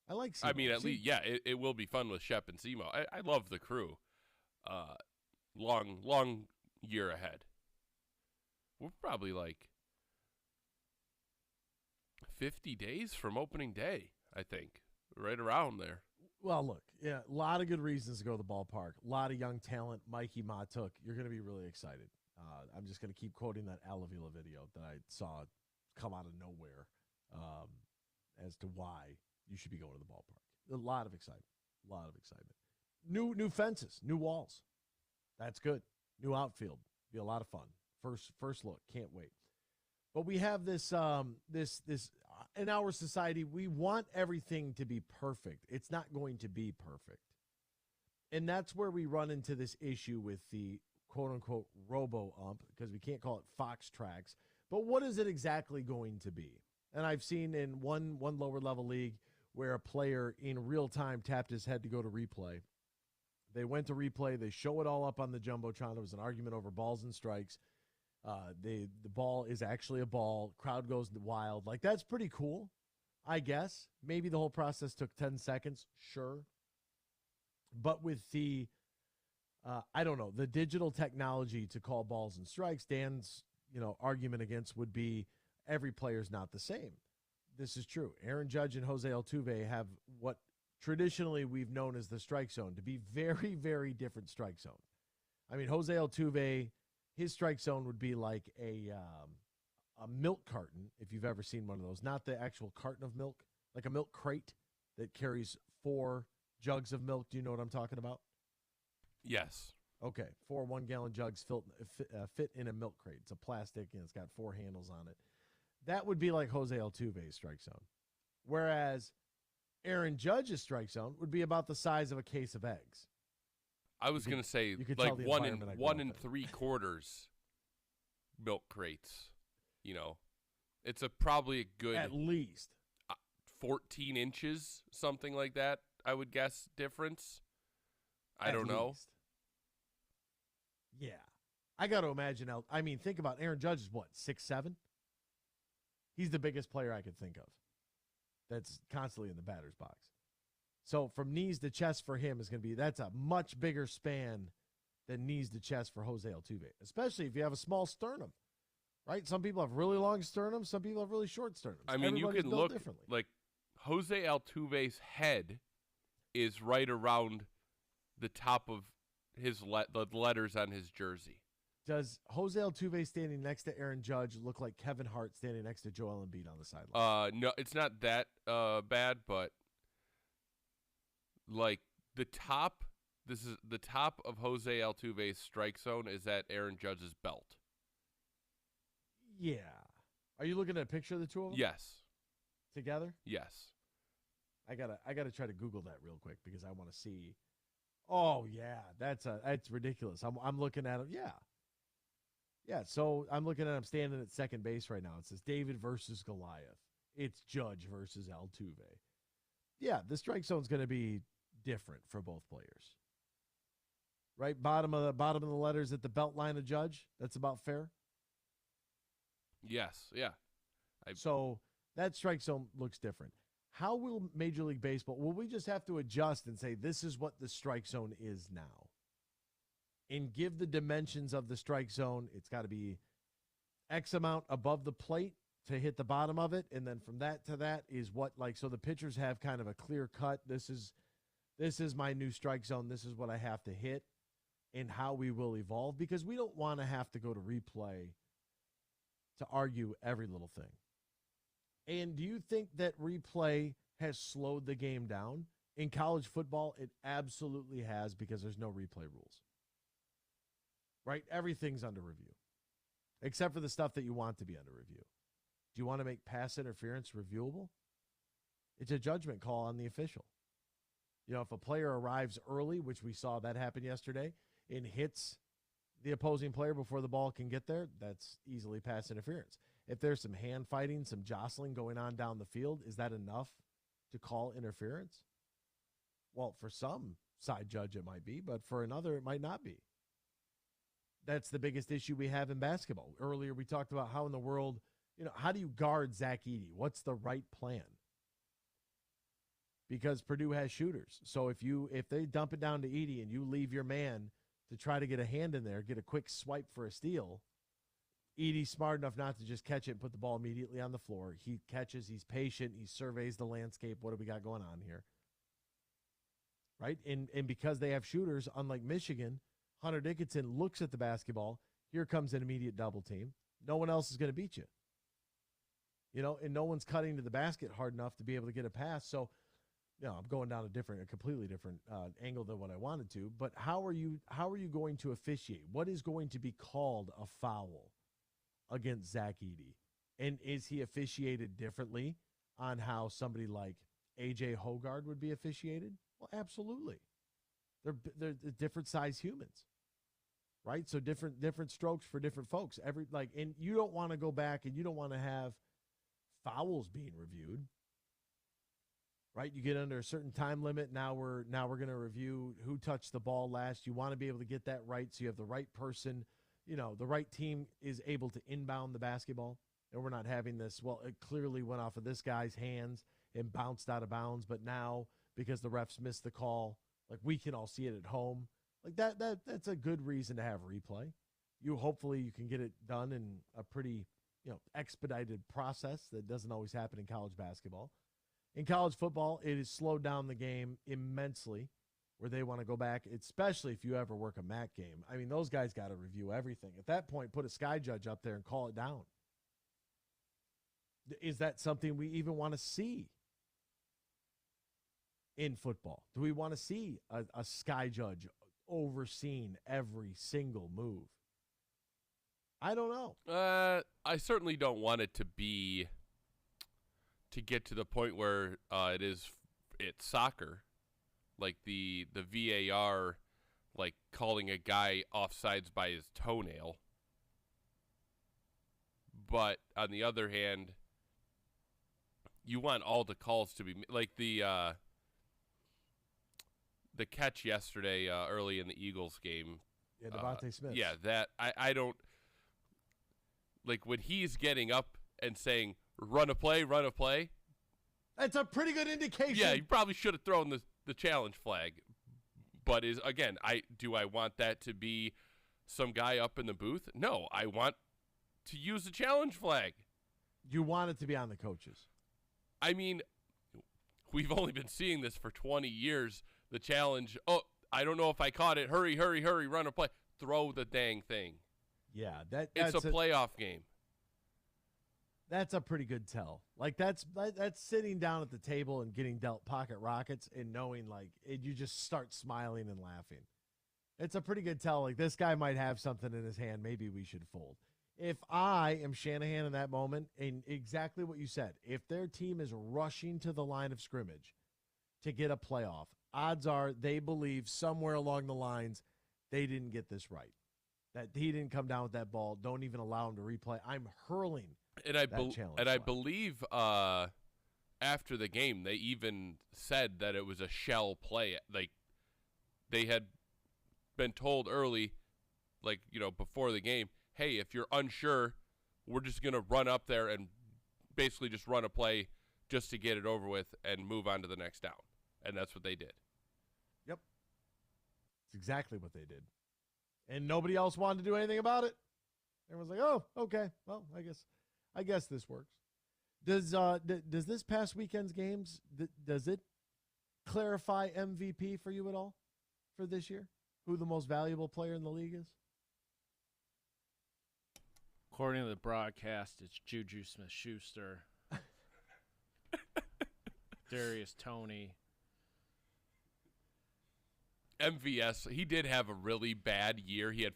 I like Simo. I mean, at least, yeah, it will be fun with Shep and Simo. I love the crew. Long year ahead. We're probably like 50 days from opening day, I think. Right around there. Well, look, yeah, a lot of good reasons to go to the ballpark. A lot of young talent. Mikey Matuk, you're going to be really excited. I'm just going to keep quoting that Al Avila video that I saw come out of nowhere as to why you should be going to the ballpark. A lot of excitement. A lot of excitement. New fences, new walls. That's good. New outfield. Be a lot of fun. First look. Can't wait. But we have this in our society, we want everything to be perfect. It's not going to be perfect. And that's where we run into this issue with the quote-unquote robo-ump, because we can't call it Fox Tracks. But what is it exactly going to be? And I've seen in one lower-level league where a player in real time tapped his head to go to replay. They went to replay. They show it all up on the Jumbotron. There was an argument over balls and strikes. The ball is actually a ball. Crowd goes wild. Like, that's pretty cool, I guess. Maybe the whole process took 10 seconds. Sure. But with the, I don't know, the digital technology to call balls and strikes, Dan's, argument against would be every player's not the same. This is true. Aaron Judge and Jose Altuve have what traditionally we've known as the strike zone to be very, very different strike zones. I mean, Jose Altuve, his strike zone would be like a milk carton, if you've ever seen one of those. Not the actual carton of milk, like a milk crate that carries 4 jugs of milk. Do you know what I'm talking about? Yes. Okay, 4 1-gallon jugs fit in a milk crate. It's a plastic, and it's got 4 handles on it. That would be like Jose Altuve's strike zone. Whereas Aaron Judge's strike zone would be about the size of a case of eggs. I was going to say like 1 and 3/4 milk crates. It's probably a good at least 14 inches, something like that. I would guess difference. I don't know. Yeah, I got to imagine. I mean, think about Aaron Judge is what, 6'7"? He's the biggest player I could think of. That's constantly in the batter's box. So from knees to chest for him is going to be, that's a much bigger span than knees to chest for Jose Altuve, especially if you have a small sternum, right? Some people have really long sternums. Some people have really short sternums. I mean, you can look differently. Like Jose Altuve's head is right around the top of the letters on his jersey. Does Jose Altuve standing next to Aaron Judge look like Kevin Hart standing next to Joel Embiid on the sideline? No, it's not that bad, but like the top of Jose Altuve's strike zone is at Aaron Judge's belt. Yeah. Are you looking at a picture of the two of them? Yes. Together? Yes. I gotta try to Google that real quick because I want to see. Oh yeah, that's ridiculous. I'm looking at him. Yeah. Yeah, so I'm looking at him standing at second base right now. It says David versus Goliath. It's Judge versus Altuve. Yeah, the strike zone's going to be different for both players. Right, bottom of the letters at the belt line of Judge. That's about fair. Yes, yeah. So that strike zone looks different. How will Major League Baseball? Will we just have to adjust and say this is what the strike zone is now? And give the dimensions of the strike zone. It's got to be X amount above the plate to hit the bottom of it. And then from that to that is what, like, so the pitchers have kind of a clear cut. This is my new strike zone. This is what I have to hit and how we will evolve, because we don't want to have to go to replay to argue every little thing. And do you think that replay has slowed the game down? In college football, it absolutely has, because there's no replay rules. Right? Everything's under review, except for the stuff that you want to be under review. Do you want to make pass interference reviewable? It's a judgment call on the official. If a player arrives early, which we saw that happen yesterday, and hits the opposing player before the ball can get there, that's easily pass interference. If there's some hand fighting, some jostling going on down the field, is that enough to call interference? Well, for some side judge it might be, but for another it might not be. That's the biggest issue we have in basketball. Earlier we talked about how in the world, how do you guard Zach Edey? What's the right plan? Because Purdue has shooters. So if they dump it down to Edey and you leave your man to try to get a hand in there, get a quick swipe for a steal, Edey's smart enough not to just catch it and put the ball immediately on the floor. He catches, he's patient, he surveys the landscape. What do we got going on here? Right? And because they have shooters, unlike Michigan, Hunter Dickinson looks at the basketball. Here comes an immediate double team. No one else is going to beat you. And no one's cutting to the basket hard enough to be able to get a pass. So, I'm going down a completely different angle than what I wanted to. But how are you going to officiate? What is going to be called a foul against Zach Edey? And is he officiated differently on how somebody like A.J. Hoggard would be officiated? Well, absolutely. They're different size humans, right? So different strokes for different folks. And you don't want to go back and you don't want to have fouls being reviewed. Right, you get under a certain time limit. Now we're going to review who touched the ball last. You want to be able to get that right, so you have the right person. The right team is able to inbound the basketball, and we're not having this. Well, it clearly went off of this guy's hands and bounced out of bounds, but now because the refs missed the call, like we can all see it at home. Like that's a good reason to have replay. Hopefully you can get it done in a pretty expedited process that doesn't always happen in college basketball. In college football, it has slowed down the game immensely where they want to go back, especially if you ever work a MAC game. I mean, those guys got to review everything. At that point, put a sky judge up there and call it down. Is that something we even want to see in football? Do we want to see a sky judge overseeing every single move? I don't know. I certainly don't want it to get to the point where it's soccer, like the VAR, like calling a guy offsides by his toenail. But on the other hand, you want all the calls to be like the catch yesterday early in the Eagles game. Yeah, Devontae Smith. Yeah, that I don't like when he's getting up and saying, run a play. That's a pretty good indication. Yeah, you probably should have thrown the challenge flag. But do I want that to be some guy up in the booth? No, I want to use the challenge flag. You want it to be on the coaches. I mean, we've only been seeing this for 20 years. The challenge, I don't know if I caught it. Hurry, run a play. Throw the dang thing. Yeah, it's a playoff game. That's a pretty good tell. Like that's sitting down at the table and getting dealt pocket rockets and knowing you just start smiling and laughing. It's a pretty good tell. Like this guy might have something in his hand. Maybe we should fold. If I am Shanahan in that moment, and exactly what you said, if their team is rushing to the line of scrimmage to get a playoff, odds are they believe somewhere along the lines they didn't get this right. That he didn't come down with that ball. Don't even allow him to replay. I'm hurling. And I believe after the game, they even said that it was a shell play. Like they had been told early, before the game, hey, if you're unsure, we're just going to run up there and basically just run a play just to get it over with and move on to the next down. And that's what they did. Yep. It's exactly what they did. And nobody else wanted to do anything about it. Everyone's like, oh, okay. Well, I guess this works. Does this past weekend's games, does it clarify MVP for you at all for this year? Who the most valuable player in the league is? According to the broadcast, it's Juju Smith-Schuster, Darius Toney. MVS, he did have a really bad year. He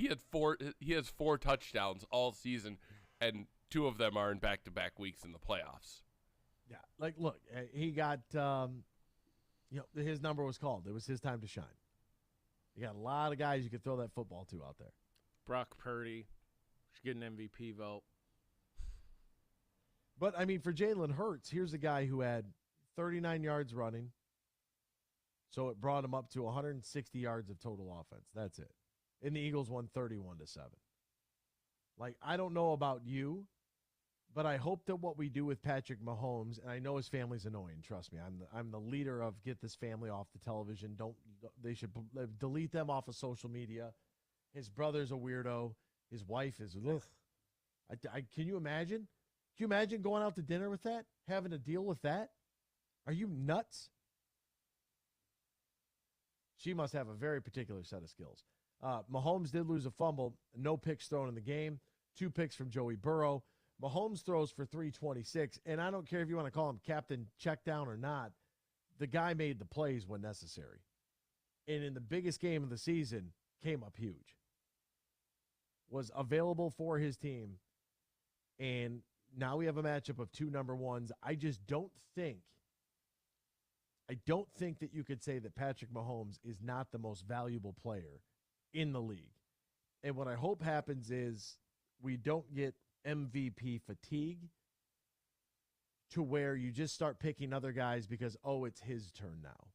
has 4 touchdowns all season, and 2 of them are in back-to-back weeks in the playoffs. Yeah, look, he got his number was called. It was his time to shine. You got a lot of guys you could throw that football to out there. Brock Purdy should get an MVP vote. But I mean, for Jalen Hurts, here's a guy who had 39 yards running, So it brought them up to 160 yards of total offense. That's it. And the Eagles won 31-7. Like, I don't know about you, but I hope that what we do with Patrick Mahomes, and I know his family's annoying, trust me. I'm the leader of get this family off the television. They should delete them off of social media. His brother's a weirdo. His wife is, ugh. Can you imagine? Can you imagine going out to dinner with that? Having to deal with that? Are you nuts? She must have a very particular set of skills. Mahomes did lose a fumble. No picks thrown in the game. 2 picks from Joey Burrow. Mahomes throws for 326, and I don't care if you want to call him Captain Checkdown or not. The guy made the plays when necessary. And in the biggest game of the season, came up huge. Was available for his team. And now we have a matchup of 2 number ones. I don't think that you could say that Patrick Mahomes is not the most valuable player in the league. And what I hope happens is we don't get MVP fatigue to where you just start picking other guys because, oh, it's his turn now.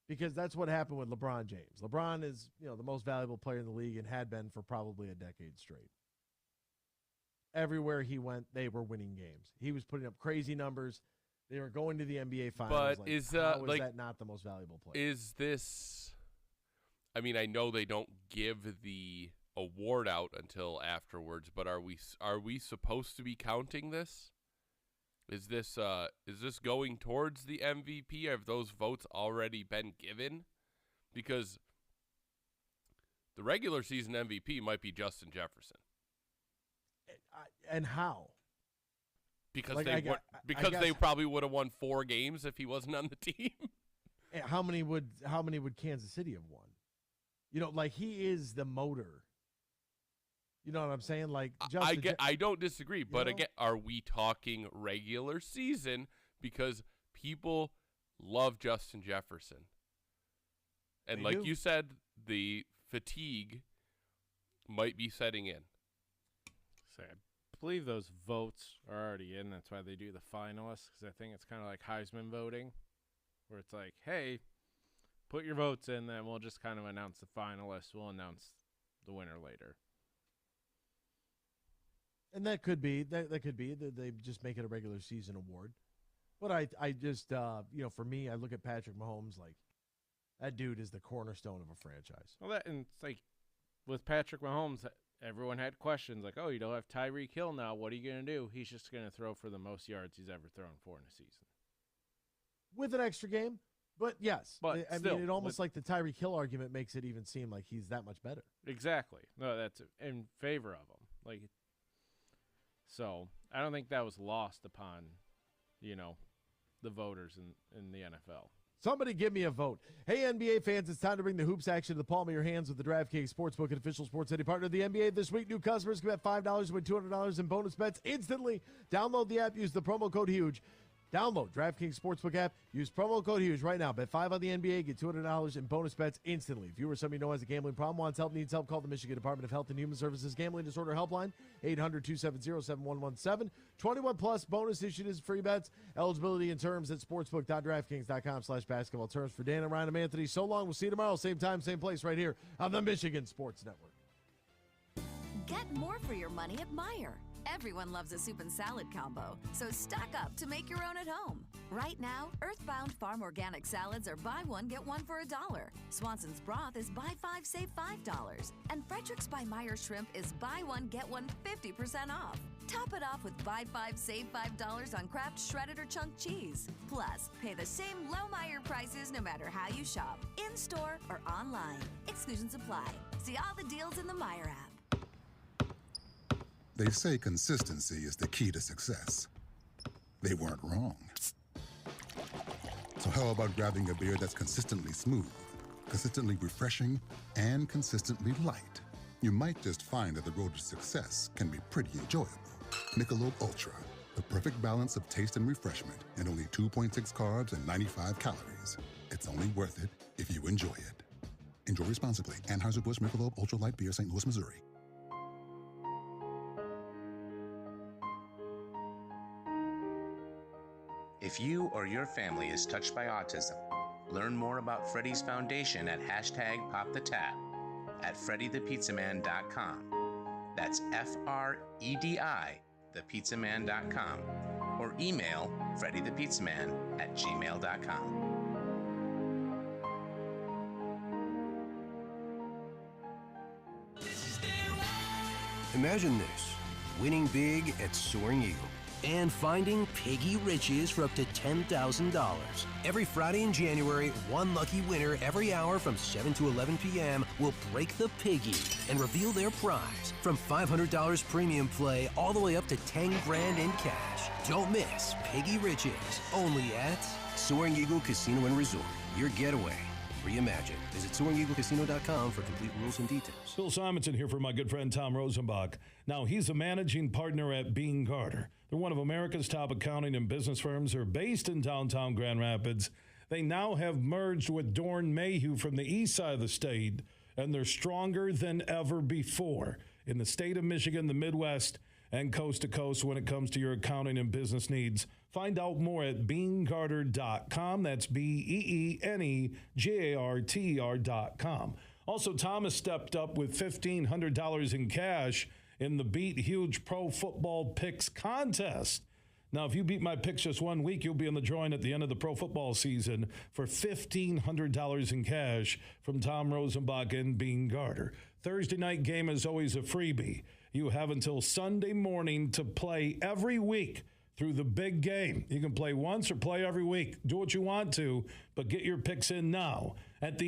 Because that's what happened with LeBron James. LeBron is, the most valuable player in the league and had been for probably a decade straight. Everywhere he went, they were winning games. He was putting up crazy numbers. They were going to the NBA Finals. But how is that not the most valuable player? Is this? I mean, I know they don't give the award out until afterwards, but are we supposed to be counting this? Is this going towards the MVP? Have those votes already been given? Because the regular season MVP might be Justin Jefferson. And how? Because they probably would have won 4 games if he wasn't on the team. And how many would Kansas City have won? He is the motor. You know what I'm saying? I don't disagree, but again, are we talking regular season? Because people love Justin Jefferson. And like you said, the fatigue might be setting in. So I believe those votes are already in. That's why they do the finalists, because I think it's kind of like Heisman voting, where it's like, hey, put your votes in, then we'll just kind of announce the finalists. We'll announce the winner later. And that could be that they just make it a regular season award. But I just for me, I look at Patrick Mahomes like that dude is the cornerstone of a franchise. Well, and it's like with Patrick Mahomes, everyone had questions like, "Oh, you don't have Tyreek Hill now. What are you going to do?" He's just going to throw for the most yards he's ever thrown for in a season with an extra game. But yes, but I mean, it almost like the Tyreek Hill argument makes it even seem like he's that much better. Exactly. No, that's in favor of him. So I don't think that was lost upon, the voters in the NFL. Somebody give me a vote. Hey, NBA fans, it's time to bring the hoops action to the palm of your hands with the DraftKings Sportsbook, an official sports betting partner of the NBA. This week, new customers can bet $5 to win $200 in bonus bets instantly. Download the app, use the promo code HUGE. Download DraftKings Sportsbook app. Use promo code HUGE right now. Bet 5 on the NBA. Get $200 in bonus bets instantly. If you or somebody you know has a gambling problem, wants help, needs help, call the Michigan Department of Health and Human Services Gambling Disorder Helpline, 800-270-7117. 21-plus bonus issued free bets. Eligibility and terms at sportsbook.draftkings.com/basketball. Terms for Dan and Ryan and Anthony. So long. We'll see you tomorrow. Same time, same place right here on the Michigan Sports Network. Get more for your money at Meijer. Everyone loves a soup and salad combo, so stock up to make your own at home. Right now, Earthbound Farm Organic Salads are buy one, get one for $1. Swanson's Broth is buy 5, save $5. And Frederick's by Meijer Shrimp is buy one, get one 50% off. Top it off with buy 5, save $5 on Kraft shredded or chunk cheese. Plus, pay the same low Meijer prices no matter how you shop, in-store or online. Exclusions apply. See all the deals in the Meijer app. They say consistency is the key to success. They weren't wrong. So how about grabbing a beer that's consistently smooth, consistently refreshing, and consistently light? You might just find that the road to success can be pretty enjoyable. Michelob Ultra, the perfect balance of taste and refreshment, and only 2.6 carbs and 95 calories. It's only worth it if you enjoy it. Enjoy responsibly. Anheuser-Busch Michelob Ultra Light Beer, St. Louis, Missouri. If you or your family is touched by autism, Learn more about Freddy's Foundation at #PopTheTap at FreddyThePizzaman.com. That's FREDI, thepizzaman.com, or email FreddyThePizzaman@gmail.com. Imagine this, winning big at Soaring Eagle and finding piggy riches for up to $10,000. Every Friday in January, one lucky winner every hour from 7 to 11 p.m. will break the piggy and reveal their prize from $500 premium play all the way up to 10 grand in cash. Don't miss Piggy Riches, only at Soaring Eagle Casino and Resort. Your getaway reimagined. Visit SoaringEagleCasino.com for complete rules and details. Bill Simonson here for my good friend Tom Rosenbach. Now, he's a managing partner at Bean Carter. They're one of America's top accounting and business firms. They're based in downtown Grand Rapids. They now have merged with Dorn Mayhew from the east side of the state, and they're stronger than ever before in the state of Michigan, the Midwest, and coast to coast when it comes to your accounting and business needs. Find out more at beangarter.com. That's BEENEGARTR.com. Also, Tom has stepped up with $1,500 in cash in the Beat Huge Pro Football Picks contest. Now, if you beat my picks just 1 week, you'll be in the drawing at the end of the pro football season for $1,500 in cash from Tom Rosenbach and Bean Carter. Thursday night game is always a freebie. You have until Sunday morning to play every week through the big game. You can play once or play every week. Do what you want to, but get your picks in now at the